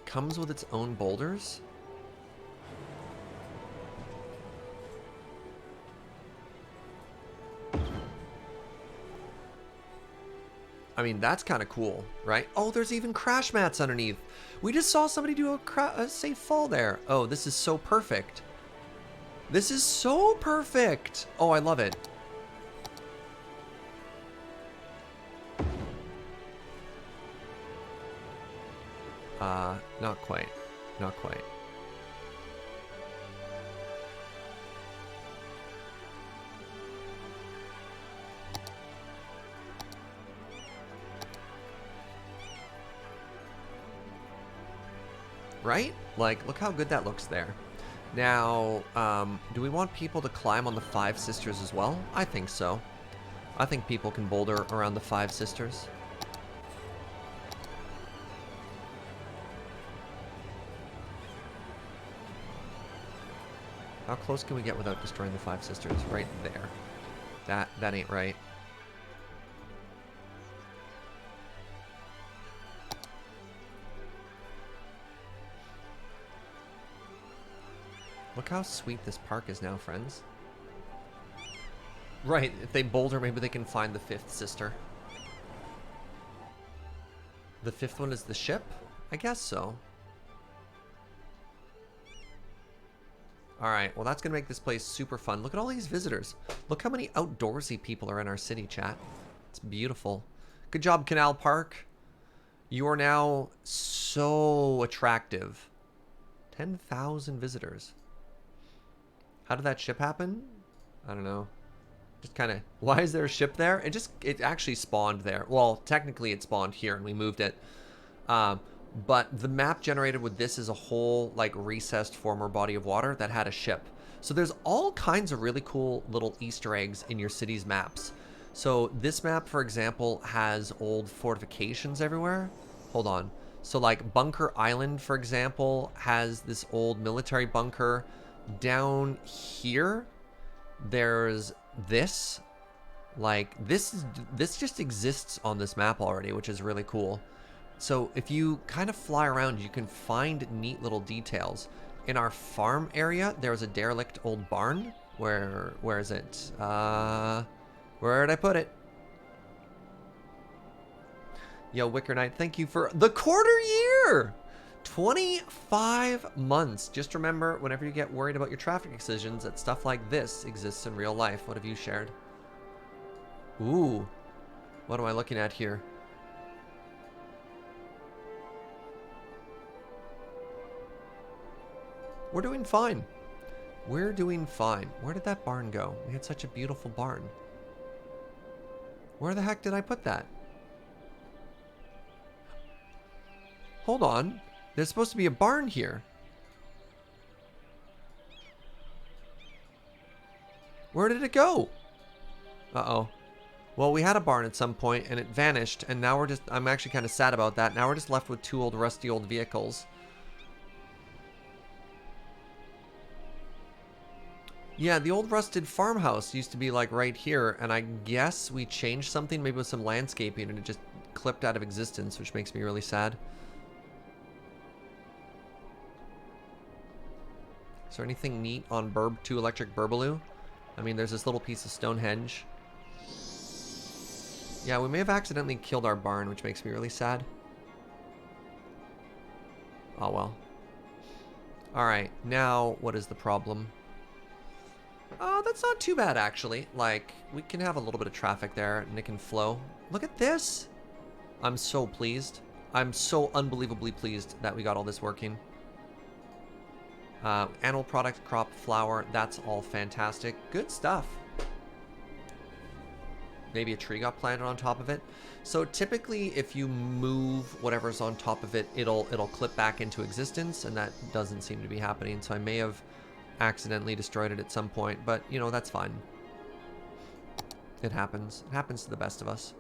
Comes with its own boulders? I mean, that's kind of cool, right? Oh, there's even crash mats underneath. We just saw somebody do a safe fall there. Oh, this is so perfect. This is so perfect. Oh, I love it. Not quite. Not quite. right? Like, look how good that looks there. Now, do we want people to climb on the Five Sisters as well? I think so. I think people can boulder around the Five Sisters. How close can we get without destroying the Five Sisters? Right there. That ain't right. Look how sweet this park is now, friends. Right, if they boulder, maybe they can find the fifth sister. The fifth one is the ship? I guess so. Alright, well that's going to make this place super fun. Look at all these visitors. Look how many outdoorsy people are in our city, chat. It's beautiful. Good job, Canal Park. You are now so attractive. 10,000 visitors. How did that ship happen? I don't know. Just kind of... Why is there a ship there? It actually spawned there. Well, technically it spawned here and we moved it. But the map generated with this is a whole, like, recessed former body of water that had a ship. So there's all kinds of really cool little Easter eggs in your city's maps. So this map, for example, has old fortifications everywhere. Hold on. So, like, Bunker Island, for example, has this old military bunker. Down here, there's this. Like, this just exists on this map already, which is really cool. So if you kind of fly around, you can find neat little details. In our farm area, there's a derelict old barn. Where is it? Where did I put it? Yo, Wicker Knight, thank you for the quarter year! 25 months. Just remember, whenever you get worried about your traffic decisions, that stuff like this exists in real life. What have you shared? Ooh. What am I looking at here? We're doing fine. We're doing fine. Where did that barn go? We had such a beautiful barn. Where the heck did I put that? Hold on. There's supposed to be a barn here. Where did it go? Uh-oh. Well, we had a barn at some point and it vanished, and now we're just... I'm actually kind of sad about that. Now we're just left with two rusty old vehicles. Yeah, the old rusted farmhouse used to be like right here, and I guess we changed something, maybe with some landscaping, and it just clipped out of existence, which makes me really sad. Is there anything neat on 2 Electric Burbaloo? I mean, there's this little piece of Stonehenge. Yeah, we may have accidentally killed our barn, which makes me really sad. Oh well. Alright, now what is the problem? That's not too bad, actually. Like, we can have a little bit of traffic there, and it can flow. Look at this! I'm so pleased. I'm so unbelievably pleased that we got all this working. Animal product, crop, flower, that's all fantastic. Good stuff. Maybe a tree got planted on top of it. So typically, if you move whatever's on top of it, it'll clip back into existence, and that doesn't seem to be happening. So I may have accidentally destroyed it at some point, but you know, that's fine. It happens. It happens to the best of us.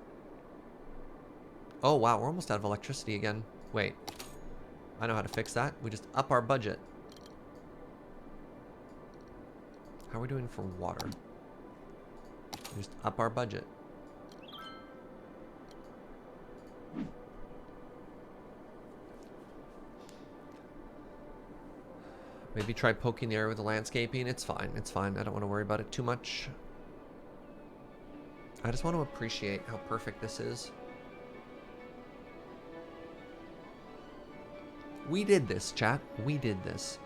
Oh wow, we're almost out of electricity again. Wait, I know how to fix that. We just up our budget. How are we doing for water? We just up our budget. Maybe try poking the area with the landscaping. It's fine. It's fine. I don't want to worry about it too much. I just want to appreciate how perfect this is. We did this, chat. We did this.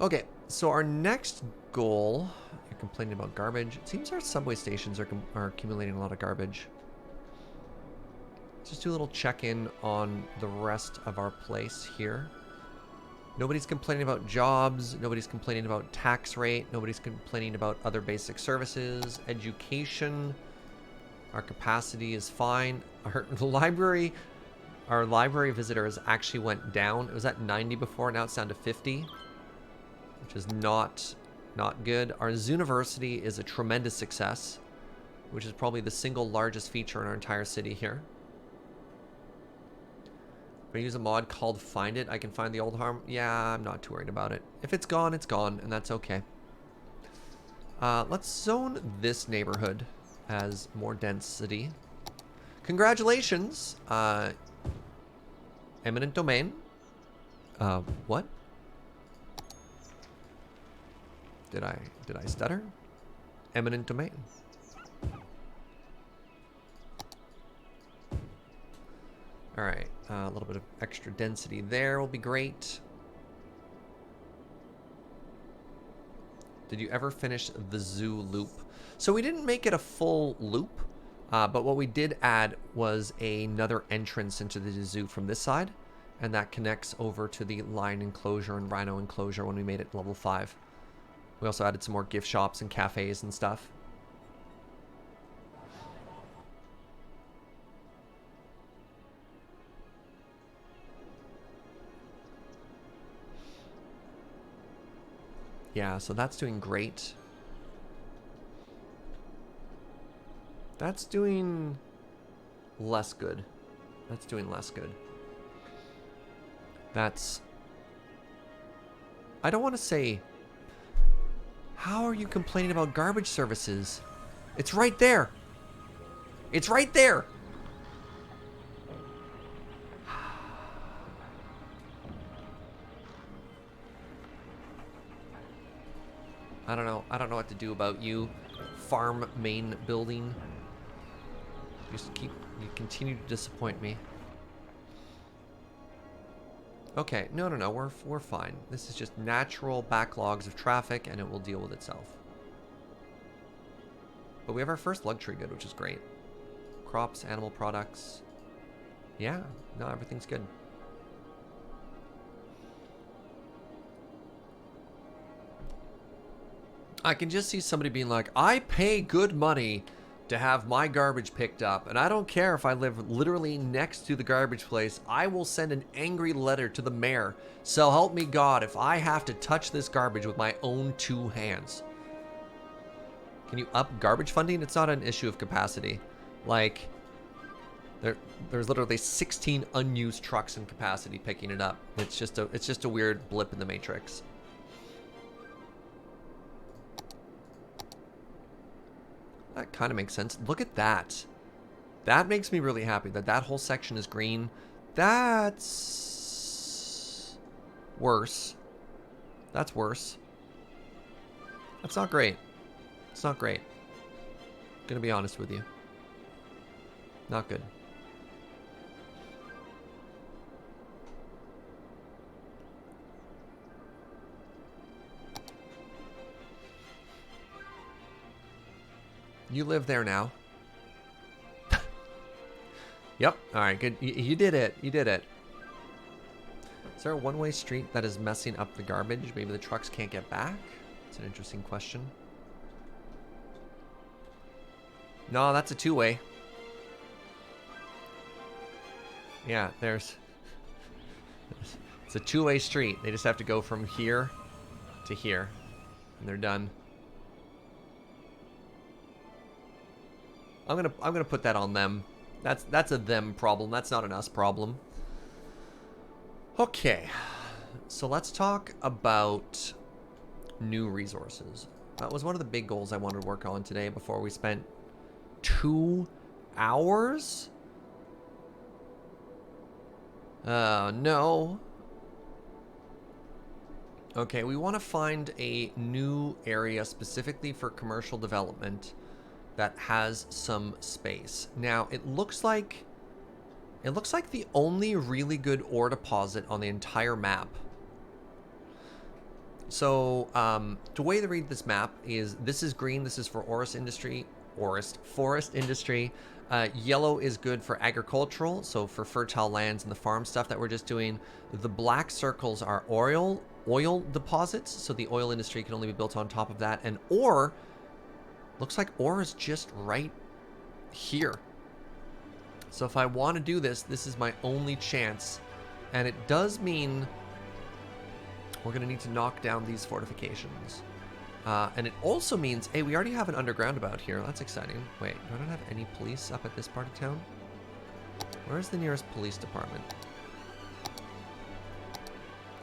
Okay, so our next goal... You're complaining about garbage. It seems our subway stations are accumulating a lot of garbage. Let's just do a little check-in on the rest of our place here. Nobody's complaining about jobs. Nobody's complaining about tax rate. Nobody's complaining about other basic services. Education. Our capacity is fine. Our library visitors actually went down. It was at 90 before, now it's down to 50, which is not good. Our Zooniversity is a tremendous success, which is probably the single largest feature in our entire city here. If I use a mod called Find It, I can find the old harm. Yeah, I'm not too worried about it. If it's gone, and that's okay. Let's zone this neighborhood as more density. Congratulations, eminent domain. What? Did I stutter? Eminent domain. All right, a little bit of extra density there will be great. Did you ever finish the zoo loop? So we didn't make it a full loop, but what we did add was another entrance into the zoo from this side, and that connects over to the lion enclosure and rhino enclosure when we made it level 5. We also added some more gift shops and cafes and stuff. Yeah, so that's doing great. That's doing less good. That's doing less good. That's... I don't want to say... How are you complaining about garbage services? It's right there. It's right there. I don't know. I don't know what to do about you. Farm main building. You continue to disappoint me. Okay, no, we're fine. This is just natural backlogs of traffic, and it will deal with itself. But we have our first luxury good, which is great. Crops, animal products. Yeah, no, everything's good. I can just see somebody being like, I pay good money to have my garbage picked up, and I don't care if I live literally next to the garbage place. I will send an angry letter to the mayor. So help me God if I have to touch this garbage with my own 2 hands. Can you up garbage funding? It's not an issue of capacity. Like, there's literally 16 unused trucks in capacity picking it up. It's just a weird blip in the matrix. That kind of makes sense. Look at that. That makes me really happy that that whole section is green. That's worse. That's worse. That's not great. It's not great. Gonna be honest with you. Not good. You live there now. Yep. All right, good. You did it. You did it. Is there a one-way street that is messing up the garbage? Maybe the trucks can't get back? That's an interesting question. No, that's a 2-way. Yeah, it's a 2-way street. They just have to go from here to here, and they're done. I'm gonna put that on them. That's a them problem. That's not an us problem. Okay, so let's talk about new resources. That was one of the big goals I wanted to work on today before we spent 2 hours. No. Okay, we want to find a new area specifically for commercial development that has some space. Now, it looks like the only really good ore deposit on the entire map. So, the way to read this map is this is green, this is for forest industry. Yellow is good for agricultural, so for fertile lands and the farm stuff that we're just doing. The black circles are oil deposits, so the oil industry can only be built on top of that. And ore, looks like ore is just right here. So if I want to do this, this is my only chance. And it does mean we're going to need to knock down these fortifications. And it also means, hey, we already have an underground about here. That's exciting. Wait, do I not have any police up at this part of town? Where's the nearest police department?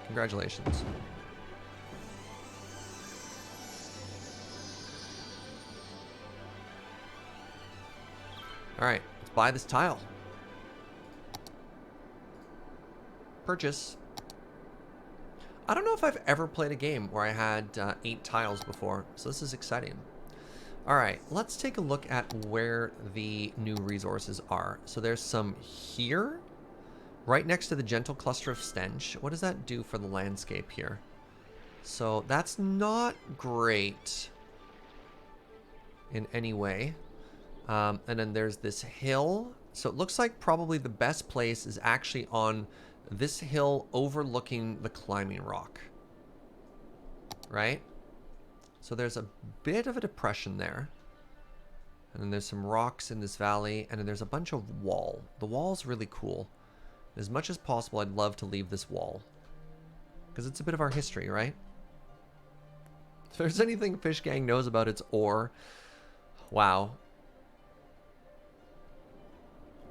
Congratulations. All right, let's buy this tile. Purchase. I don't know if I've ever played a game where I had 8 tiles before, so this is exciting. All right, let's take a look at where the new resources are. So there's some here, right next to the gentle cluster of stench. What does that do for the landscape here? So that's not great in any way. And then there's this hill. So it looks like probably the best place is actually on this hill overlooking the climbing rock. Right? So there's a bit of a depression there. And then there's some rocks in this valley. And then there's a bunch of wall. The wall's really cool. As much as possible, I'd love to leave this wall. Because it's a bit of our history, right? If there's anything Fish Gang knows about its ore. Wow.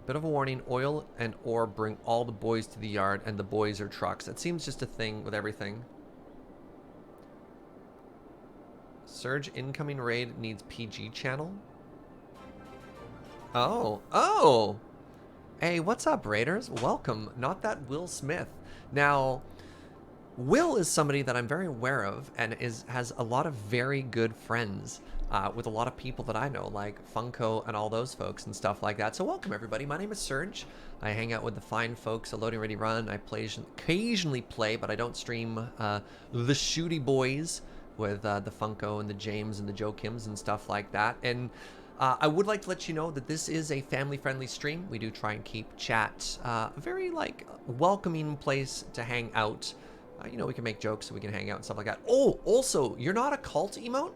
Bit of a warning, oil and ore bring all the boys to the yard, and the boys are trucks. It seems just a thing with everything. Surge incoming raid needs PG channel. Oh. Hey, what's up, Raiders? Welcome. Not that Will Smith. Now, Will is somebody that I'm very aware of and has a lot of very good friends with a lot of people that I know, like Funko and all those folks and stuff like that. So welcome, everybody. My name is Serge. I hang out with the fine folks at Loading Ready Run. I occasionally play, but I don't stream the Shooty Boys with the Funko and the James and the Joe Kims and stuff like that. And I would like to let you know that this is a family-friendly stream. We do try and keep chat a very, like, welcoming place to hang out. You know, we can make jokes so we can hang out and stuff like that. Oh, also, you're not a cult emote?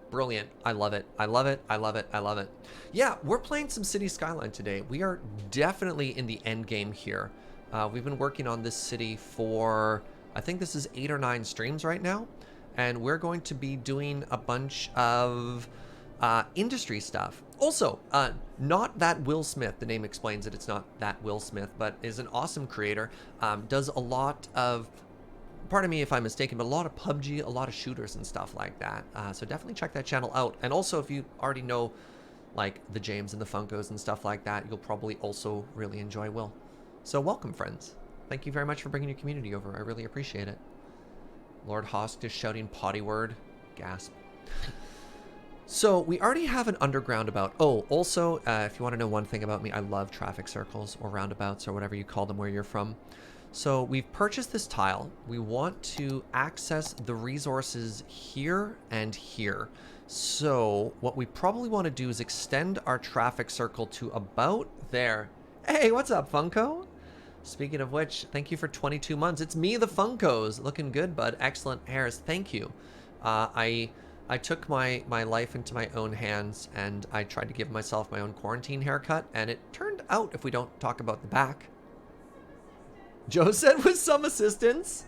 Brilliant. I love it. I love it. I love it. I love it. Yeah, we're playing some City Skyline today. We are definitely in the end game here. We've been working on this city for, I think this is 8 or 9 streams right now. And we're going to be doing a bunch of industry stuff. Also, not that Will Smith, the name explains it, it's not that Will Smith, but is an awesome creator. Does a lot of, pardon me if I'm mistaken, but a lot of PUBG, a lot of shooters and stuff like that. So definitely check that channel out. And also, if you already know, like, the James and the Funkos and stuff like that, you'll probably also really enjoy Will. So welcome, friends. Thank you very much for bringing your community over. I really appreciate it. Lord Hosk is shouting potty word. Gasp. So we already have an underground about. Oh, also, if you want to know one thing about me, I love traffic circles or roundabouts or whatever you call them where you're from. So we've purchased this tile. We want to access the resources here and here. So what we probably want to do is extend our traffic circle to about there. Hey, what's up, Funko? Speaking of which, thank you for 22 months. It's me, the Funkos. Looking good, bud. Excellent hairs. Thank you. I took my life into my own hands and I tried to give myself my own quarantine haircut, and it turned out, if we don't talk about the back. Joe said with some assistance.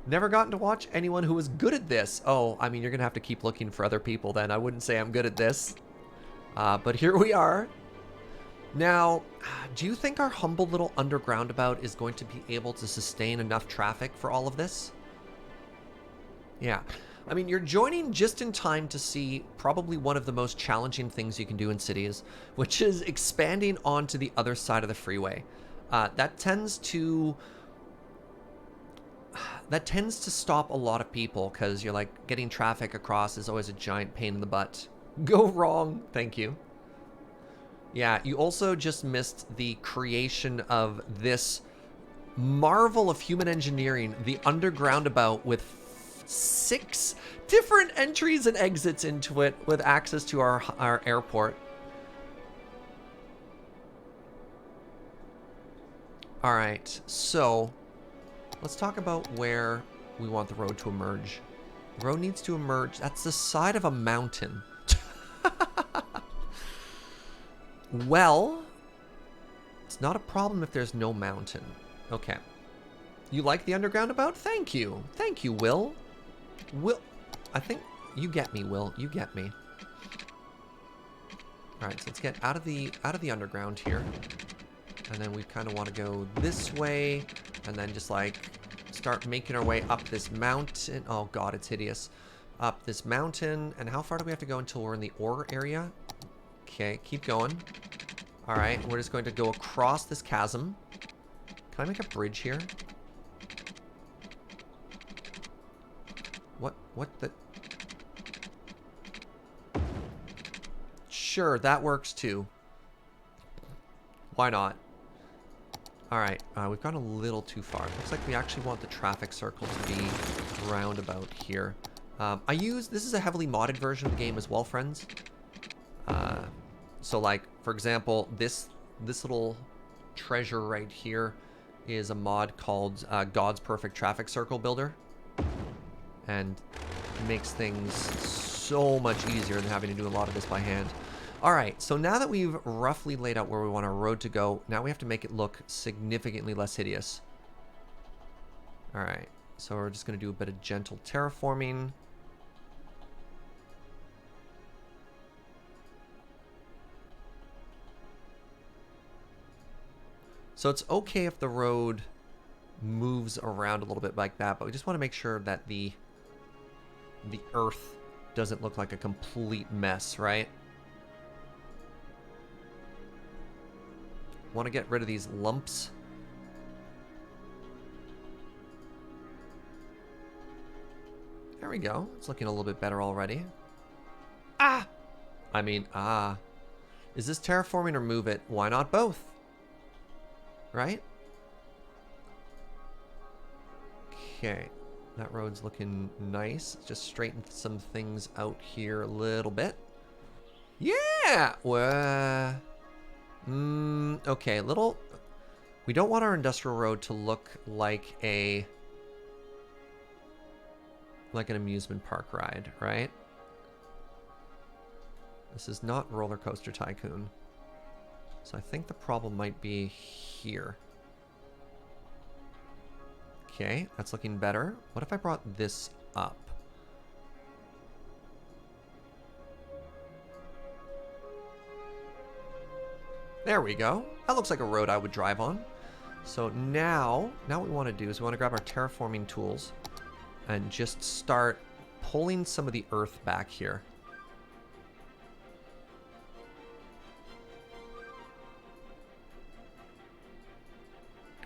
Never gotten to watch anyone who was good at this. Oh, I mean, you're going to have to keep looking for other people then. I wouldn't say I'm good at this. But here we are. Now, do you think our humble little undergroundabout is going to be able to sustain enough traffic for all of this? Yeah. I mean, you're joining just in time to see probably one of the most challenging things you can do in cities, which is expanding onto the other side of the freeway. That tends to stop a lot of people because you're like, getting traffic across is always a giant pain in the butt. Go wrong. Thank you. Yeah, you also just missed the creation of this marvel of human engineering, the undergroundabout with 6 different entries and exits into it with access to our airport. All right, so let's talk about where we want the road to emerge. The road needs to emerge. That's the side of a mountain. Well, it's not a problem if there's no mountain. Okay. You like the underground about? Thank you. Thank you, Will. Will, I think you get me, Will. You get me. All right, so let's get out of the underground here. And then we kind of want to go this way and then just like start making our way up this mountain. Oh god, it's hideous. Up this mountain. And how far do we have to go until we're in the ore area? Okay, keep going. All right, we're just going to go across this chasm. Can I make a bridge here? What the? Sure, that works too. Why not? All right, we've gone a little too far. Looks like we actually want the traffic circle to be roundabout here. This is a heavily modded version of the game as well, friends. So like, for example, this little treasure right here is a mod called God's Perfect Traffic Circle Builder. And makes things so much easier than having to do a lot of this by hand. All right, so now that we've roughly laid out where we want our road to go, now we have to make it look significantly less hideous. All right, so we're just going to do a bit of gentle terraforming. So it's okay if the road moves around a little bit like that, but we just want to make sure that the earth doesn't look like a complete mess, right? Want to get rid of these lumps. There we go. It's looking a little bit better already. Ah! I mean, ah. Is this terraforming or move it? Why not both? Right? Okay. That road's looking nice. Just straighten some things out here a little bit. Yeah! Well, okay, little... We don't want our industrial road to look like an amusement park ride, right? This is not Roller Coaster Tycoon. So I think the problem might be here. Okay, that's looking better. What if I brought this up? There we go. That looks like a road I would drive on. So now what we want to do is we want to grab our terraforming tools and just start pulling some of the earth back here.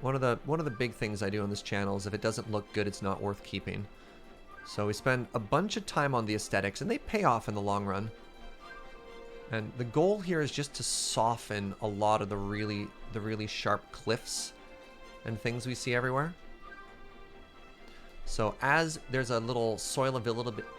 One of the big things I do on this channel is if it doesn't look good, it's not worth keeping. So we spend a bunch of time on the aesthetics, and they pay off in the long run. And the goal here is just to soften a lot of the really sharp cliffs and things we see everywhere. So as there's a little soil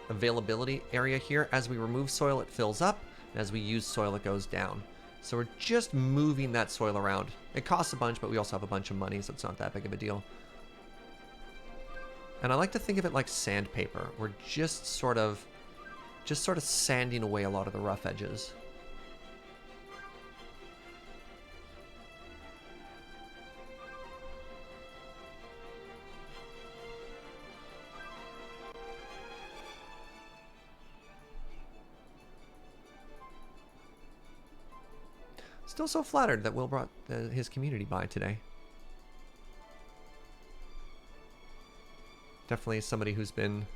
availability area here, as we remove soil, it fills up, and as we use soil, it goes down. So we're just moving that soil around. It costs a bunch, but we also have a bunch of money, so it's not that big of a deal. And I like to think of it like sandpaper. We're just sort of sanding away a lot of the rough edges. Still so flattered that Will brought his community by today. Definitely somebody who's been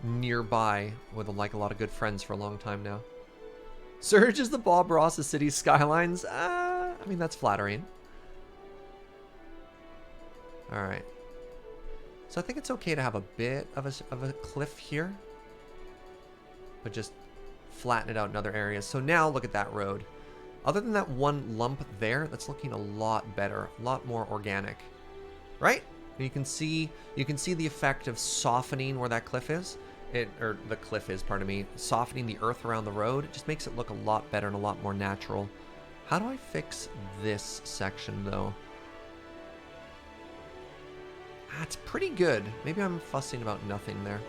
nearby with a lot of good friends for a long time now. Surge is the Bob Ross of Cities Skylines. I mean, that's flattering. All right. So I think it's okay to have a bit of a cliff here, but just flatten it out in other areas. So now look at that road. Other than that one lump there, that's looking a lot better, a lot more organic, right? You can see the effect of softening where that cliff is, softening the earth around the road. It just makes it look a lot better and a lot more natural. How do I fix this section though? That's pretty good. Maybe I'm fussing about nothing there.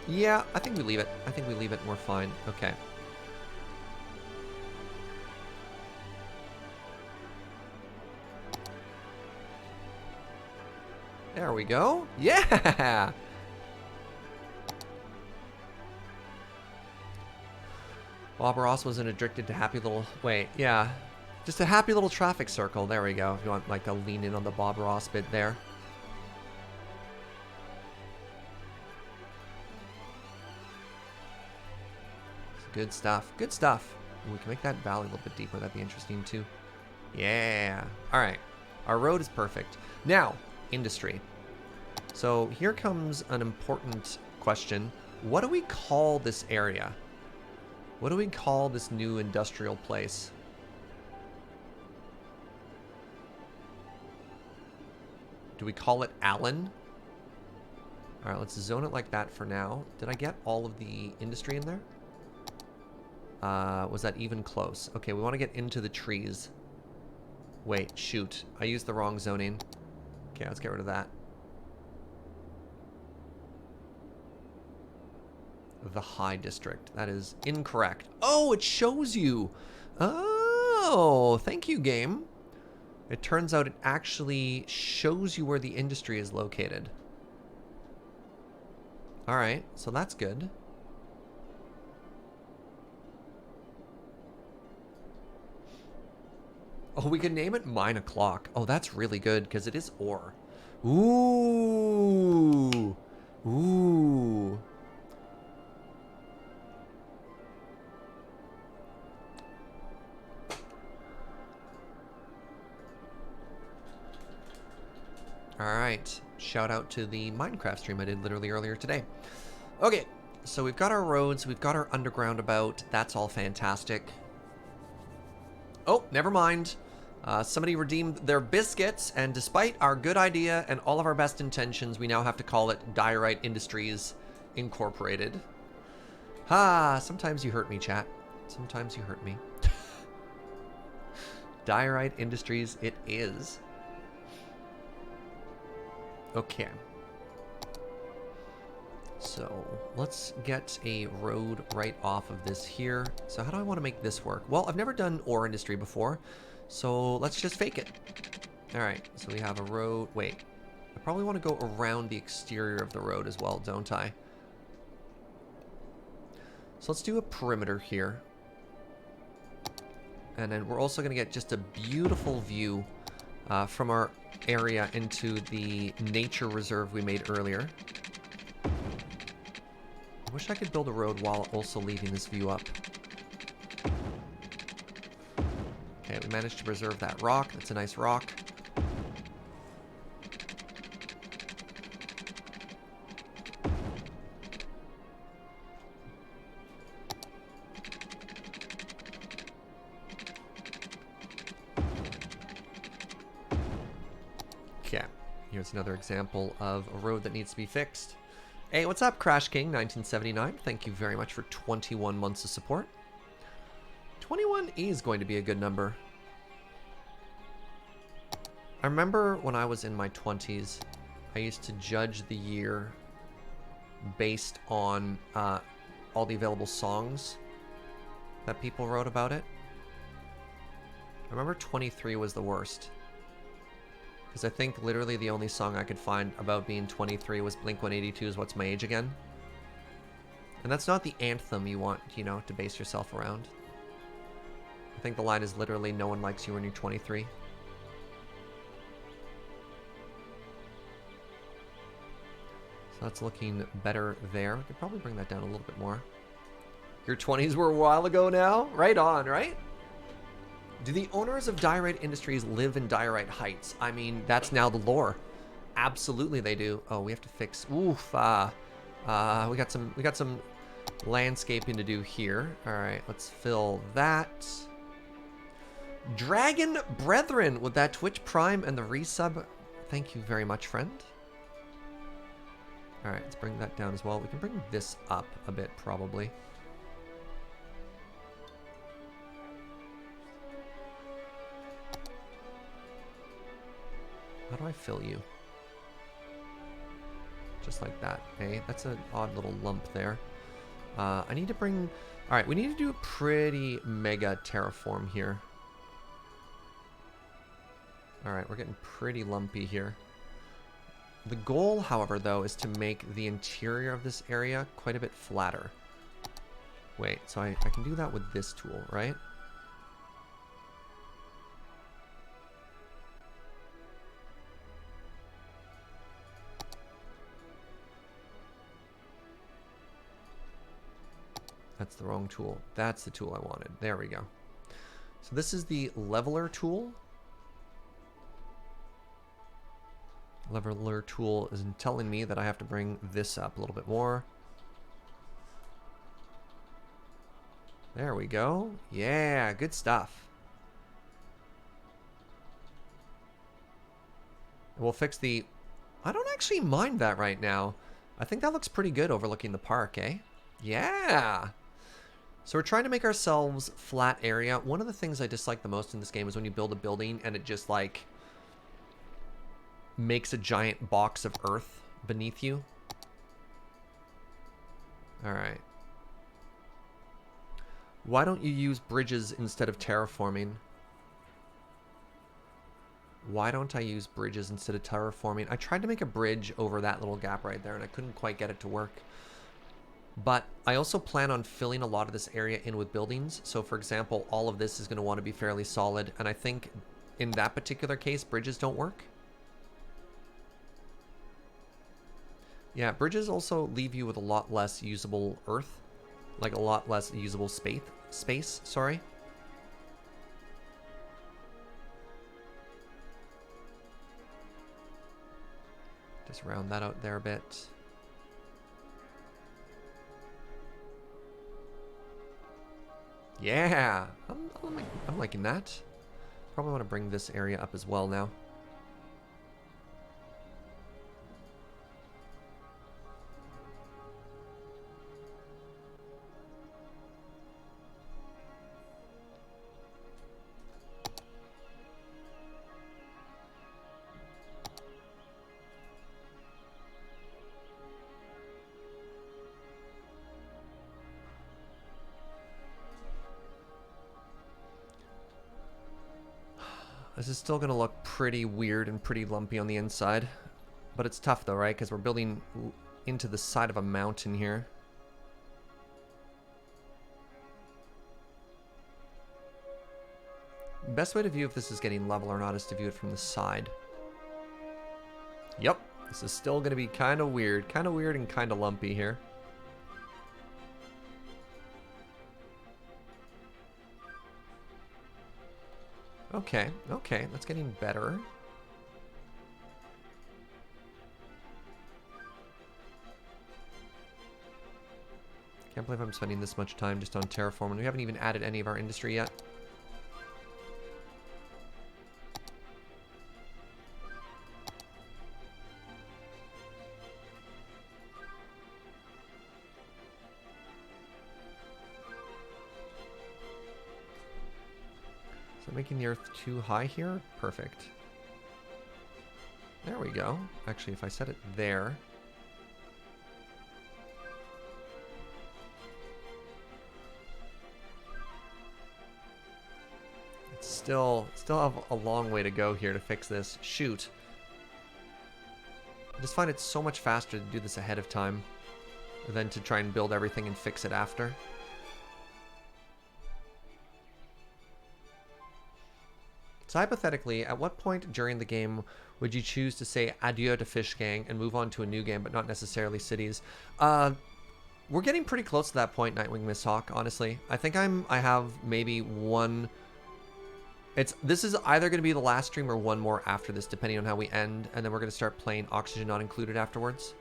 Yeah, I think we leave it. I think we leave it and we're fine. Okay. There we go. Yeah! Bob Ross wasn't addicted to happy little... Wait, yeah. Just a happy little traffic circle. There we go. If you want like to lean in on the Bob Ross bit there. Good stuff. Good stuff. Ooh, we can make that valley a little bit deeper. That'd be interesting too. Yeah. All right. Our road is perfect. Now, industry. So here comes an important question. What do we call this area? What do we call this new industrial place? Do we call it Allen? All right, let's zone it like that for now. Did I get all of the industry in there? Was that even close? Okay, we want to get into the trees. Wait, shoot. I used the wrong zoning. Okay, let's get rid of that. The High District. That is incorrect. Oh, it shows you. Oh, thank you, game. It turns out it actually shows you where the industry is located. All right, so that's good. Oh, we can name it Mine O'Clock. Oh, that's really good because it is ore. Ooh. Ooh. Alright, shout out to the Minecraft stream I did literally earlier today. Okay, so we've got our roads, we've got our underground about, that's all fantastic. Oh, never mind. Somebody redeemed their biscuits, and despite our good idea and all of our best intentions, we now have to call it Diorite Industries Incorporated. Sometimes you hurt me, chat. Sometimes you hurt me. Diorite Industries it is. Okay. So let's get a road right off of this here. So how do I want to make this work? Well, I've never done ore industry before, so let's just fake it. All right, so we have a road. Wait, I probably want to go around the exterior of the road as well, don't I? So let's do a perimeter here. And then we're also going to get just a beautiful view from our area into the nature reserve we made earlier. I wish I could build a road while also leaving this view up. Okay, we managed to preserve that rock. That's a nice rock. Okay, here's another example of a road that needs to be fixed. Hey, what's up, Crash King 1979? Thank you very much for 21 months of support. 21 is going to be a good number. I remember when I was in my 20s, I used to judge the year based on all the available songs that people wrote about it. I remember 23 was the worst. Because I think literally the only song I could find about being 23 was Blink-182's What's My Age Again. And that's not the anthem you want, you know, to base yourself around. I think the line is literally, no one likes you when you're 23. So that's looking better there. We could probably bring that down a little bit more. Your 20s were a while ago now? Right on, right? Do the owners of Diorite Industries live in Diorite Heights? I mean, that's now the lore. Absolutely they do. Oh, we have to fix... Oof. We got some landscaping to do here. All right, let's fill that. Dragon Brethren with that Twitch Prime and the resub. Thank you very much, friend. All right, let's bring that down as well. We can bring this up a bit, probably. How do I fill you? Just like that. Hey, that's an odd little lump there. I need to bring... All right, we need to do a pretty mega terraform here. All right, we're getting pretty lumpy here. The goal, however, though, is to make the interior of this area quite a bit flatter. Wait, so I can do that with this tool, right? That's the wrong tool. That's the tool I wanted. There we go. So this is the leveler tool. Leveler tool is telling me that I have to bring this up a little bit more. There we go. Yeah, good stuff. We'll fix the... I don't actually mind that right now. I think that looks pretty good overlooking the park, eh? Yeah! So we're trying to make ourselves flat area. One of the things I dislike the most in this game is when you build a building and it just like makes a giant box of earth beneath you. All right. Why don't you use bridges instead of terraforming? Why don't I use bridges instead of terraforming? I tried to make a bridge over that little gap right there and I couldn't quite get it to work. But I also plan on filling a lot of this area in with buildings. So for example, all of this is going to want to be fairly solid. And I think in that particular case, bridges don't work. Yeah, bridges also leave you with a lot less usable earth. Like a lot less usable space, sorry. Just round that out there a bit. Yeah, I'm liking that. Probably want to bring this area up as well now. This is still going to look pretty weird and pretty lumpy on the inside. But it's tough though, right? Because we're building into the side of a mountain here. Best way to view if this is getting level or not is to view it from the side. Yep, this is still going to be kind of weird and kind of lumpy here. Okay, okay, that's getting better. Can't believe I'm spending this much time just on terraforming. We haven't even added any of our industry yet. Making the earth too high here? Perfect. There we go. Actually, if I set it there. It's still have a long way to go here to fix this. Shoot. I just find it so much faster to do this ahead of time than to try and build everything and fix it after. So hypothetically, at what point during the game would you choose to say adieu to Fish Gang and move on to a new game, but not necessarily cities? We're getting pretty close to that point, Nightwing Misshawk, honestly. I think I have maybe one... This is either going to be the last stream or one more after this, depending on how we end, and then we're going to start playing Oxygen Not Included afterwards.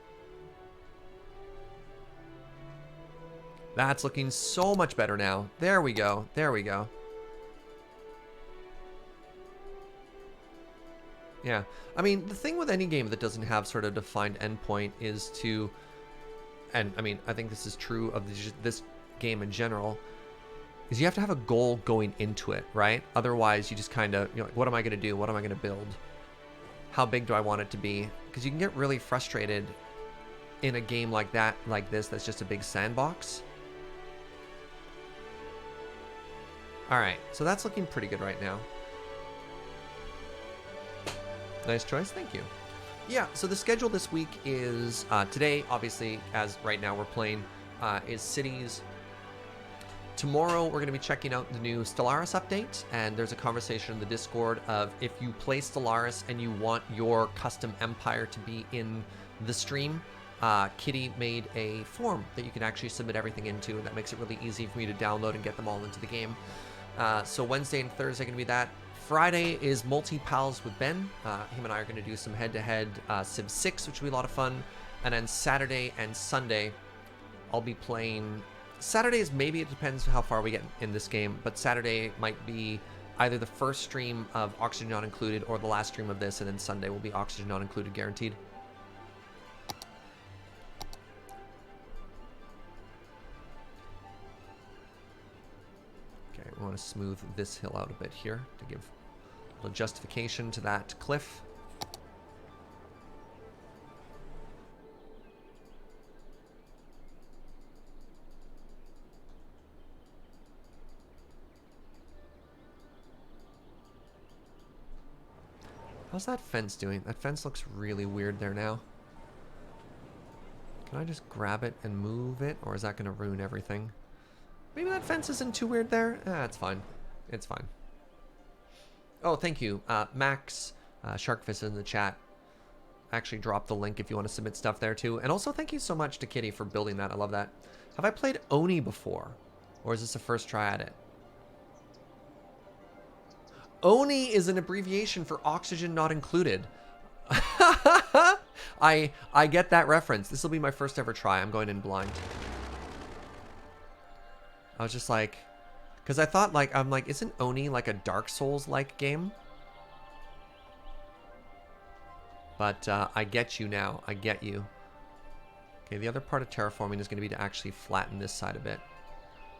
That's looking so much better now. There we go. There we go. Yeah, I mean, the thing with any game that doesn't have sort of defined endpoint is to, and I mean, I think this is true of this game in general, is you have to have a goal going into it, right? Otherwise, you just kind of, like, what am I going to do? What am I going to build? How big do I want it to be? Because you can get really frustrated in a game like this, that's just a big sandbox. All right, so that's looking pretty good right now. Nice choice, thank you. Yeah, so the schedule this week is today, obviously, as right now we're playing, is Cities. Tomorrow, we're going to be checking out the new Stellaris update, and there's a conversation in the Discord of if you play Stellaris and you want your custom empire to be in the stream, Kitty made a form that you can actually submit everything into, and that makes it really easy for me to download and get them all into the game. So Wednesday and Thursday are going to be that. Friday is multi-pals with Ben. Him and I are going to do some head-to-head Civ 6, which will be a lot of fun. And then Saturday and Sunday, I'll be playing... Saturdays, maybe it depends how far we get in this game, but Saturday might be either the first stream of Oxygen Not Included or the last stream of this, and then Sunday will be Oxygen Not Included guaranteed. Okay, we want to smooth this hill out a bit here to give a little justification to that cliff. How's that fence doing? That fence looks really weird there now. Can I just grab it and move it? Or is that going to ruin everything? Maybe that fence isn't too weird there. It's fine. It's fine. Oh, thank you. Max Sharkfist in the chat. Actually drop the link if you want to submit stuff there too. And also thank you so much to Kitty for building that. I love that. Have I played Oni before? Or is this a first try at it? ONI is an abbreviation for Oxygen Not Included. I get that reference. This will be my first ever try. I'm going in blind. I was just like... Because I thought, like, I'm like, isn't ONI like a Dark Souls-like game? But I get you now. I get you. Okay, the other part of terraforming is going to be to actually flatten this side a bit.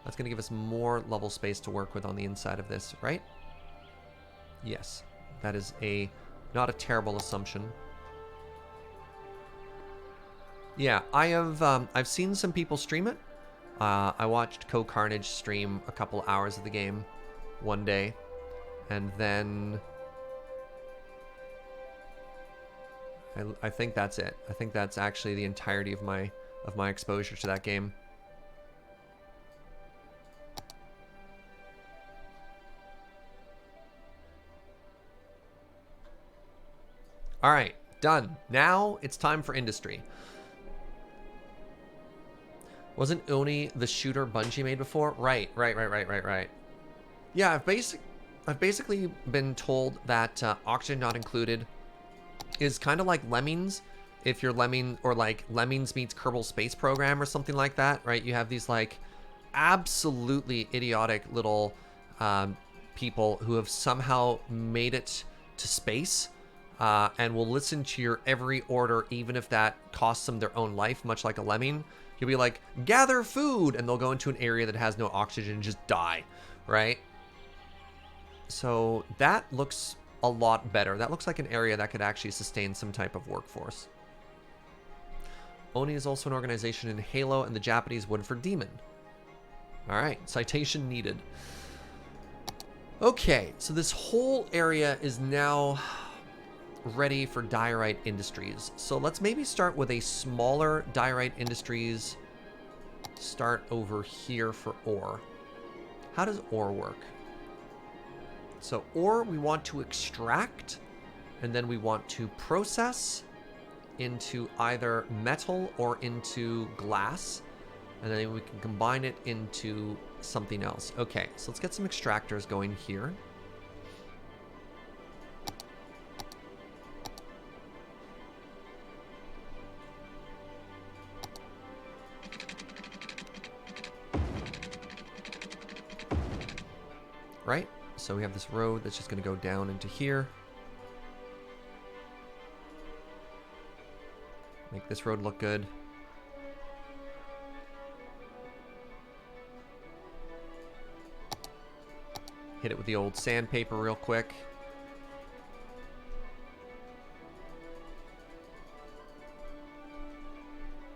That's going to give us more level space to work with on the inside of this, right? Yes, that is not a terrible assumption. Yeah, I've seen some people stream it. I watched Co-Carnage stream a couple hours of the game one day, and then I think that's it. I think that's actually the entirety of my exposure to that game. All right, done. Now it's time for industry. Wasn't Oni the shooter Bungie made before? Right. Yeah, I've basically been told that Oxygen Not Included is kind of like Lemmings. If you're Lemming, or like Lemmings meets Kerbal Space Program or something like that, right? You have these like absolutely idiotic little people who have somehow made it to space. And will listen to your every order, even if that costs them their own life, much like a lemming. You'll be like, gather food, and they'll go into an area that has no oxygen and just die, right? So that looks a lot better. That looks like an area that could actually sustain some type of workforce. ONI is also an organization in Halo and the Japanese Woodford Demon. All right, citation needed. Okay, so this whole area is now ready for Diorite Industries. So let's maybe start with a smaller Diorite Industries. Start over here for ore. How does ore work? So ore we want to extract, and then we want to process into either metal or into glass, and then we can combine it into something else. Okay, so let's get some extractors going here. Right? So we have this road that's just going to go down into here. Make this road look good. Hit it with the old sandpaper real quick.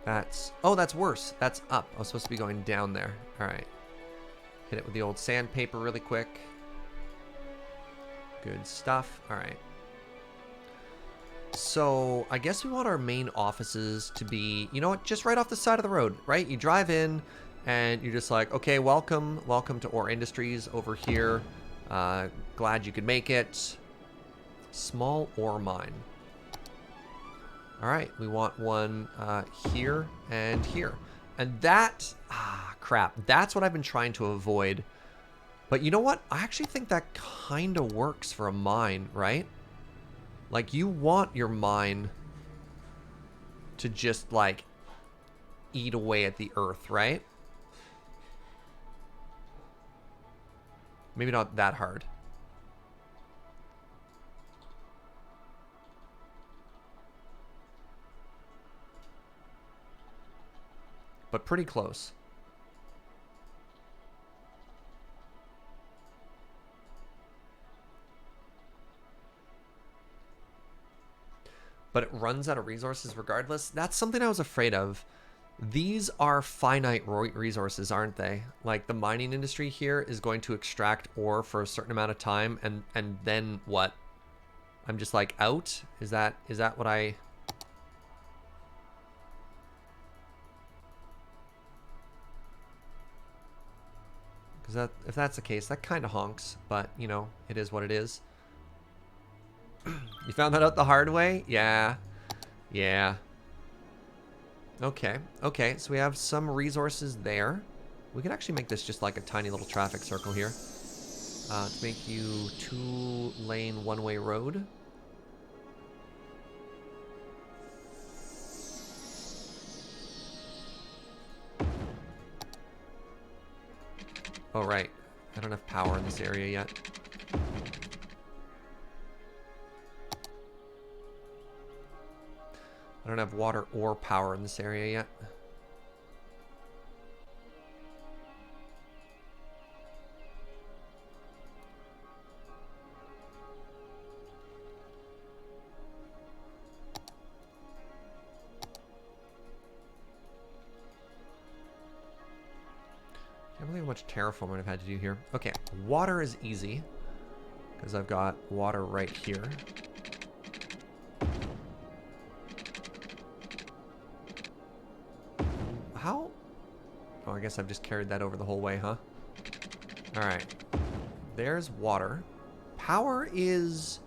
That's... Oh, that's worse. That's up. I was supposed to be going down there. All right. Hit it with the old sandpaper really quick. Good stuff. All right. So I guess we want our main offices to be, you know what, just right off the side of the road, right? You drive in and you're just like, okay, welcome to Ore Industries over here. Glad you could make it. Small ore mine. All right, we want one here and here. And that, crap, that's what I've been trying to avoid. But you know what? I actually think that kind of works for a mine, right? Like, you want your mine to just, like, eat away at the earth, right? Maybe not that hard. But pretty close. But it runs out of resources regardless. That's something I was afraid of. These are finite resources, aren't they? Like, the mining industry here is going to extract ore for a certain amount of time, and then what? I'm just like out? Is that what I... Because that, if that's the case, that kind of honks, but you know, it is what it is. You found that out the hard way? Yeah. Yeah. Okay. Okay, so we have some resources there. We could actually make this just like a tiny little traffic circle here. To make you 2-lane one-way road. Oh, right. I don't have power in this area yet. I don't have water or power in this area yet. Can't believe how much terraforming I've had to do here. Okay, water is easy because I've got water right here. How? Oh, I guess I've just carried that over the whole way, huh? All right. There's water. Power is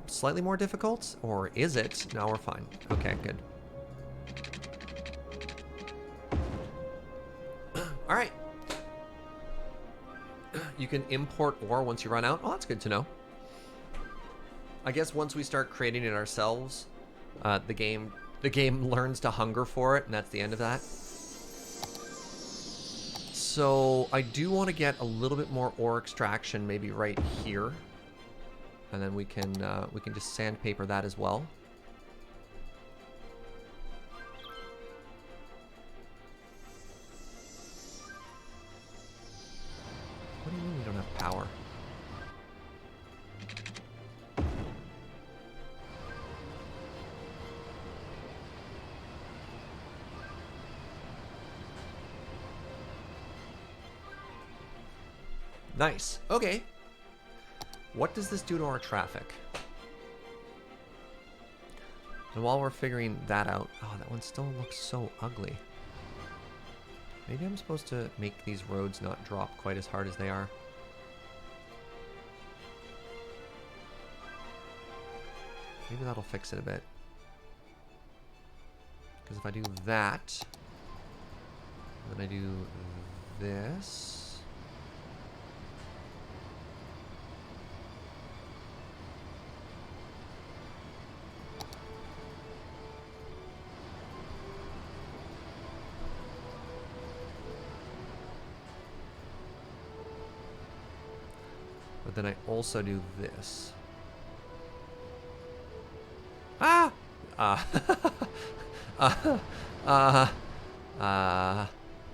slightly more difficult, or is it? No, we're fine. Okay, good. All right. You can import ore once you run out. Oh, that's good to know. I guess once we start creating it ourselves, the game learns to hunger for it, and that's the end of that. So I do want to get a little bit more ore extraction, maybe right here, and then we can just sandpaper that as well. What do you mean we don't have power? Nice. Okay. What does this do to our traffic? And while we're figuring that out... Oh, that one still looks so ugly. Maybe I'm supposed to make these roads not drop quite as hard as they are. Maybe that'll fix it a bit. Because if I do that... then I do this... But then I also do this. Ah!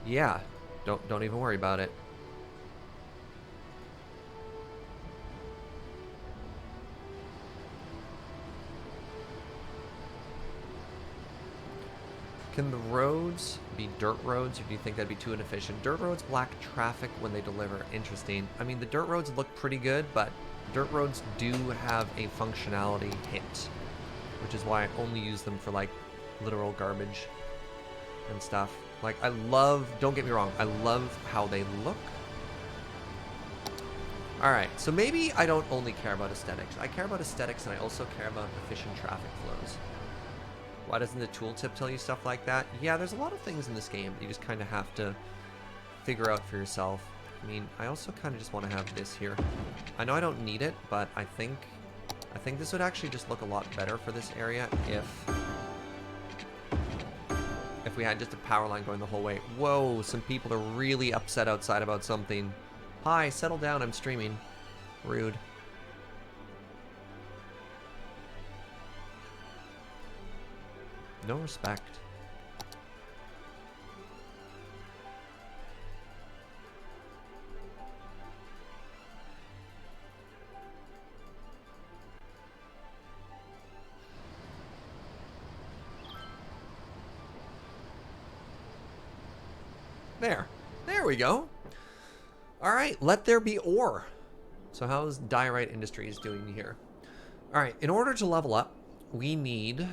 Yeah. Don't even worry about it. Can the roads be dirt roads, or do you think that'd be too inefficient? Dirt roads block traffic when they deliver. Interesting. I mean, the dirt roads look pretty good, but dirt roads do have a functionality hit, which is why I only use them for, like, literal garbage and stuff. Like, I love, don't get me wrong, I love how they look. Alright, so maybe I don't only care about aesthetics. I care about aesthetics, and I also care about efficient traffic flows. Why doesn't the tooltip tell you stuff like that? Yeah, there's a lot of things in this game that you just kind of have to figure out for yourself. I mean, I also kind of just want to have this here. I know I don't need it, but I think this would actually just look a lot better for this area if we had just a power line going the whole way. Whoa, some people are really upset outside about something. Hi, settle down, I'm streaming. Rude. No respect. There we go. All right, let there be ore. So how's Diorite Industries doing here? All right, in order to level up, we need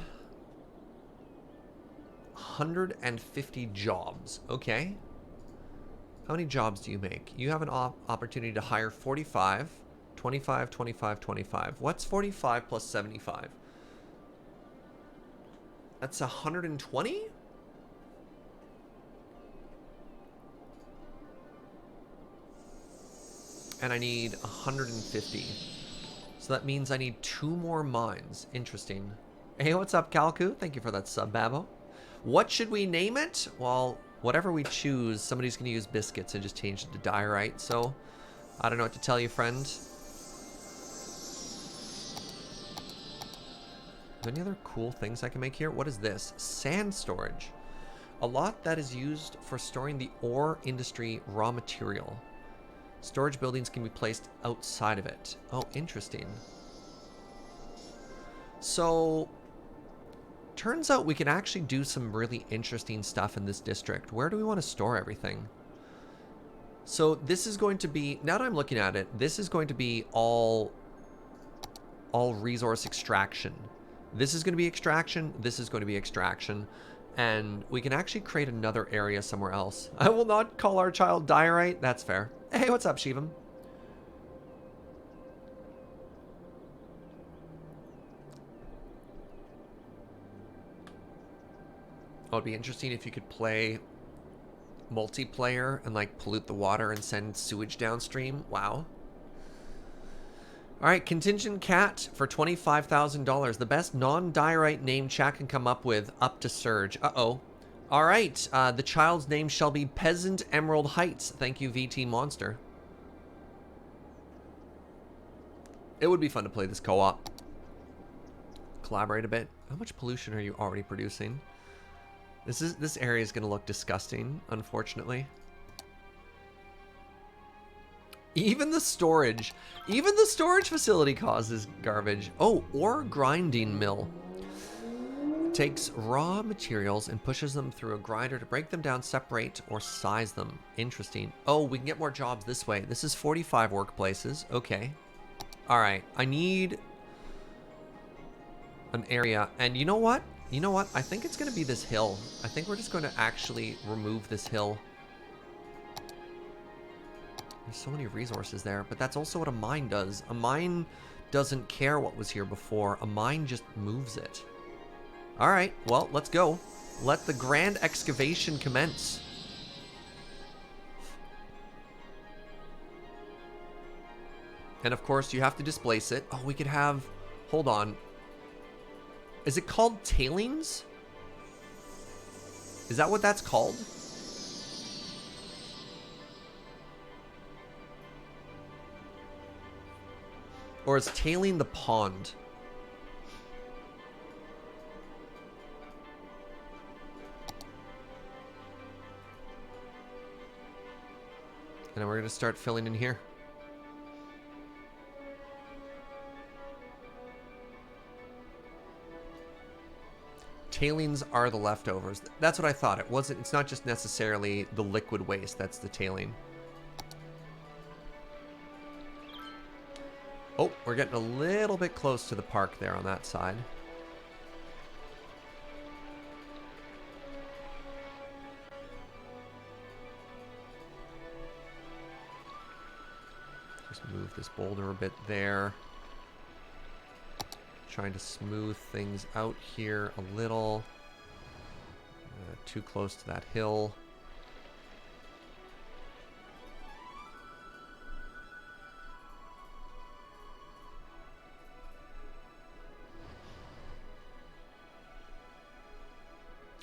150 jobs. Okay. How many jobs do you make? You have an opportunity to hire 45, 25, 25, 25. What's 45 plus 75? That's 120? And I need 150. So that means I need 2 more mines. Interesting. Hey, what's up, Calcu? Thank you for that sub, Babo. What should we name it? Well, whatever we choose, somebody's going to use biscuits and just change it to diorite. So, I don't know what to tell you, friend. Are there any other cool things I can make here? What is this? Sand storage. A lot that is used for storing the ore industry raw material. Storage buildings can be placed outside of it. Oh, interesting. So, turns out we can actually do some really interesting stuff in this district. Where do we want to store everything? So this is going to be, now that I'm looking at it, this is going to be all resource extraction. This is going to be extraction, this is going to be extraction, and we can actually create another area somewhere else. I will not call our child Diorite. That's fair. Hey, what's up, Shivam? Oh, it'd be interesting if you could play multiplayer and like pollute the water and send sewage downstream. Wow. All right, contingent cat for $25,000. The best non-diorite name chat can come up with, up to Surge. Uh-oh. All right, the child's name shall be Peasant Emerald Heights. Thank you, VT Monster. It would be fun to play this co-op. Collaborate a bit. How much pollution are you already producing? This area is going to look disgusting, unfortunately. Even the storage facility causes garbage. Oh, ore grinding mill. Takes raw materials and pushes them through a grinder to break them down, separate, or size them. Interesting. Oh, we can get more jobs this way. This is 45 workplaces. Okay. All right. I need an area. And you know what? You know what? I think it's going to be this hill. I think we're just going to actually remove this hill. There's so many resources there, but that's also what a mine does. A mine doesn't care what was here before. A mine just moves it. All right, well, let's go. Let the grand excavation commence. And of course, you have to displace it. Oh, we could have... Hold on. Is it called tailings? Is that what that's called? Or is tailing the pond? And then we're going to start filling in here. Tailings are the leftovers. That's what I thought. It wasn't. It's not just necessarily the liquid waste that's the tailing. Oh, we're getting a little bit close to the park there on that side. Just move this boulder a bit there. Trying to smooth things out here a little. Too close to that hill.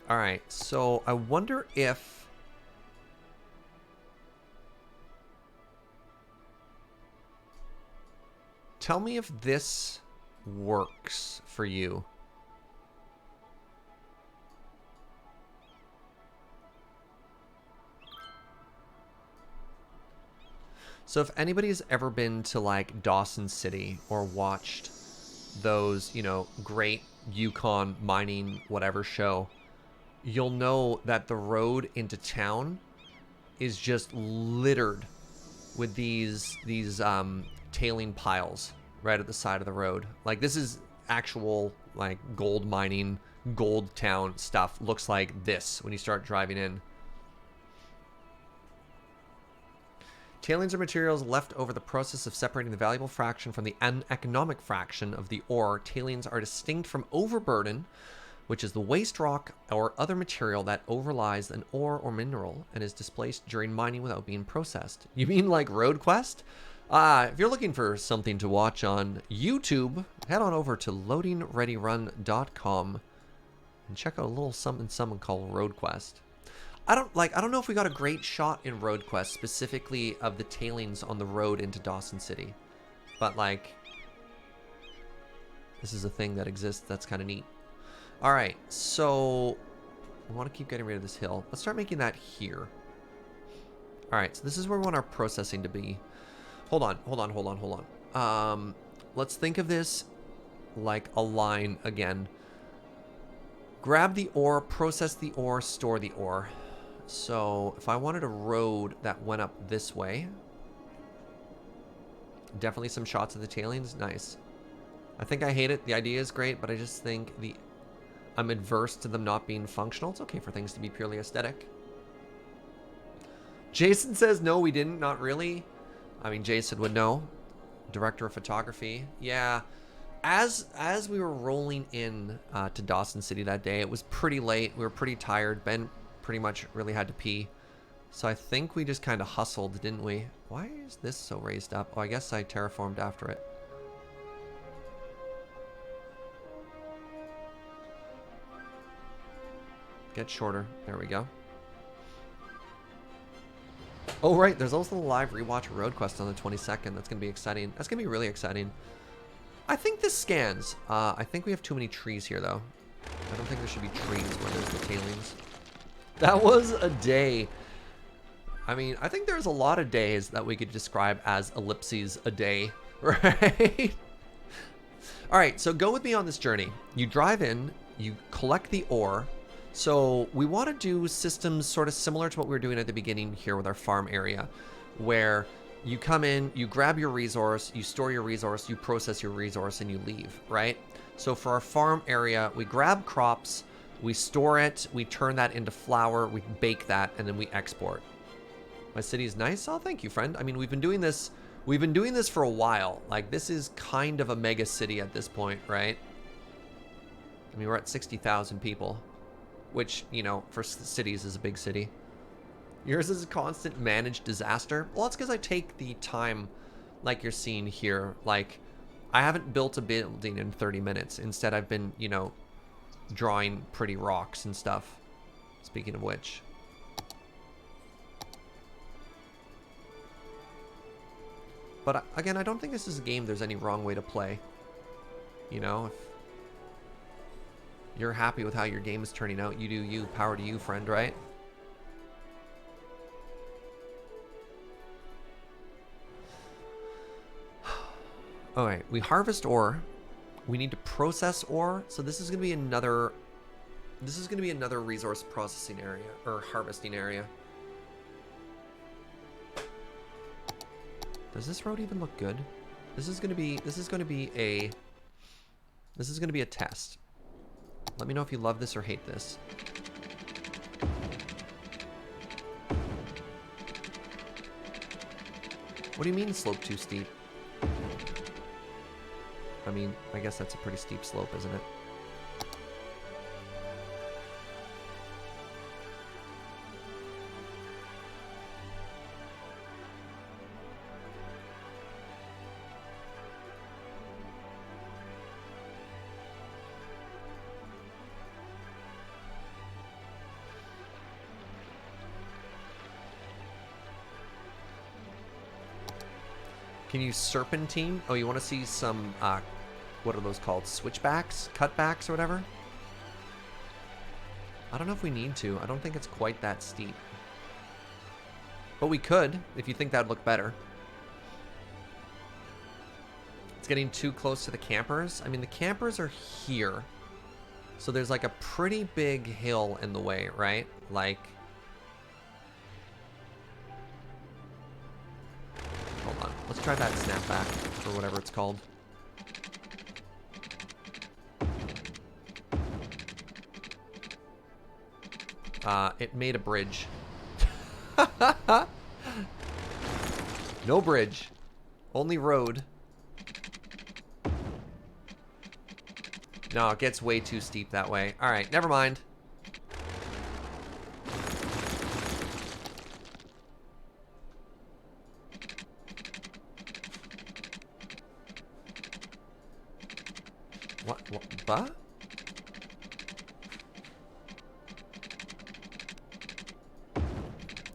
All right, so I wonder if tell me if this works for you. So if anybody's ever been to like Dawson City or watched those, you know, great Yukon mining whatever show, you'll know that the road into town is just littered with these tailing piles right at the side of the road. Like this is actual like gold mining, gold town stuff. Looks like this when you start driving in. Tailings are materials left over the process of separating the valuable fraction from the uneconomic fraction of the ore. Tailings are distinct from overburden, which is the waste rock or other material that overlies an ore or mineral and is displaced during mining without being processed. You mean like Road Quest? If you're looking for something to watch on YouTube, head on over to loadingreadyrun.com and check out a little something called Road Quest. I don't know if we got a great shot in Road Quest specifically of the tailings on the road into Dawson City, but like this is a thing that exists. That's kind of neat. All right, so we want to keep getting rid of this hill. Let's start making that here. All right, so this is where we want our processing to be. Hold on. Let's think of this like a line again. Grab the ore, process the ore, store the ore. So if I wanted a road that went up this way, definitely some shots of the tailings. Nice. I think I hate it. The idea is great, but I just think I'm adverse to them not being functional. It's okay for things to be purely aesthetic. Jason says, no, we didn't. Not really. I mean, Jason would know. Director of photography. Yeah. As we were rolling in to Dawson City that day, it was pretty late. We were pretty tired. Ben pretty much really had to pee. So I think we just kind of hustled, didn't we? Why is this so raised up? Oh, I guess I terraformed after it. Get shorter. There we go. Oh, right. There's also the live rewatch Road Quest on the 22nd. That's going to be exciting. That's going to be really exciting. I think this scans. I think we have too many trees here, though. I don't think there should be trees where there's the tailings. That was a day. I mean, I think there's a lot of days that we could describe as ellipses a day, right? All right, so go with me on this journey. You drive in, you collect the ore. So we want to do systems sort of similar to what we were doing at the beginning here with our farm area, where you come in, you grab your resource, you store your resource, you process your resource, and you leave, right? So for our farm area, we grab crops, we store it, we turn that into flour, we bake that, and then we export. My city's nice? Oh, thank you, friend. I mean, we've been doing this for a while. Like, this is kind of a mega city at this point, right? I mean, we're at 60,000 people, which, you know, for cities is a big city. Yours is a constant managed disaster. Well, that's because I take the time, like you're seeing here. Like, I haven't built a building in 30 minutes. Instead, I've been, you know, drawing pretty rocks and stuff. Speaking of which. But again, I don't think this is a game there's any wrong way to play. You know, if you're happy with how your game is turning out, you do you. Power to you, friend, right? All right, we harvest ore. We need to process ore. So this is going to be another This is going to be another resource processing area, or harvesting area. Does this road even look good? This is going to be a test. Let me know if you love this or hate this. What do you mean slope too steep? I mean, I guess that's a pretty steep slope, isn't it? Can you serpentine? Oh, you want to see some, what are those called? Switchbacks? Cutbacks or whatever? I don't know if we need to. I don't think it's quite that steep. But we could, if you think that'd look better. It's getting too close to the campers. I mean, the campers are here. So there's like a pretty big hill in the way, right? Like... Hold on. Let's try that snapback, or whatever it's called. It made a bridge. No bridge. Only road. No, it gets way too steep that way. Alright, never mind. What? Bah?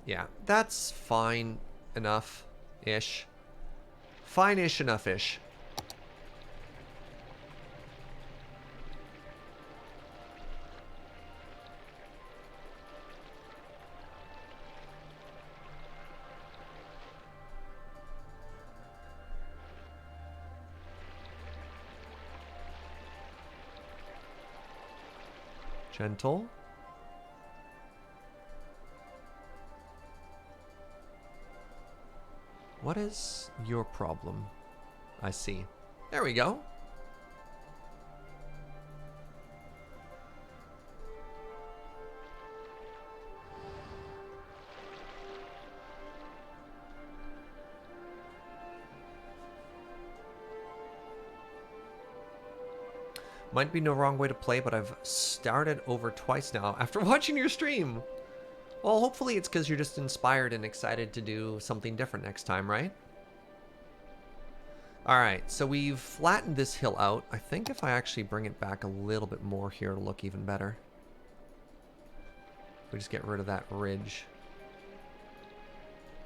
Yeah, that's fine enough-ish. Fine-ish enough-ish. Gentle. What is your problem? I see. There we go. Might be no wrong way to play, but I've started over twice now after watching your stream. Well, hopefully it's because you're just inspired and excited to do something different next time, right? Alright, so we've flattened this hill out. I think if I actually bring it back a little bit more here, it'll look even better. We just get rid of that ridge.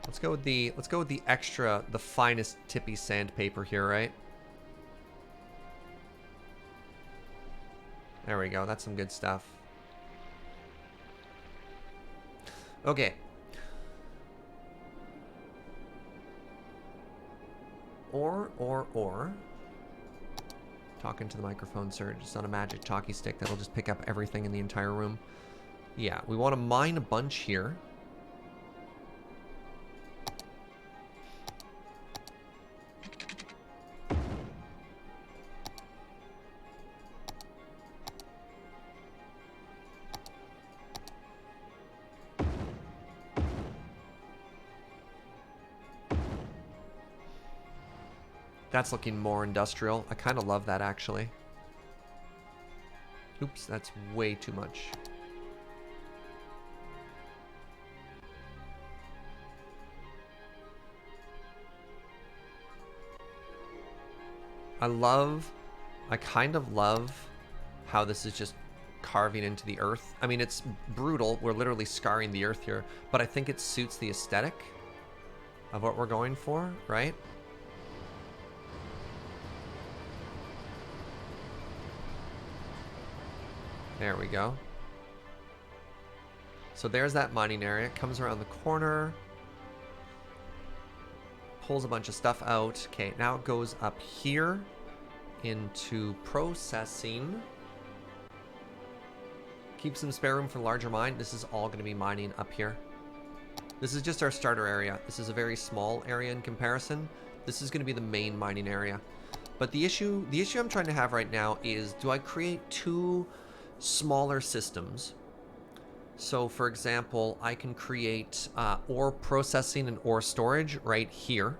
Let's go with the extra, the finest tippy sandpaper here, right? There we go. That's some good stuff. Okay. Or. Talking to the microphone, Surge. It's not a magic talkie stick that'll just pick up everything in the entire room. Yeah, we want to mine a bunch here. That's looking more industrial. I kind of love that, actually. Oops, that's way too much. I kind of love how this is just carving into the earth. I mean, it's brutal. We're literally scarring the earth here, but I think it suits the aesthetic of what we're going for, right? There we go. So there's that mining area. It comes around the corner. Pulls a bunch of stuff out. Okay, now it goes up here into processing. Keep some spare room for larger mine. This is all going to be mining up here. This is just our starter area. This is a very small area in comparison. This is going to be the main mining area. But the issue I'm trying to have right now is, do I create two smaller systems? So for example, I can create ore processing and ore storage right here.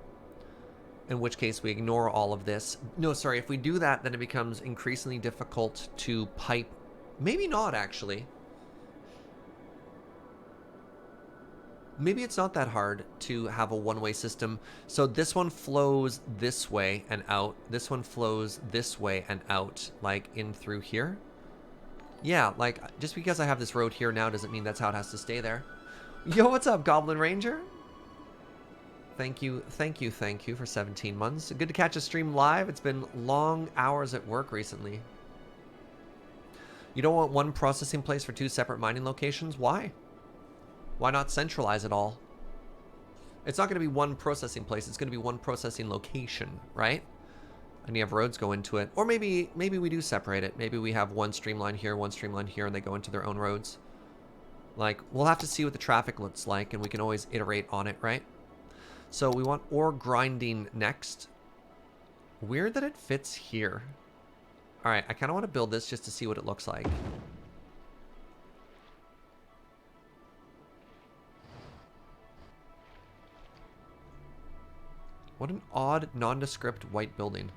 In which case we ignore all of this. No, sorry, if we do that, then it becomes increasingly difficult to pipe. Maybe not, actually. Maybe it's not that hard to have a one-way system. So this one flows this way and out. This one flows this way and out, like in through here. Yeah, like just because I have this road here now doesn't mean that's how it has to stay there. Yo, what's up, Goblin Ranger? Thank you for 17 months. Good to catch a stream live. It's been long hours at work recently. You don't want one processing place for two separate mining locations? Why? Why not centralize it all? It's not going to be one processing place. It's going to be one processing location, right? And you have roads go into it. Or maybe we do separate it. Maybe we have one streamline here, and they go into their own roads. Like, we'll have to see what the traffic looks like, and we can always iterate on it, right? So we want ore grinding next. Weird that it fits here. All right, I kind of want to build this just to see what it looks like. What an odd, nondescript white building.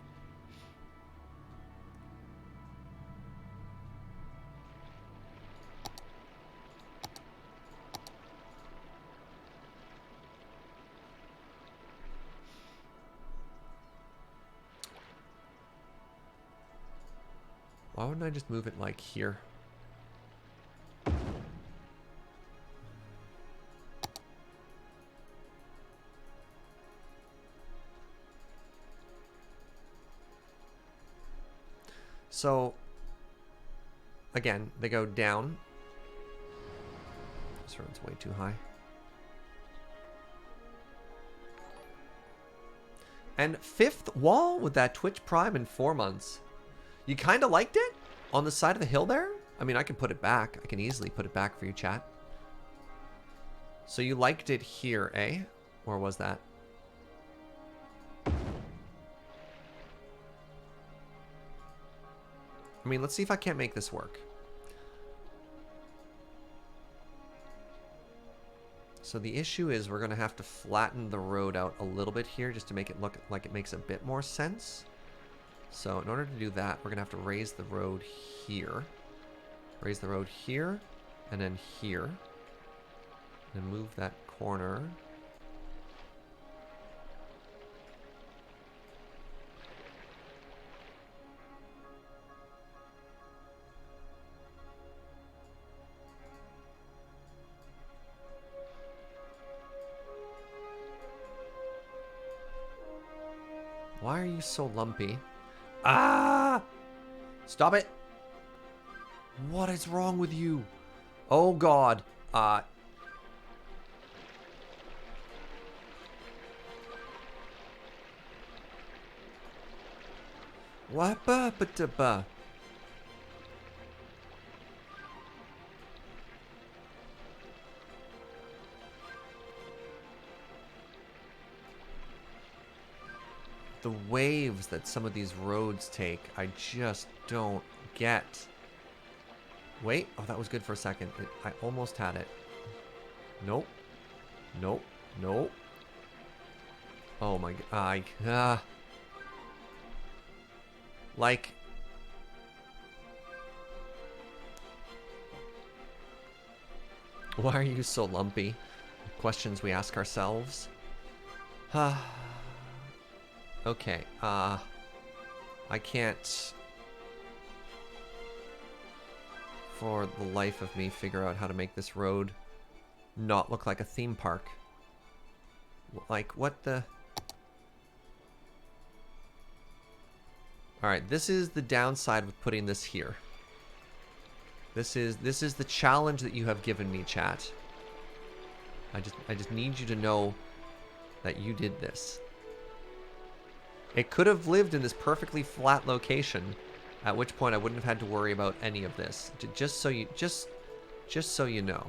Why wouldn't I just move it like here? So, again, they go down. This road's way too high. And 5th wall with that Twitch Prime in 4 months. You kind of liked it? On the side of the hill there? I mean, I can put it back. I can easily put it back for you, chat. So you liked it here, eh? Or was that? I mean, let's see if I can't make this work. So the issue is we're going to have to flatten the road out a little bit here just to make it look like it makes a bit more sense. So in order to do that, we're going to have to raise the road here. Raise the road here, and then here. And move that corner. Why are you so lumpy? Ah! Stop it! What is wrong with you? Oh God. What? The waves that some of these roads take, I just don't get. Wait, oh, that was good for a second. I almost had it. Nope. Nope. Nope. Oh my god. Like. Why are you so lumpy? Questions we ask ourselves. Okay, I can't, for the life of me, figure out how to make this road not look like a theme park. Like, what the... Alright, this is the downside with putting this here. This is the challenge that you have given me, chat. I just need you to know that you did this. It could have lived in this perfectly flat location, at which point I wouldn't have had to worry about any of this. Just Just so you know.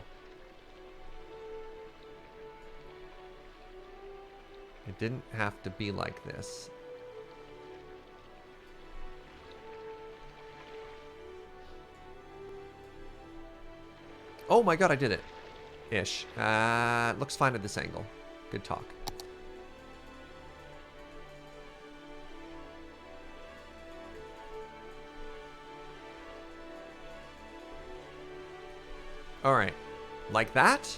It didn't have to be like this. Oh my god, I did it. Ish. Looks fine at this angle. Good talk. Alright. Like that?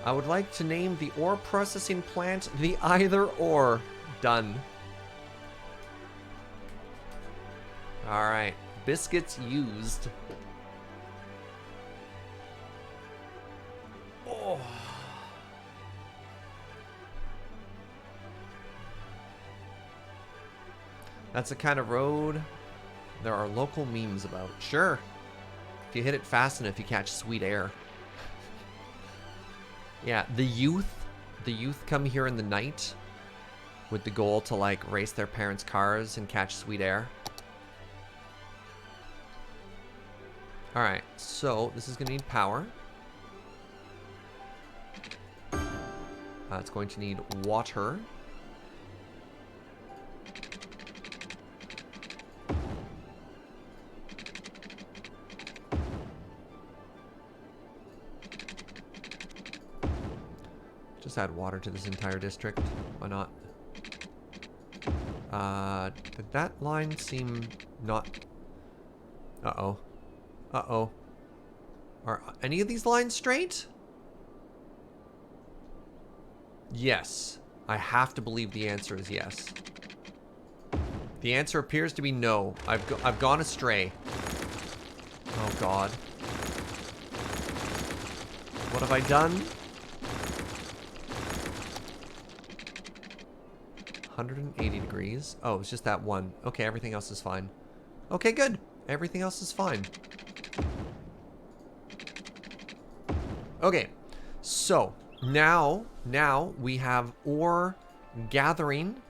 I would like to name the ore processing plant the Either Or. Done. Alright. Biscuits used. Oh. That's the kind of road there are local memes about. Sure. If you hit it fast enough, you catch sweet air. Yeah, the youth come here in the night with the goal to like race their parents' cars and catch sweet air. All right, so this is gonna need power. It's going to need water. Just add water to this entire district. Why not? Did that line seem not... Uh-oh. Uh-oh. Are any of these lines straight? Yes. I have to believe the answer is yes. The answer appears to be no. I've gone astray. Oh, God. What have I done? 180 degrees. Oh, it's just that one. Okay, everything else is fine. Okay, good. Everything else is fine. Okay, so now we have ore gathering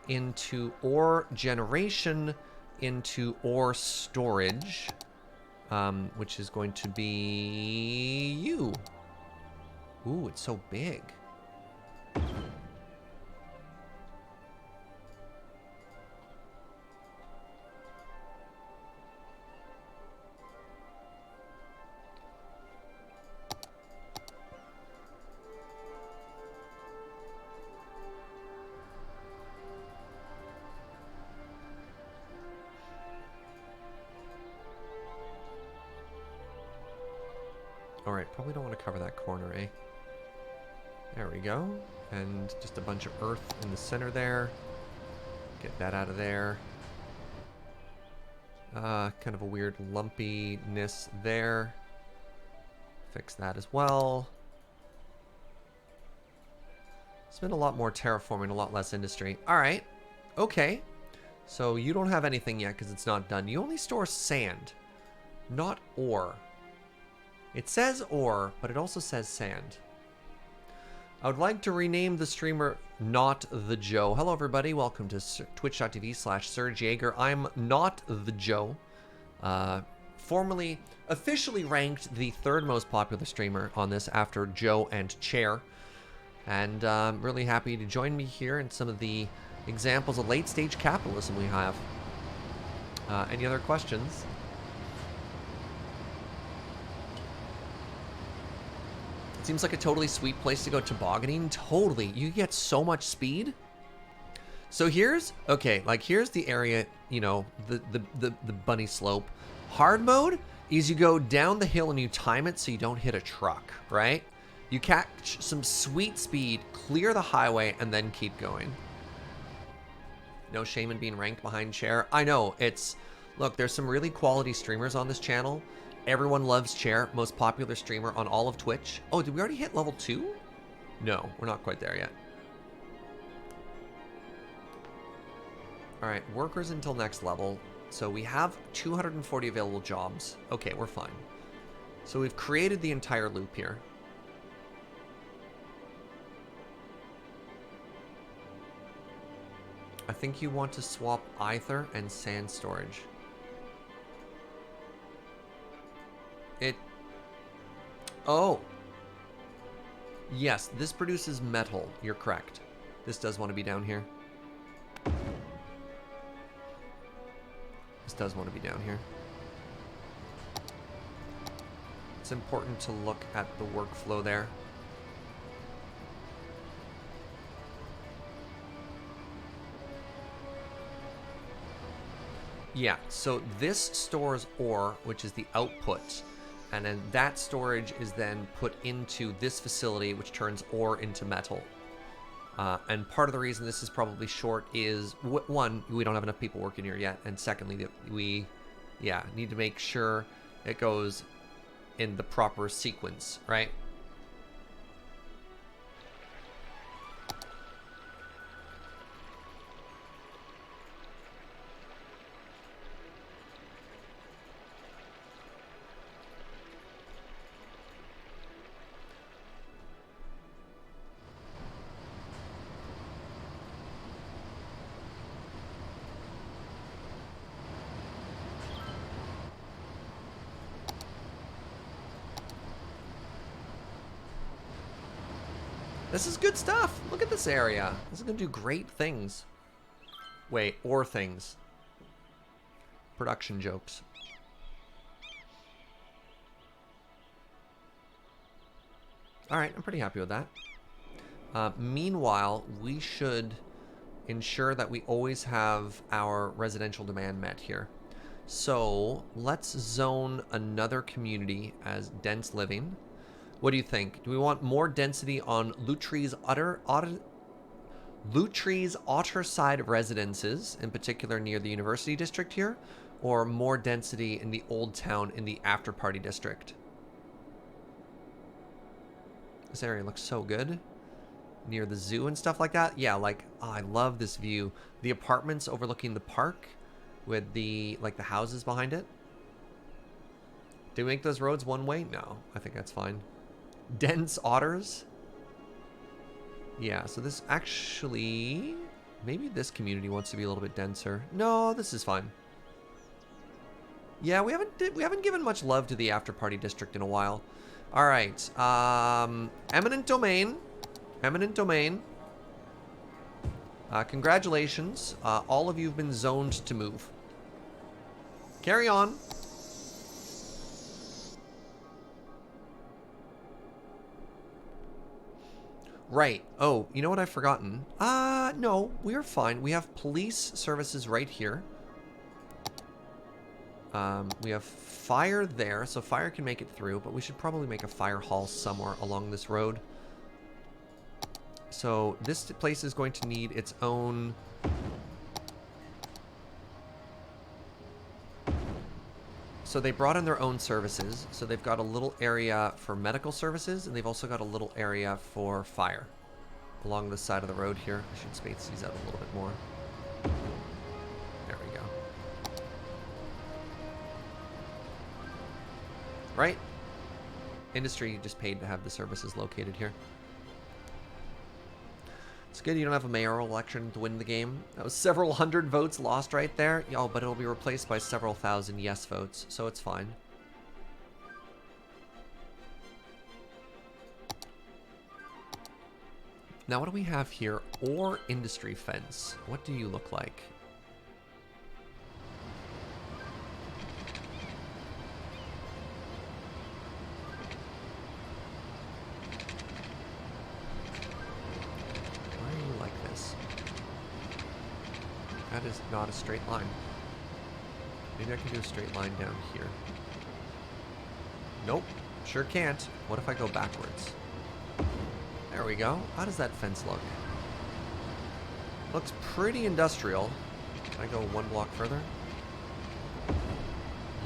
into ore generation into ore storage, which is going to be you. Ooh, it's so big. Alright, probably don't want to cover that corner, eh? There we go. And just a bunch of earth in the center there. Get that out of there. Kind of a weird lumpiness there. Fix that as well. It's been a lot more terraforming, a lot less industry. Alright. Okay. So you don't have anything yet because it's not done. You only store sand, not ore. It says ore, but it also says sand. I would like to rename the streamer Not the Joe. Hello, everybody. Welcome to twitch.tv/SurgeJager. I'm Not the Joe. Formerly, officially ranked the third most popular streamer on this after Joe and Chair. And I'm really happy to join me here in some of the examples of late-stage capitalism we have. Any other questions? Seems like a totally sweet place to go tobogganing. Totally. You get so much speed. So here's, okay, like here's the area, you know, the bunny slope. Hard mode is you go down the hill and you time it so you don't hit a truck, right? You catch some sweet speed, clear the highway, and then keep going. No shame in being ranked behind Chair. I know, it's, look, there's some really quality streamers on this channel. Everyone loves Chair, most popular streamer on all of Twitch. Oh, did we already hit level 2? No, we're not quite there yet. All right, workers until next level. So we have 240 available jobs. Okay, we're fine. So we've created the entire loop here. I think you want to swap Aether and sand storage. Oh. Yes, this produces metal. You're correct. This does want to be down here. This does want to be down here. It's important to look at the workflow there. Yeah, so this stores ore, which is the output, and then that storage is then put into this facility, which turns ore into metal. And part of the reason this is probably short is, one, we don't have enough people working here yet, and secondly, that we, need to make sure it goes in the proper sequence, right? This is good stuff. Look at this area. This is going to do great things. Wait, or things. Production jokes. Alright, I'm pretty happy with that. Meanwhile, we should ensure that we always have our residential demand met here. So, let's zone another community as dense living. What do you think? Do we want more density on Lutry's Otterside residences, in particular near the University District here, or more density in the Old Town in the After Party District? This area looks so good. Near the zoo and stuff like that. Yeah, like, oh, I love this view. The apartments overlooking the park with the, like, the houses behind it. Did we make those roads one way? No, I think that's fine. Dense otters. Yeah, so this actually, maybe this community wants to be a little bit denser. No, this is fine. Yeah, we haven't given much love to the After Party District in a while. All right, eminent domain. Eminent domain. Congratulations, all of you have been zoned to move. Carry on. Right. Oh, you know what I've forgotten? No, we're fine. We have police services right here. We have fire there, so fire can make it through, but we should probably make a fire hall somewhere along this road. So this place is going to need its own... So they brought in their own services. So they've got a little area for medical services, and they've also got a little area for fire along the side of the road here. I should space these out a little bit more. There we go. Right? Industry just paid to have the services located here. It's good you don't have a mayoral election to win the game. That was several hundred votes lost right there. Oh, but it'll be replaced by several thousand yes votes, so it's fine. Now, what do we have here? Or industry fence. What do you look like? That is not a straight line. Maybe I can do a straight line down here. Nope, sure can't. What if I go backwards? There we go. How does that fence look? Looks pretty industrial. Can I go one block further?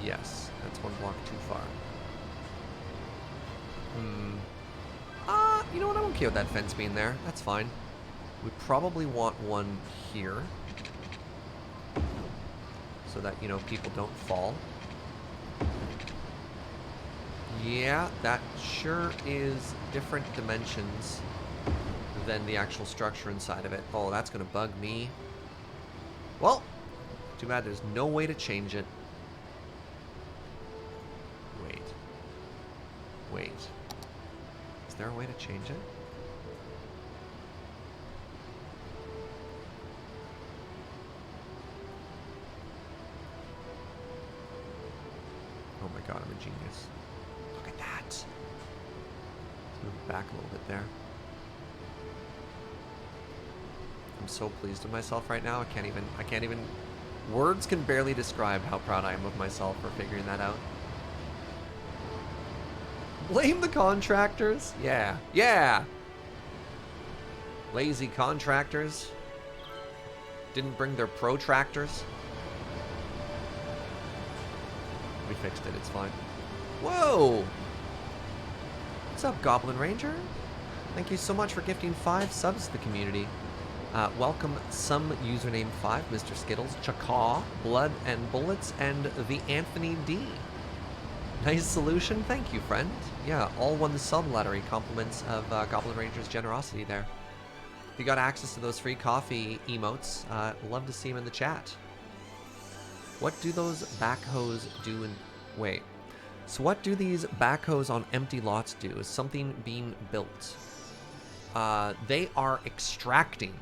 Yes, that's one block too far. You know what? I'm okay with that fence being there. That's fine. We probably want one here, so that, you know, people don't fall. Yeah, that sure is different dimensions than the actual structure inside of it. Oh, that's gonna bug me. Well, too bad there's no way to change it. Wait. there a way to change it? Oh my god, I'm a genius. Look at that. Let's move it back a little bit there. I'm so pleased with myself right now. I can't even, words can barely describe how proud I am of myself for figuring that out. Blame the contractors? Yeah. Yeah! Lazy contractors. Didn't bring their protractors. We fixed it, it's fine. Whoa! What's up, Goblin Ranger? Thank you so much for gifting 5 subs to the community. Welcome some username 5, Mr. Skittles, Chakaw, Blood and Bullets, and the Anthony D. Nice solution, thank you, friend. Yeah, all one sub-lettery compliments of Goblin Ranger's generosity there. If you got access to those free coffee emotes, love to see them in the chat. What do those backhoes do in... Wait. So what do these backhoes on empty lots do? Is something being built? They are extracting.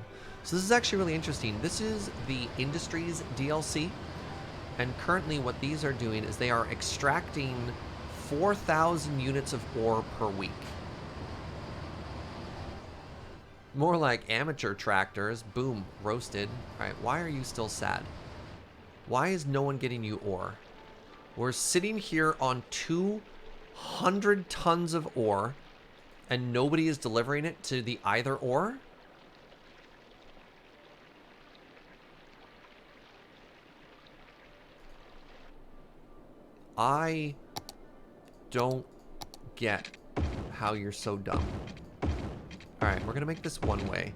So this is actually really interesting. This is the Industries DLC. And currently what these are doing is they are extracting 4,000 units of ore per week. More like amateur tractors. Boom, roasted. All right, why are you still sad? Why is no one getting you ore? We're sitting here on 200 tons of ore and nobody is delivering it to the either ore? I don't get how you're so dumb. Alright, we're gonna make this one way.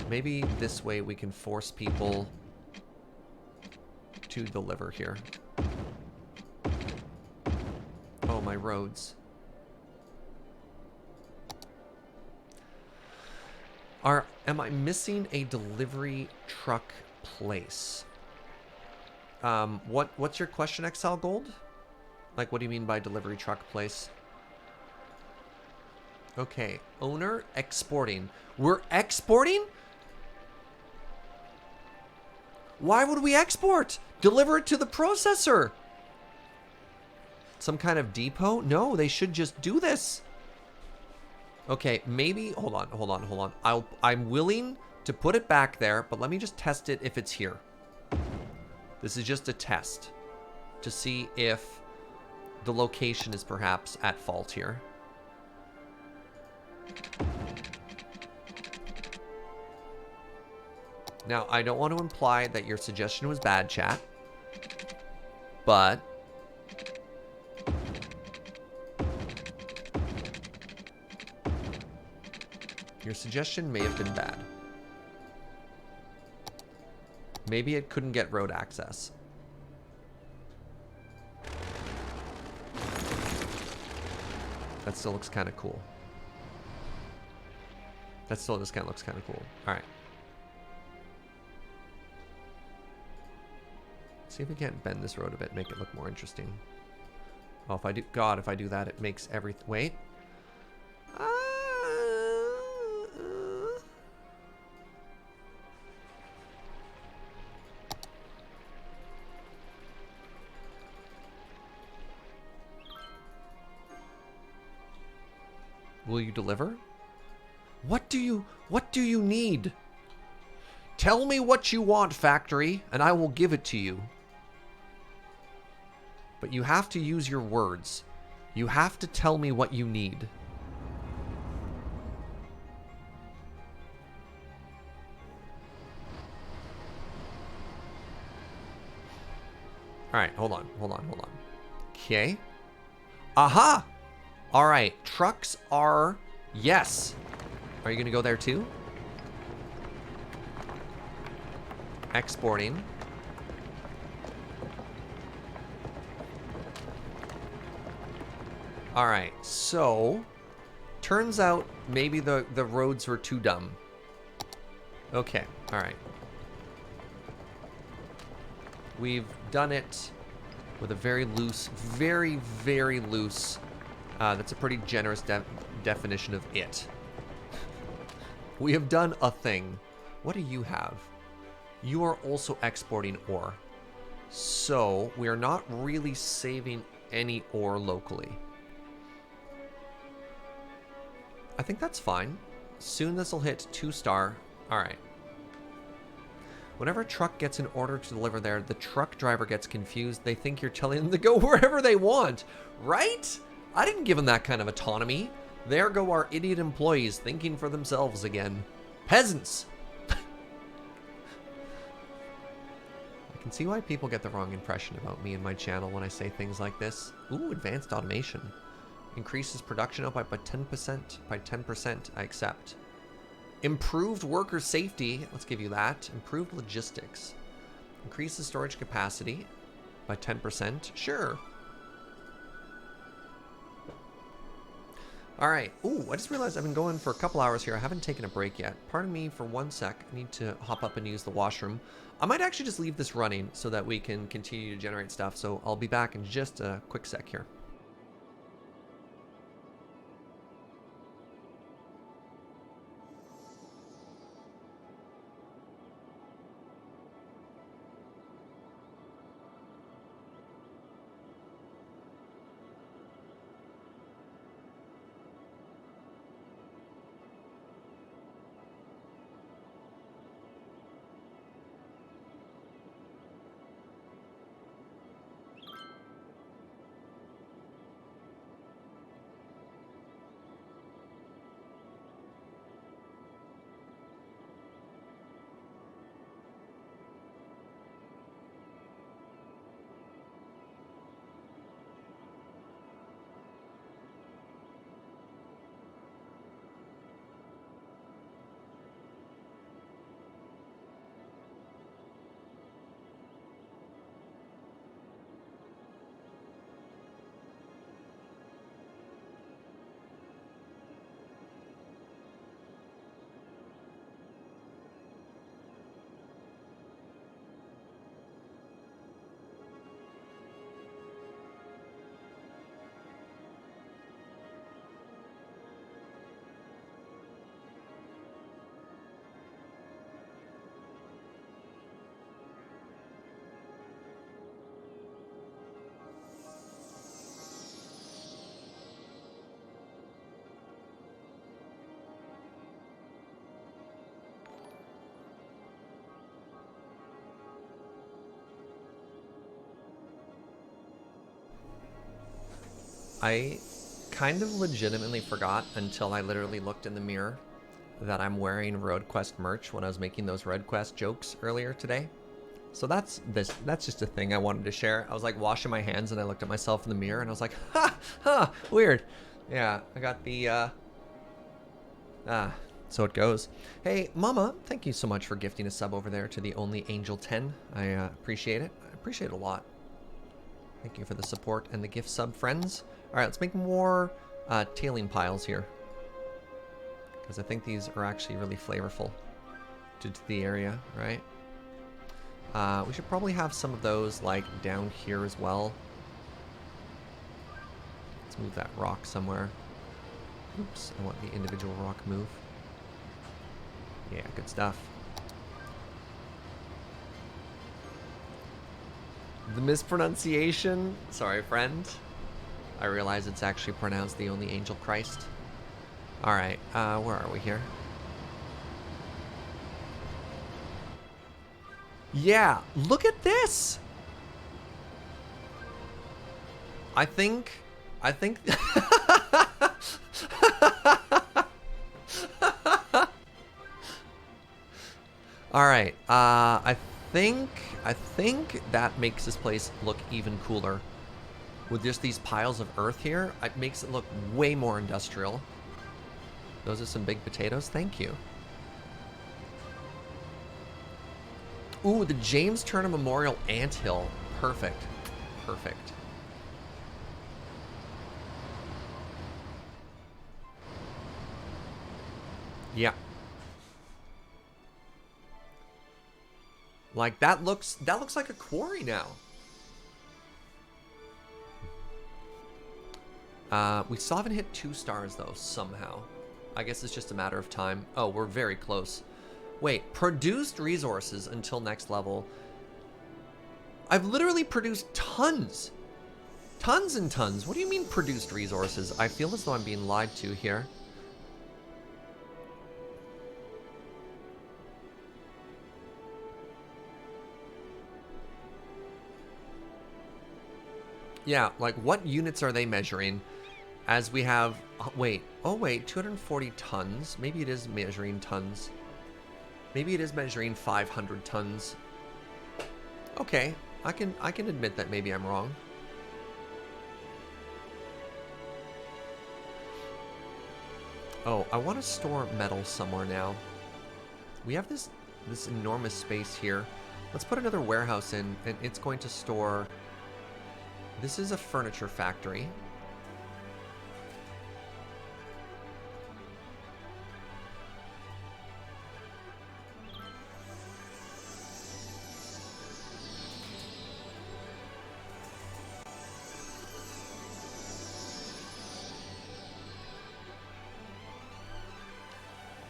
Maybe this way we can force people to deliver here. Oh, my roads. Am I missing a delivery truck place? What's your question, XL Gold? Like, what do you mean by delivery truck place? Okay, owner exporting. We're exporting? Why would we export? Deliver it to the processor. Some kind of depot? No, they should just do this. Okay, maybe, hold on. I'm willing to put it back there, but let me just test it if it's here. This is just a test to see if the location is perhaps at fault here. Now, I don't want to imply that your suggestion was bad, chat, but your suggestion may have been bad. Maybe it couldn't get road access. That still looks kind of cool. That still just kind of looks kind of cool. All right. See if we can't bend this road a bit, make it look more interesting. Oh, if I do, God, if I do that, it makes everything. Wait. Will you deliver? What do you need? Tell me what you want, factory, and I will give it to you. But you have to use your words. You have to tell me what you need. All right, hold on. Okay. Aha! All right, trucks are... Yes. Are you going to go there too? Exporting. All right, so... Turns out maybe the roads were too dumb. Okay, all right. We've done it with a very loose, very, very loose... that's a pretty generous definition of it. We have done a thing. What do you have? You are also exporting ore. So we are not really saving any ore locally. I think that's fine. Soon this will hit 2-star. All right. Whenever a truck gets an order to deliver there, the truck driver gets confused. They think you're telling them to go wherever they want, right? I didn't give them that kind of autonomy. There go our idiot employees thinking for themselves again. Peasants! I can see why people get the wrong impression about me and my channel when I say things like this. Ooh, advanced automation. Increases production output by 10%. By 10%, I accept. Improved worker safety. Let's give you that. Improved logistics. Increases storage capacity by 10%. Sure. All right. Ooh, I just realized I've been going for a couple hours here. I haven't taken a break yet. Pardon me for 1 sec. I need to hop up and use the washroom. I might actually just leave this running so that we can continue to generate stuff. So I'll be back in just a quick sec here. I kind of legitimately forgot until I literally looked in the mirror that I'm wearing RoadQuest merch when I was making those RoadQuest jokes earlier today. So that's just a thing I wanted to share. I was like washing my hands and I looked at myself in the mirror and I was like, ha, weird. Yeah, I got the, so it goes. Hey, Mama, thank you so much for gifting a sub over there to the Only Angel 10. I appreciate it. I appreciate it a lot. Thank you for the support and the gift sub, friends. All right, let's make more tailing piles here, because I think these are actually really flavorful to the area, right? We should probably have some of those like down here as well. Let's move that rock somewhere. Oops, I want the individual rock move. Yeah, good stuff. The mispronunciation. Sorry, friend. I realize it's actually pronounced the Only Angel Christ. Alright, where are we here? Yeah, look at this! I think... Alright, I think that makes this place look even cooler. With just these piles of earth here, it makes it look way more industrial. Those are some big potatoes. Thank you. Ooh, the James Turner Memorial Anthill. Perfect. Perfect. Yeah. Like that looks like a quarry now. We still haven't hit 2 stars, though, somehow. I guess it's just a matter of time. Oh, we're very close. Wait, produced resources until next level. I've literally produced tons. Tons and tons. What do you mean produced resources? I feel as though I'm being lied to here. Yeah, like what units are they measuring? As we have, wait, oh wait, 240 tons. Maybe it is measuring tons. Maybe it is measuring 500 tons. Okay, I can admit that maybe I'm wrong. Oh, I want to store metal somewhere now. We have this enormous space here. Let's put another warehouse in, and it's going to store... This is a furniture factory.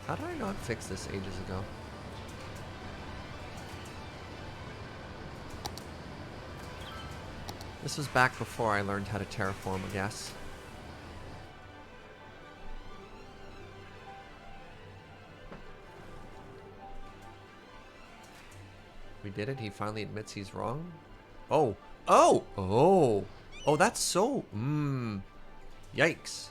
How did I not fix this ages ago? This was back before I learned how to terraform, I guess. We did it. He finally admits he's wrong. Oh. Oh! Oh! Oh, that's so... Yikes.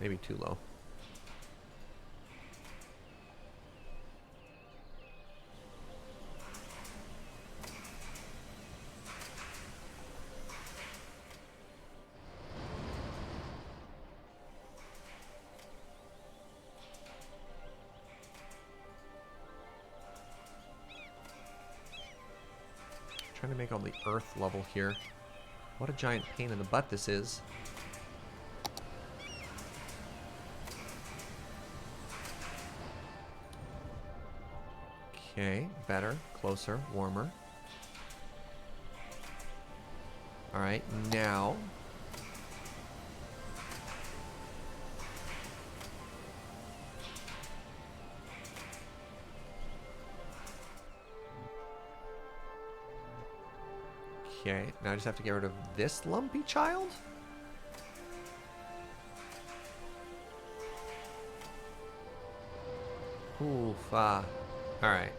Maybe too low. Trying to make all the earth level here. What a giant pain in the butt this is. Okay, better, closer, warmer. Alright, now... Okay, now I just have to get rid of this lumpy child? Oof, alright.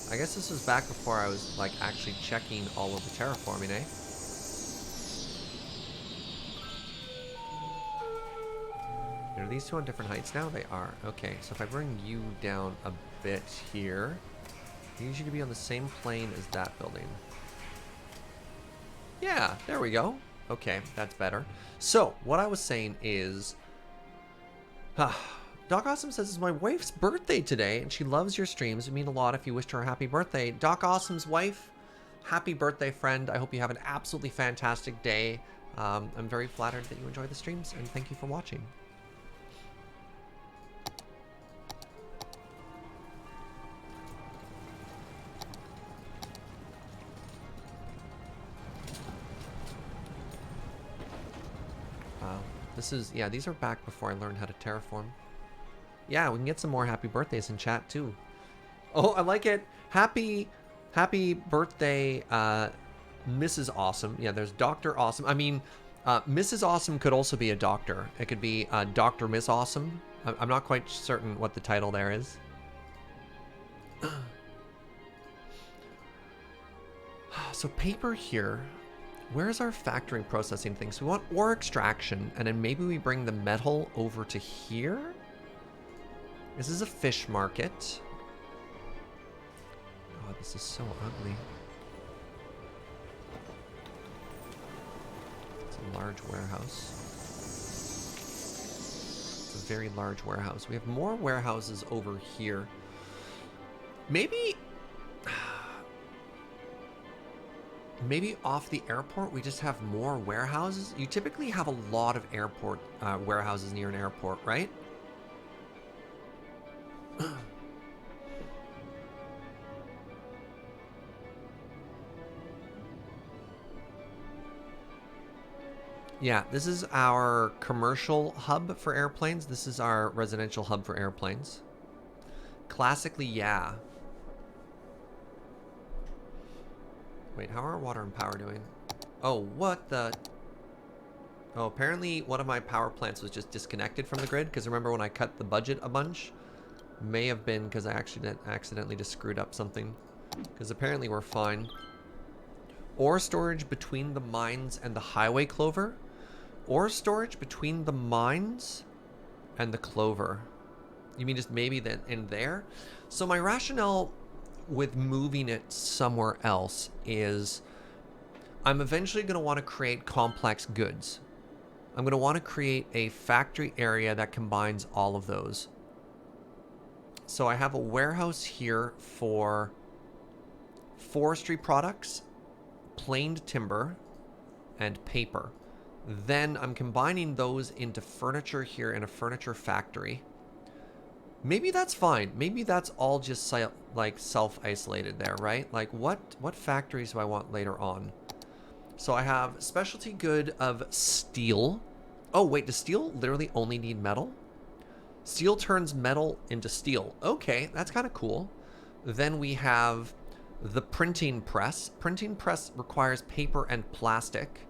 I guess this was back before I was, like, actually checking all of the terraforming, eh? Are these two on different heights now? They are. Okay, so if I bring you down a bit here, I need you to be on the same plane as that building. Yeah, there we go. Okay, that's better. So, what I was saying is... Doc Awesome says it's my wife's birthday today, and she loves your streams. It would mean a lot if you wished her a happy birthday. Doc Awesome's wife, happy birthday, friend. I hope you have an absolutely fantastic day. I'm very flattered that you enjoy the streams, and thank you for watching. This is, yeah, these are back before I learned how to terraform. Yeah, we can get some more happy birthdays in chat too. Oh, I like it. Happy birthday, Mrs. Awesome. Yeah, there's Dr. Awesome. I mean, Mrs. Awesome could also be a doctor. It could be Dr. Miss Awesome. I'm not quite certain what the title there is. So paper here. Where's our factory processing thing? So we want ore extraction, and then maybe we bring the metal over to here? This is a fish market. Oh, this is so ugly. a large warehouse. It's a very large warehouse. We have more warehouses over here. Maybe off the airport we just have more warehouses. You typically have a lot of airport warehouses near an airport, right? Yeah, this is our commercial hub for airplanes. This is our residential hub for airplanes. Classically, yeah. Wait, how are water and power doing? Oh, what the... Oh, apparently one of my power plants was just disconnected from the grid, because remember when I cut the budget a bunch? May have been because I actually accidentally just screwed up something. Because apparently we're fine. Ore storage between the mines and the highway clover. Ore storage between the mines and the clover. You mean just maybe then in there? So my rationale with moving it somewhere else is I'm eventually going to want to create complex goods. I'm going to want to create a factory area that combines all of those. So I have a warehouse here for forestry products, planed timber, and paper. Then I'm combining those into furniture here in a furniture factory. Maybe that's fine. Maybe that's all just like self-isolated there, right? Like what factories do I want later on? So I have specialty good of steel. Oh wait, does steel literally only need metal? Steel turns metal into steel. Okay, that's kind of cool. Then we have the printing press. Printing press requires paper and plastic.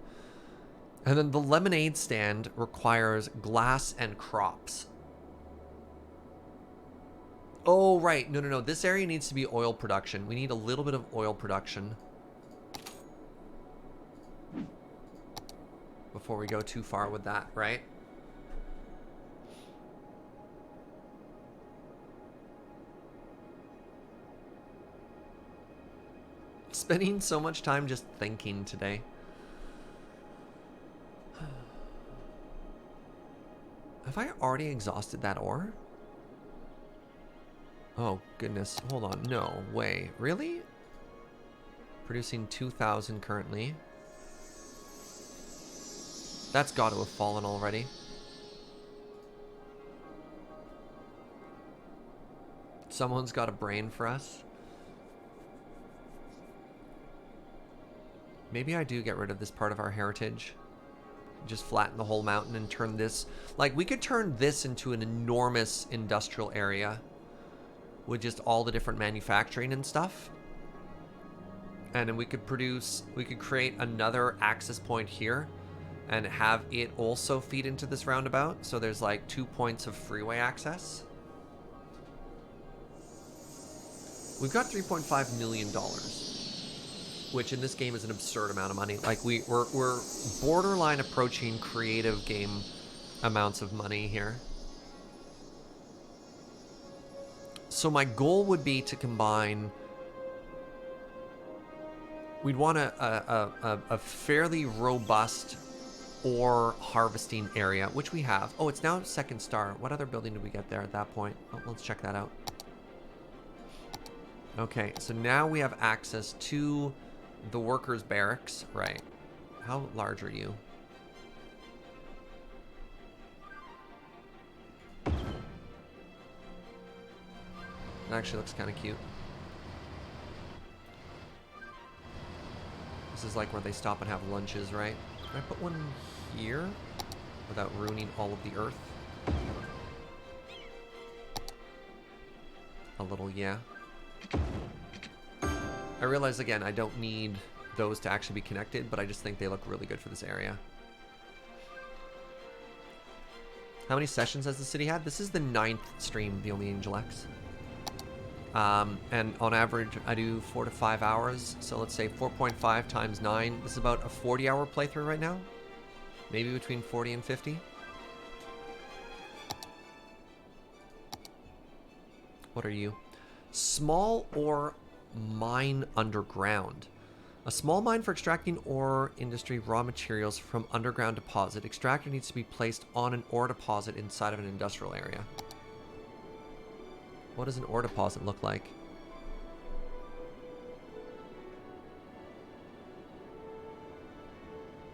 And then the lemonade stand requires glass and crops. Oh, right. No. This area needs to be oil production. We need a little bit of oil production before we go too far with that, right? Spending so much time just thinking today. Have I already exhausted that ore? Oh, goodness. Hold on. No way. Really? Producing 2,000 currently. That's got to have fallen already. Someone's got a brain for us. Maybe I do get rid of this part of our heritage. Just flatten the whole mountain and turn this... Like, we could turn this into an enormous industrial area with just all the different manufacturing and stuff. And then we could create another access point here and have it also feed into this roundabout. So there's like 2 points of freeway access. We've got $3.5 million, which in this game is an absurd amount of money. Like we're borderline approaching creative game amounts of money here. So my goal would be to combine... We'd want a fairly robust ore harvesting area, which we have. Oh, it's now second star. What other building did we get there at that point? Oh, let's check that out. Okay, so now we have access to the workers' barracks. Right. How large are you? It actually looks kind of cute. This is like where they stop and have lunches, right? Can I put one here without ruining all of the earth? A little, yeah. I realize, again, I don't need those to actually be connected, but I just think they look really good for this area. How many sessions has the city had? This is the 9th stream, The Only Angel X. And on average, I do 4 to 5 hours. So let's say 4.5 times 9. This is about a 40-hour playthrough right now. Maybe between 40 and 50. What are you? Small ore mine underground. A small mine for extracting ore industry raw materials from underground deposit. Extractor needs to be placed on an ore deposit inside of an industrial area. What does an ore deposit look like?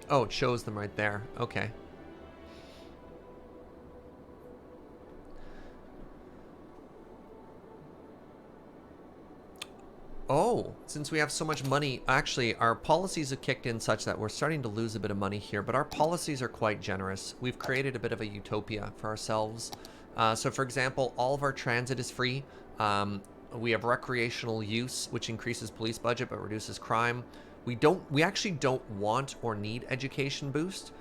Oh, it shows them right there. Okay. Oh, since we have so much money, actually, our policies have kicked in such that we're starting to lose a bit of money here, but our policies are quite generous. We've created a bit of a utopia for ourselves. So, for example, all of our transit is free. We have recreational use, which increases police budget but reduces crime. We actually don't want or need education boost.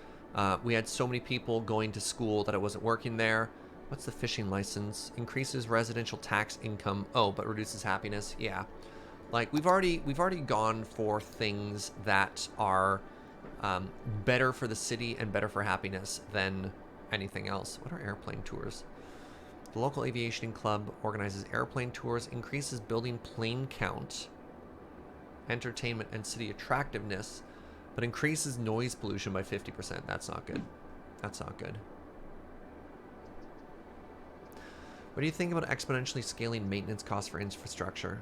We had so many people going to school that it wasn't working there. What's the fishing license? Increases residential tax income. Oh, but reduces happiness. Yeah. Like we've already gone for things that are better for the city and better for happiness than anything else. What are airplane tours? The local aviation club organizes airplane tours, increases building plane count, entertainment and city attractiveness, but increases noise pollution by 50%. That's not good. That's not good. What do you think about exponentially scaling maintenance costs for infrastructure?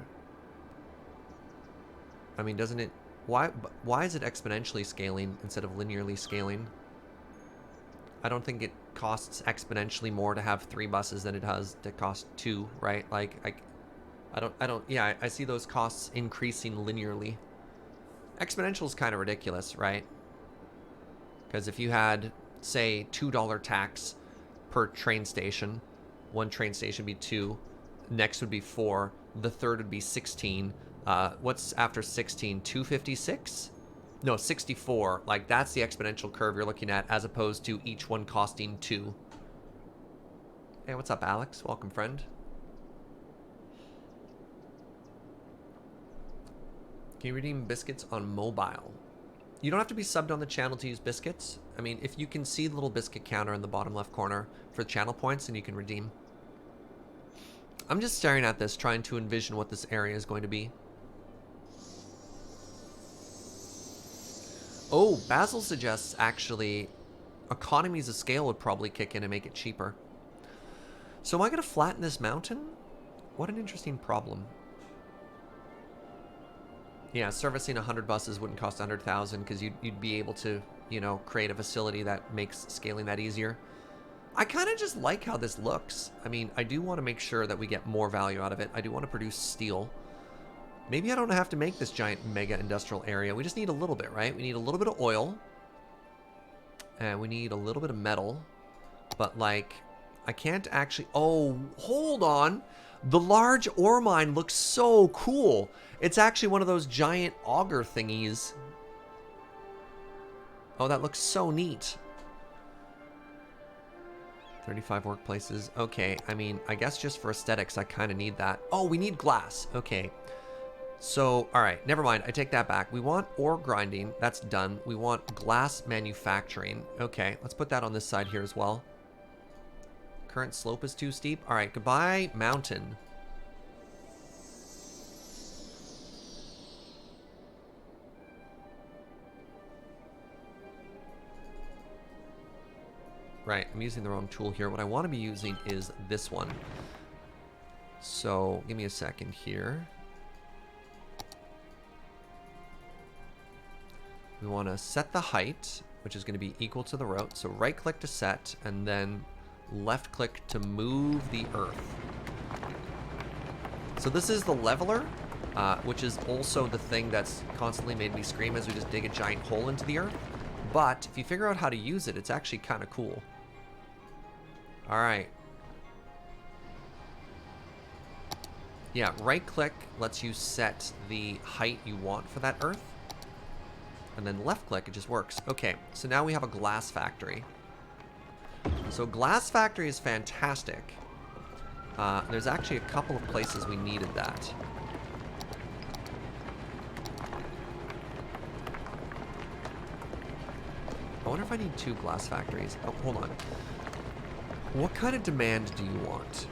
I mean, doesn't it... Why is it exponentially scaling instead of linearly scaling? I don't think it costs exponentially more to have 3 buses than it does to cost 2, right? Like, yeah, I see those costs increasing linearly. Exponential is kind of ridiculous, right? Because if you had, say, $2 tax per train station, one train station would be 2, next would be 4, the third would be 16. What's after 16? 256? No, 64. Like, that's the exponential curve you're looking at, as opposed to each one costing 2. Hey, what's up, Alex? Welcome, friend. Can you redeem biscuits on mobile? You don't have to be subbed on the channel to use biscuits. I mean, if you can see the little biscuit counter in the bottom left corner for channel points, then you can redeem. I'm just staring at this, trying to envision what this area is going to be. Oh, Basil suggests actually economies of scale would probably kick in and make it cheaper. So am I going to flatten this mountain? What an interesting problem. Yeah, servicing 100 buses wouldn't cost 100,000 because you'd be able to, you know, create a facility that makes scaling that easier. I kind of just like how this looks. I mean, I do want to make sure that we get more value out of it. I do want to produce steel. Maybe I don't have to make this giant mega industrial area. We just need a little bit, right? We need a little bit of oil. And we need a little bit of metal. But, like, I can't actually... Oh, hold on. The large ore mine looks so cool. It's actually one of those giant auger thingies. Oh, that looks so neat. 35 workplaces. Okay, I mean, I guess just for aesthetics, I kind of need that. Oh, we need glass. Okay. So, all right, never mind. I take that back. We want ore grinding. That's done. We want glass manufacturing. Okay, let's put that on this side here as well. Current slope is too steep. All right, goodbye, mountain. Right, I'm using the wrong tool here. What I want to be using is this one. So, give me a second here. We want to set the height, which is going to be equal to the road. So right click to set, and then left click to move the earth. So this is the leveler, which is also the thing that's constantly made me scream as we just dig a giant hole into the earth. But if you figure out how to use it, it's actually kind of cool. All right. Yeah, right click lets you set the height you want for that earth. And then left click, it just works. Okay, so now we have a glass factory. So glass factory is fantastic. There's actually a couple of places we needed that. I wonder if I need 2 glass factories. Oh, hold on. What kind of demand do you want?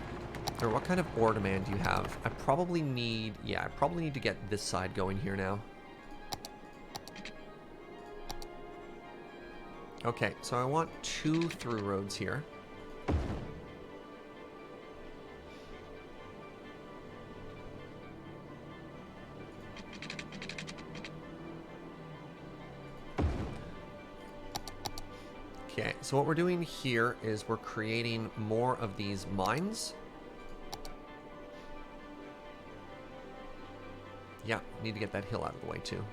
Or what kind of ore demand do you have? I probably need... Yeah, I probably need to get this side going here now. Okay, so I want 2 through roads here. Okay, so what we're doing here is we're creating more of these mines. Yeah, need to get that hill out of the way too.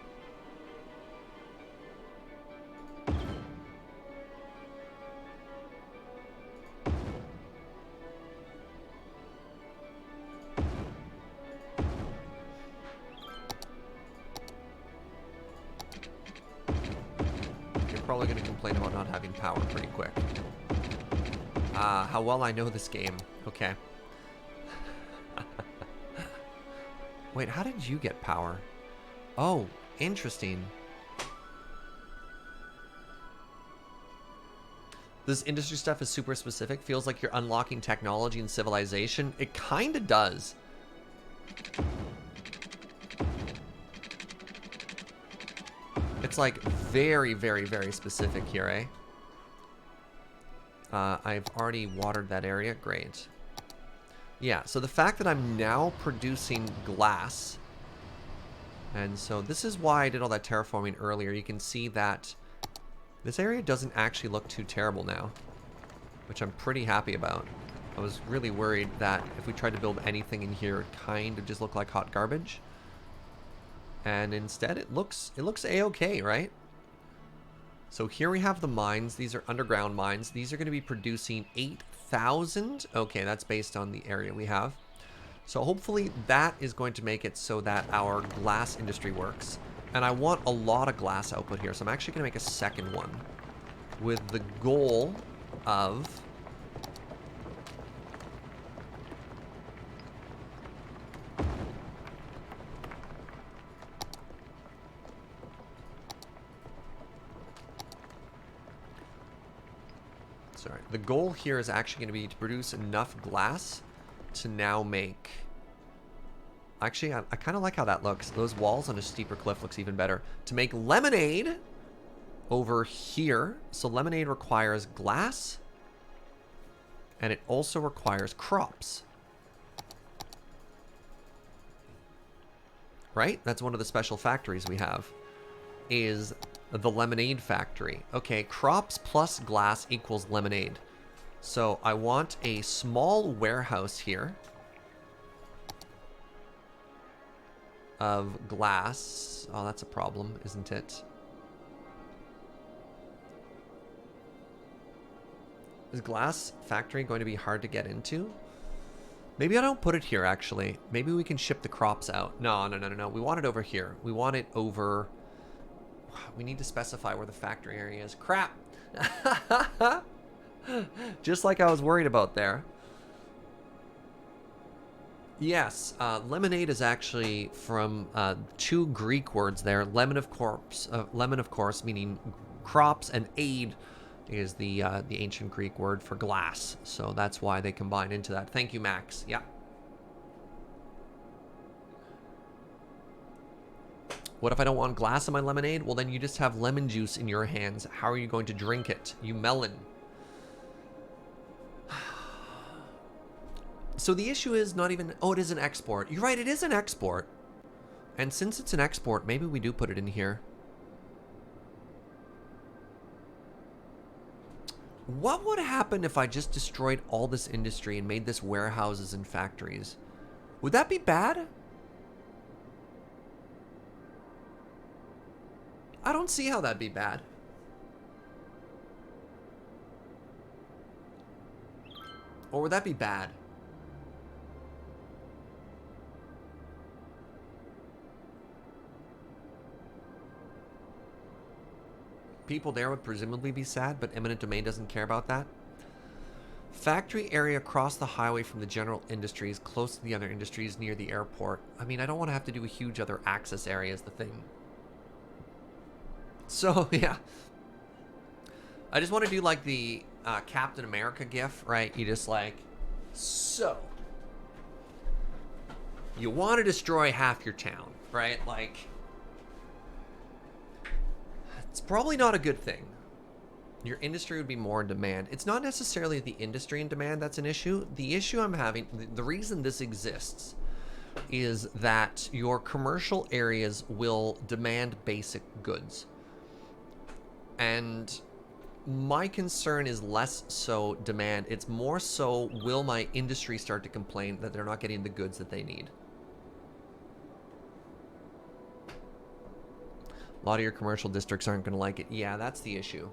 You're probably going to complain about not having power pretty quick. Ah, how well I know this game. Okay. Wait, how did you get power? Oh, interesting. This industry stuff is super specific. Feels like you're unlocking technology and civilization. It kind of does. It's like very, very, very specific here, eh? I've already watered that area. Great. Yeah, so the fact that I'm now producing glass, and so this is why I did all that terraforming earlier. You can see that this area doesn't actually look too terrible now, which I'm pretty happy about. I was really worried that if we tried to build anything in here, it kind of just looked like hot garbage. And instead, it looks a-okay, right? So here we have the mines. These are underground mines. These are going to be producing 8,000. Okay, that's based on the area we have. So hopefully that is going to make it so that our glass industry works. And I want a lot of glass output here. So I'm actually going to make a second one with the goal of... Sorry. The goal here is actually going to be to produce enough glass to now make... Actually, I kind of like how that looks. Those walls on a steeper cliff looks even better. To make lemonade over here. So lemonade requires glass. And it also requires crops. Right? That's one of the special factories we have. Is the lemonade factory. Okay, crops plus glass equals lemonade. So I want a small warehouse here of glass. Oh, that's a problem, isn't it? Is glass factory going to be hard to get into? Maybe I don't put it here, actually. Maybe we can ship the crops out. No. We want it over here. We want it over... We need to specify where the factory area is. Crap! Just like I was worried about there. Yes, lemonade is actually from 2 Greek words there. Lemon, of course, meaning crops, and aid is the ancient Greek word for glass. So that's why they combine into that. Thank you, Max. Yeah. What if I don't want glass in my lemonade? Well, then you just have lemon juice in your hands. How are you going to drink it? You melon. So the issue is not even... Oh, it is an export. You're right, it is an export. And since it's an export, maybe we do put it in here. What would happen if I just destroyed all this industry and made this warehouses and factories? Would that be bad? I don't see how that'd be bad. Or would that be bad? People there would presumably be sad, but eminent domain doesn't care about that. Factory area across the highway from the general industries, close to the other industries near the airport. I mean, I don't want to have to do a huge other access area is the thing. So, yeah. I just want to do like the Captain America gif, right? You just like, so. You want to destroy half your town, right? Like, it's probably not a good thing. Your industry would be more in demand. It's not necessarily the industry in demand that's an issue. The issue I'm having, the reason this exists, is that your commercial areas will demand basic goods. And my concern is less so demand. It's more so, will my industry start to complain that they're not getting the goods that they need? A lot of your commercial districts aren't going to like it. Yeah, that's the issue.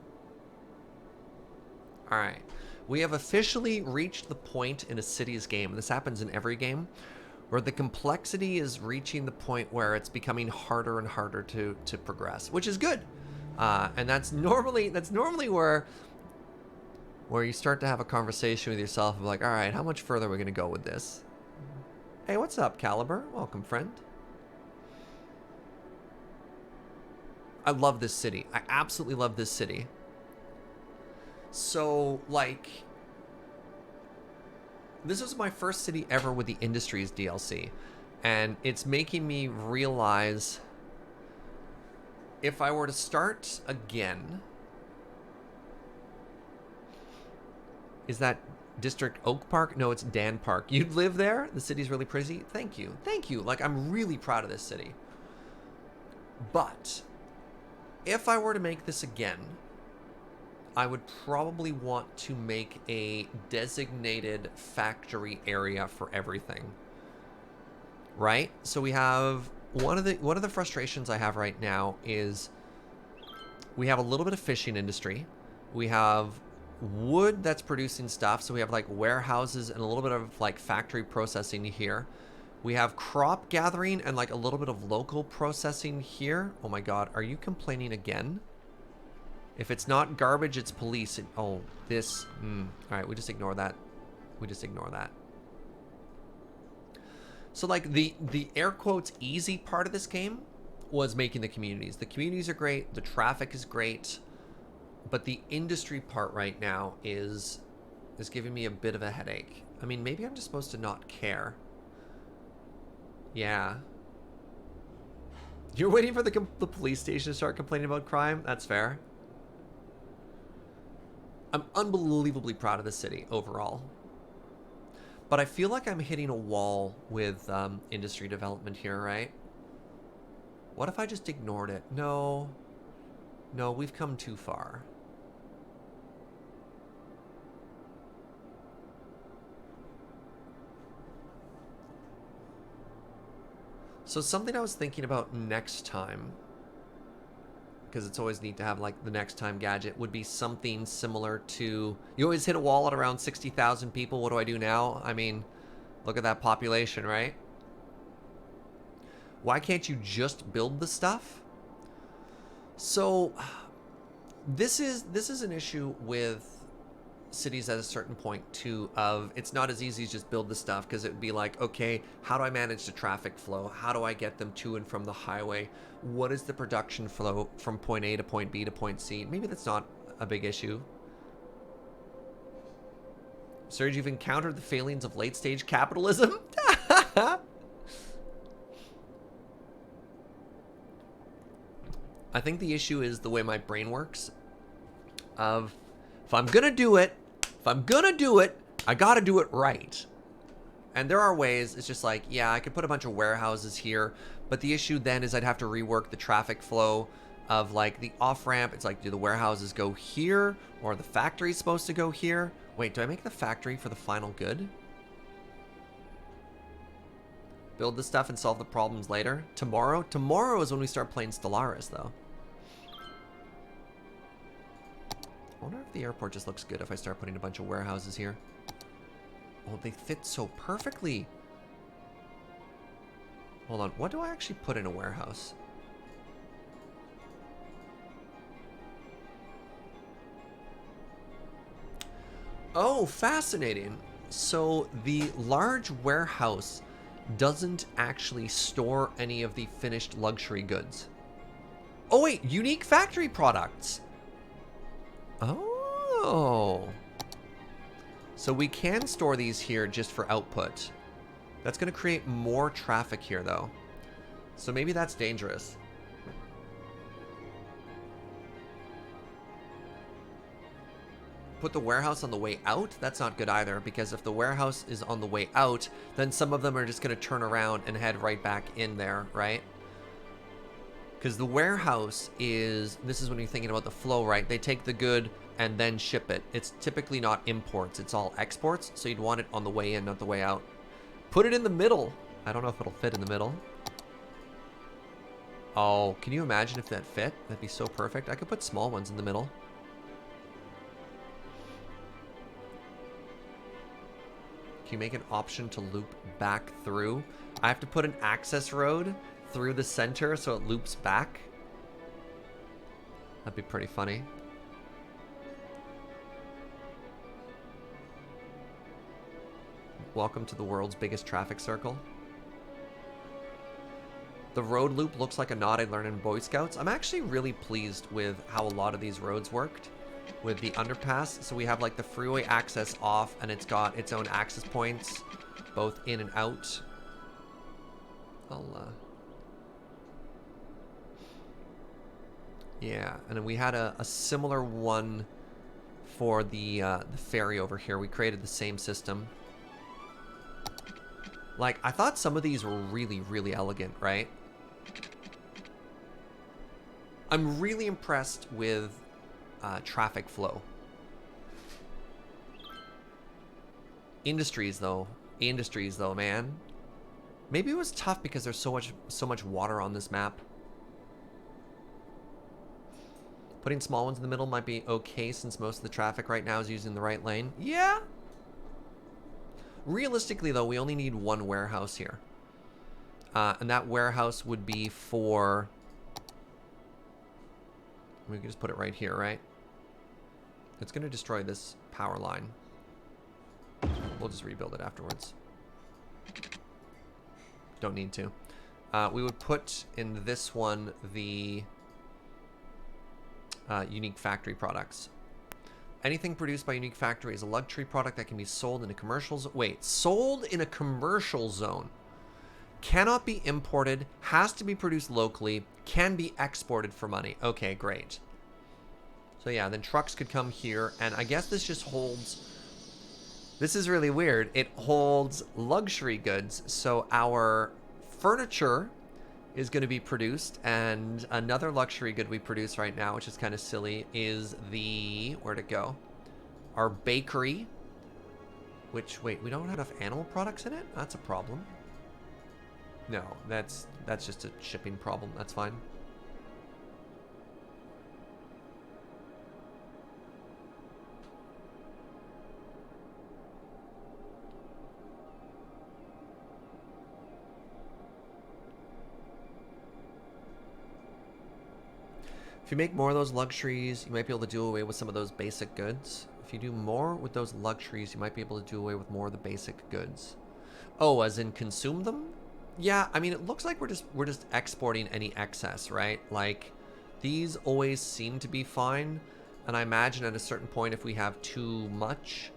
All right. We have officially reached the point in a city's game. This happens in every game, where the complexity is reaching the point where it's becoming harder and harder to progress, which is good. And that's normally where you start to have a conversation with yourself of like, all right, how much further are we going to go with this? Hey, what's up, Caliber? Welcome, friend. I love this city. I absolutely love this city. So, like, this was my first city ever with the Industries DLC, and it's making me realize if I were to start again, is that District Oak Park? No, it's Dan Park. You'd live there? The city's really pretty. Thank you. Thank you. Like, I'm really proud of this city. But if I were to make this again, I would probably want to make a designated factory area for everything. Right? So we have one of the frustrations I have right now is we have a little bit of fishing industry. We have wood that's producing stuff, so we have like warehouses and a little bit of like factory processing here. We have crop gathering and like a little bit of local processing here. Oh my god, are you complaining again? If it's not garbage, it's police. Oh, this. All right, we just ignore that. We just ignore that. So like the air quotes easy part of this game was making the communities. The communities are great. The traffic is great. But the industry part right now is giving me a bit of a headache. I mean, maybe I'm just supposed to not care. Yeah. You're waiting for the police station to start complaining about crime? That's fair. I'm unbelievably proud of the city overall. But I feel like I'm hitting a wall with industry development here, right? What if I just ignored it? No. No, we've come too far. So something I was thinking about next time, because it's always neat to have like the next time gadget, would be something similar to, you always hit a wall at around 60,000 people. What do I do now? I mean, look at that population, right? Why can't you just build the stuff? So this is an issue with cities at a certain point too, of it's not as easy as just build the stuff, because it would be like, okay, how do I manage the traffic flow? How do I get them to and from the highway? What is the production flow from point A to point B to point C? Maybe that's not a big issue. Serge, you've encountered the failings of late stage capitalism? I think the issue is the way my brain works. Of, if I'm gonna do it, I gotta do it right. And there are ways, it's just like, yeah, I could put a bunch of warehouses here, but the issue then is I'd have to rework the traffic flow of like the off-ramp. It's like, do the warehouses go here, or the factory's supposed to go here? Wait, do I make the factory for the final good? Build the stuff and solve the problems later? Tomorrow? Tomorrow is when we start playing Stellaris, though. I wonder if the airport just looks good if I start putting a bunch of warehouses here. Oh, they fit so perfectly. Hold on, what do I actually put in a warehouse? Oh, fascinating. So the large warehouse doesn't actually store any of the finished luxury goods. Oh wait, unique factory products. Oh. So we can store these here just for output. That's going to create more traffic here though. So maybe that's dangerous. put the warehouse on the way out, that's not good either, because if the warehouse is on the way out, then some of them are just going to turn around and head right back in there, right? Because the warehouse is, this is when you're thinking about the flow, right? They take the good and then ship it. It's typically not imports, it's all exports, so you'd want it on the way in, not the way out. Put it in the middle. I don't know if it'll fit in the middle. Oh, can you imagine if that fit? That'd be so perfect. I could put small ones in the middle. Can you make an option to loop back through? I have to put an access road through the center so it loops back. That'd be pretty funny. Welcome to the world's biggest traffic circle. The road loop looks like a nod I learned in Boy Scouts. I'm actually really pleased with how a lot of these roads worked with the underpass. So we have like the freeway access off, and it's got its own access points both in and out. Yeah, and then we had a similar one for the ferry over here. We created the same system. Like, I thought some of these were really, really elegant, right? I'm really impressed with traffic flow. Industries, though, man. Maybe it was tough because there's so much water on this map. Putting small ones in the middle might be okay since most of the traffic right now is using the right lane. Yeah. Realistically, though, we only need one warehouse here. And that warehouse would be for... We can just put it right here, right? It's going to destroy this power line. We'll just rebuild it afterwards. Don't need to. We would put in this one the unique factory products. Anything produced by Unique Factory is a luxury product that can be sold in a commercial zone. Wait, sold in a commercial zone. Cannot be imported, has to be produced locally, can be exported for money. Okay, great. So yeah, then trucks could come here, and I guess this just holds... This is really weird. It holds luxury goods, so our furniture is going to be produced, and another luxury good we produce right now, which is kind of silly, is the... Where'd it go? Our bakery, which, wait, we don't have enough animal products in it? That's a problem. No, that's just a shipping problem. That's fine. If you make more of those luxuries, you might be able to do away with some of those basic goods. If you do more with those luxuries, you might be able to do away with more of the basic goods. Oh, as in consume them? Yeah, I mean, it looks like we're just exporting any excess, right? Like, these always seem to be fine, and I imagine at a certain point if we have too much...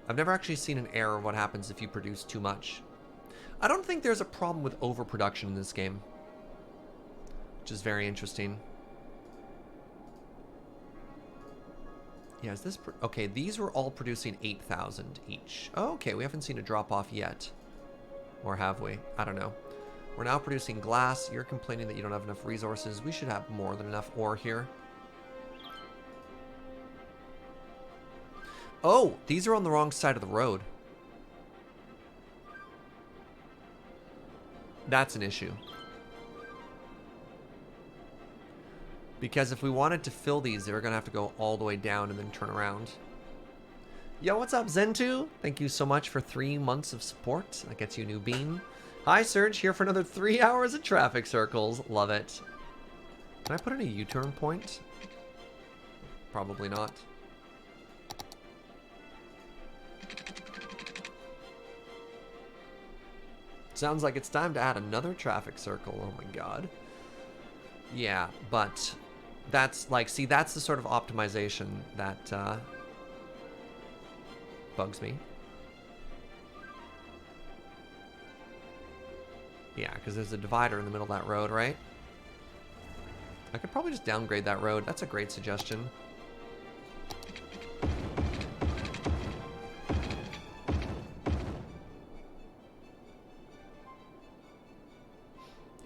I've never actually seen an error of what happens if you produce too much. I don't think there's a problem with overproduction in this game, which is very interesting. Yeah, is this... Okay, these were all producing 8,000 each. Oh, okay, we haven't seen a drop-off yet. Or have we? I don't know. We're now producing glass. You're complaining that you don't have enough resources. We should have more than enough ore here. Oh, these are on the wrong side of the road. That's an issue. Because if we wanted to fill these, they were going to have to go all the way down and then turn around. Yo, what's up, Zentu? Thank you so much for 3 months of support. That gets you a new bean. Hi, Serge, here for another 3 hours of traffic circles. Love it. Can I put in a U-turn point? Probably not. Sounds like it's time to add another traffic circle. Oh my god. Yeah, but that's like, see, that's the sort of optimization that bugs me. Yeah, because there's a divider in the middle of that road, right? I could probably just downgrade that road. That's a great suggestion.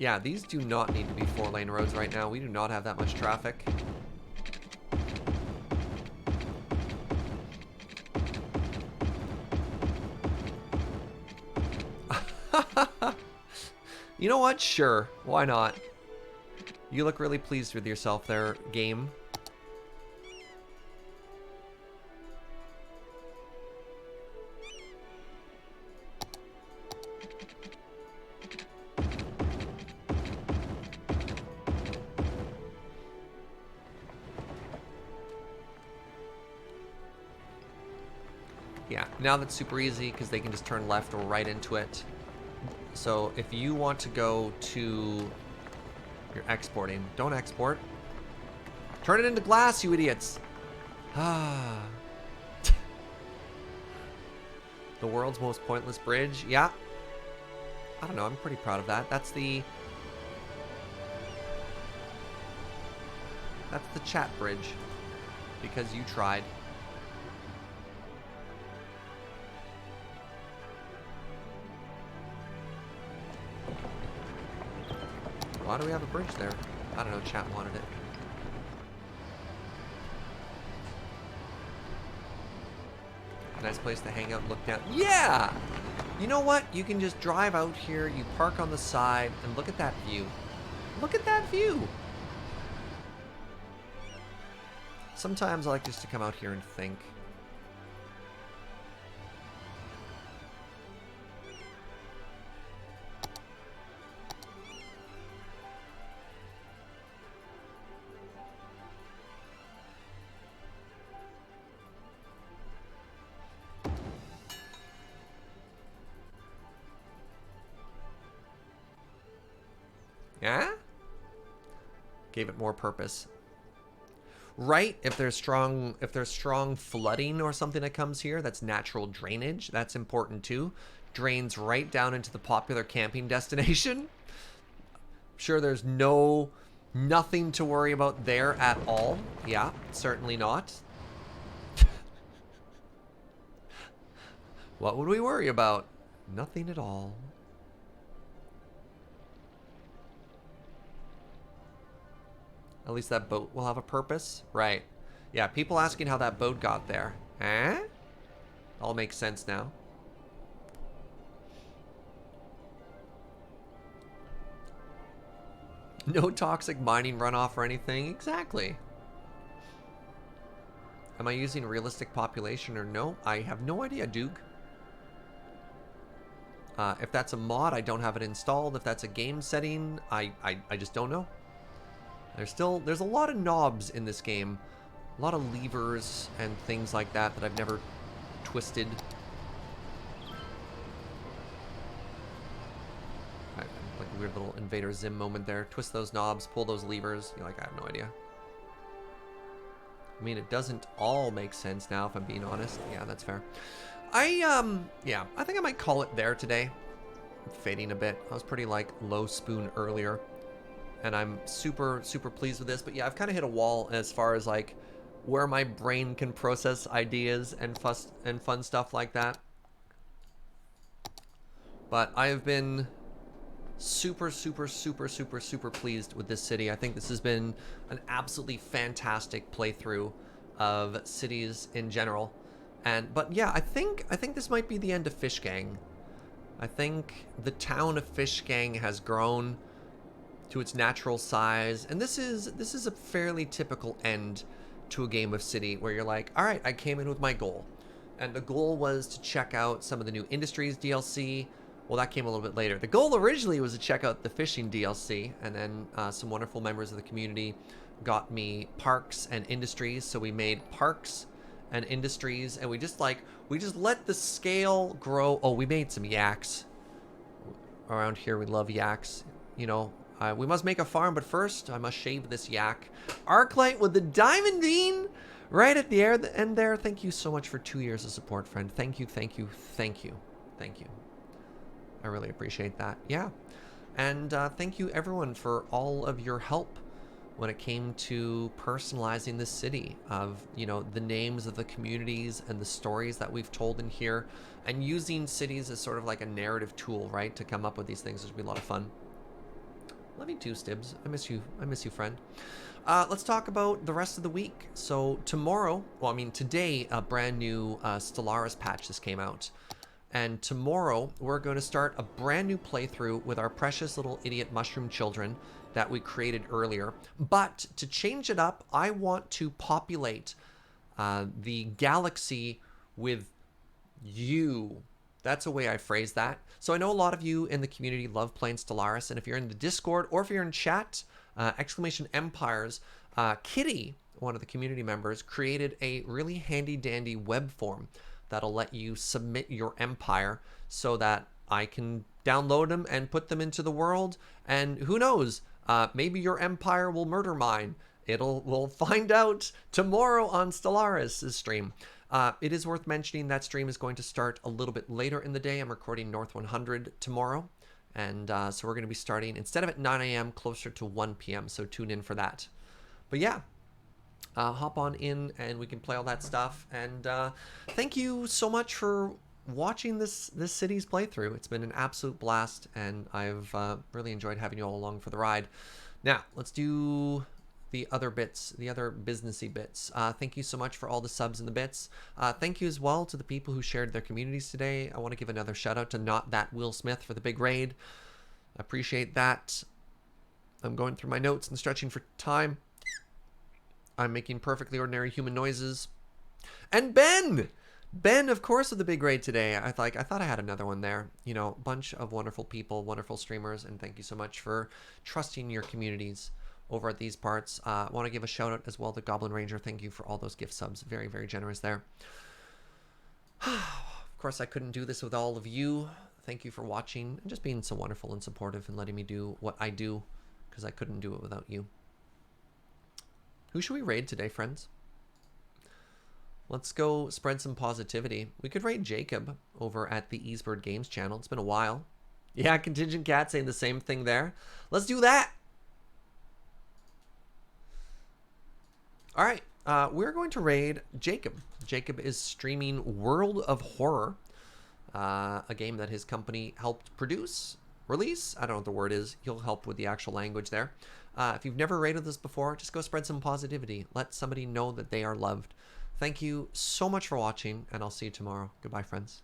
Yeah, these do not need to be 4-lane roads right now. We do not have that much traffic. You know what? Sure. Why not? You look really pleased with yourself there, game. Yeah, now that's super easy because they can just turn left or right into it. So if you want to go to... You're exporting. Don't export. Turn it into glass, you idiots. Ah. The world's most pointless bridge. Yeah. I don't know. I'm pretty proud of that. That's the chat bridge. Because you tried. Why do we have a bridge there? I don't know. Chat wanted it. Nice place to hang out and look down. Yeah! You know what? You can just drive out here, you park on the side, and look at that view. Look at that view! Sometimes I like just to come out here and think. Yeah? Gave it more purpose. Right? If there's strong flooding or something that comes here, that's natural drainage. That's important too. Drains right down into the popular camping destination. Sure, there's nothing to worry about there at all. Yeah, certainly not. What would we worry about? Nothing at all. At least that boat will have a purpose. Right. Yeah, people asking how that boat got there. Eh? All makes sense now. No toxic mining runoff or anything. Exactly. Am I using realistic population or no? I have no idea, Duke. If that's a mod, I don't have it installed. If that's a game setting, I just don't know. There's a lot of knobs in this game. A lot of levers and things like that that I've never twisted. Like a weird little Invader Zim moment there. Twist those knobs, pull those levers. You're like, I have no idea. I mean, it doesn't all make sense now, if I'm being honest. Yeah, that's fair. Yeah, I think I might call it there today. I'm fading a bit. I was pretty, like, low spoon earlier. And I'm super, super pleased with this. But yeah, I've kind of hit a wall as far as, like, where my brain can process ideas and fun stuff like that. But I have been super, super, super, super, super pleased with this city. I think this has been an absolutely fantastic playthrough of cities in general. But yeah, I think this might be the end of Fish Gang. I think the town of Fish Gang has grown to its natural size, and this is a fairly typical end to a game of City, where you're like, all right, I came in with my goal, and the goal was to check out some of the new Industries DLC. Well, that came a little bit later. The goal originally was to check out the fishing DLC, and then some wonderful members of the community got me Parks and Industries, so we made Parks and Industries, and we just let the scale grow. Oh, we made some yaks. Around here, we love yaks. You know, we must make a farm, but first, I must shave this yak. Arclight with the diamond bean right at the end there. Thank you so much for 2 years of support, friend. Thank you, thank you, thank you, thank you. I really appreciate that. Yeah. And thank you, everyone, for all of your help when it came to personalizing this city, of, you know, the names of the communities and the stories that we've told in here, and using cities as sort of like a narrative tool, right, to come up with these things. It's been a lot of fun. Love you too, Stibs. I miss you. I miss you, friend. Let's talk about the rest of the week. So tomorrow, well, I mean today, a brand new Stellaris patch just came out. And tomorrow, we're going to start a brand new playthrough with our precious little idiot mushroom children that we created earlier. But to change it up, I want to populate the galaxy with you. That's a way I phrase that. So I know a lot of you in the community love playing Stellaris, and if you're in the Discord or if you're in chat, exclamation Empires, Kitty, one of the community members, created a really handy dandy web form that'll let you submit your empire so that I can download them and put them into the world. And who knows, maybe your empire will murder mine. We'll find out tomorrow on Stellaris' stream. It is worth mentioning that stream is going to start a little bit later in the day. I'm recording North 100 tomorrow. And so we're going to be starting, instead of at 9 a.m., closer to 1 p.m. So tune in for that. But yeah, hop on in and we can play all that stuff. And thank you so much for watching this city's playthrough. It's been an absolute blast, and I've really enjoyed having you all along for the ride. Now, let's do the other bits, the other businessy bits. Thank you so much for all the subs and the bits. Thank you as well to the people who shared their communities today. I want to give another shout out to Not That Will Smith for the big raid. I appreciate that. I'm going through my notes and stretching for time. I'm making perfectly ordinary human noises. And Ben, of course, with the big raid today. I thought I had another one there. You know, bunch of wonderful people, wonderful streamers, and thank you so much for trusting your communities over at these parts. I want to give a shout out as well to Goblin Ranger. Thank you for all those gift subs. Very, very generous there. Of course, I couldn't do this with all of you. Thank you for watching and just being so wonderful and supportive and letting me do what I do, because I couldn't do it without you. Who should we raid today, friends? Let's go spread some positivity. We could raid Jacob over at the Easebird Games channel. It's been a while. Yeah, Contingent Cat saying the same thing there. Let's do that. All right, we're going to raid Jacob. Jacob is streaming World of Horror, a game that his company helped produce, release. I don't know what the word is. He'll help with the actual language there. If you've never raided this before, just go spread some positivity. Let somebody know that they are loved. Thank you so much for watching, and I'll see you tomorrow. Goodbye, friends.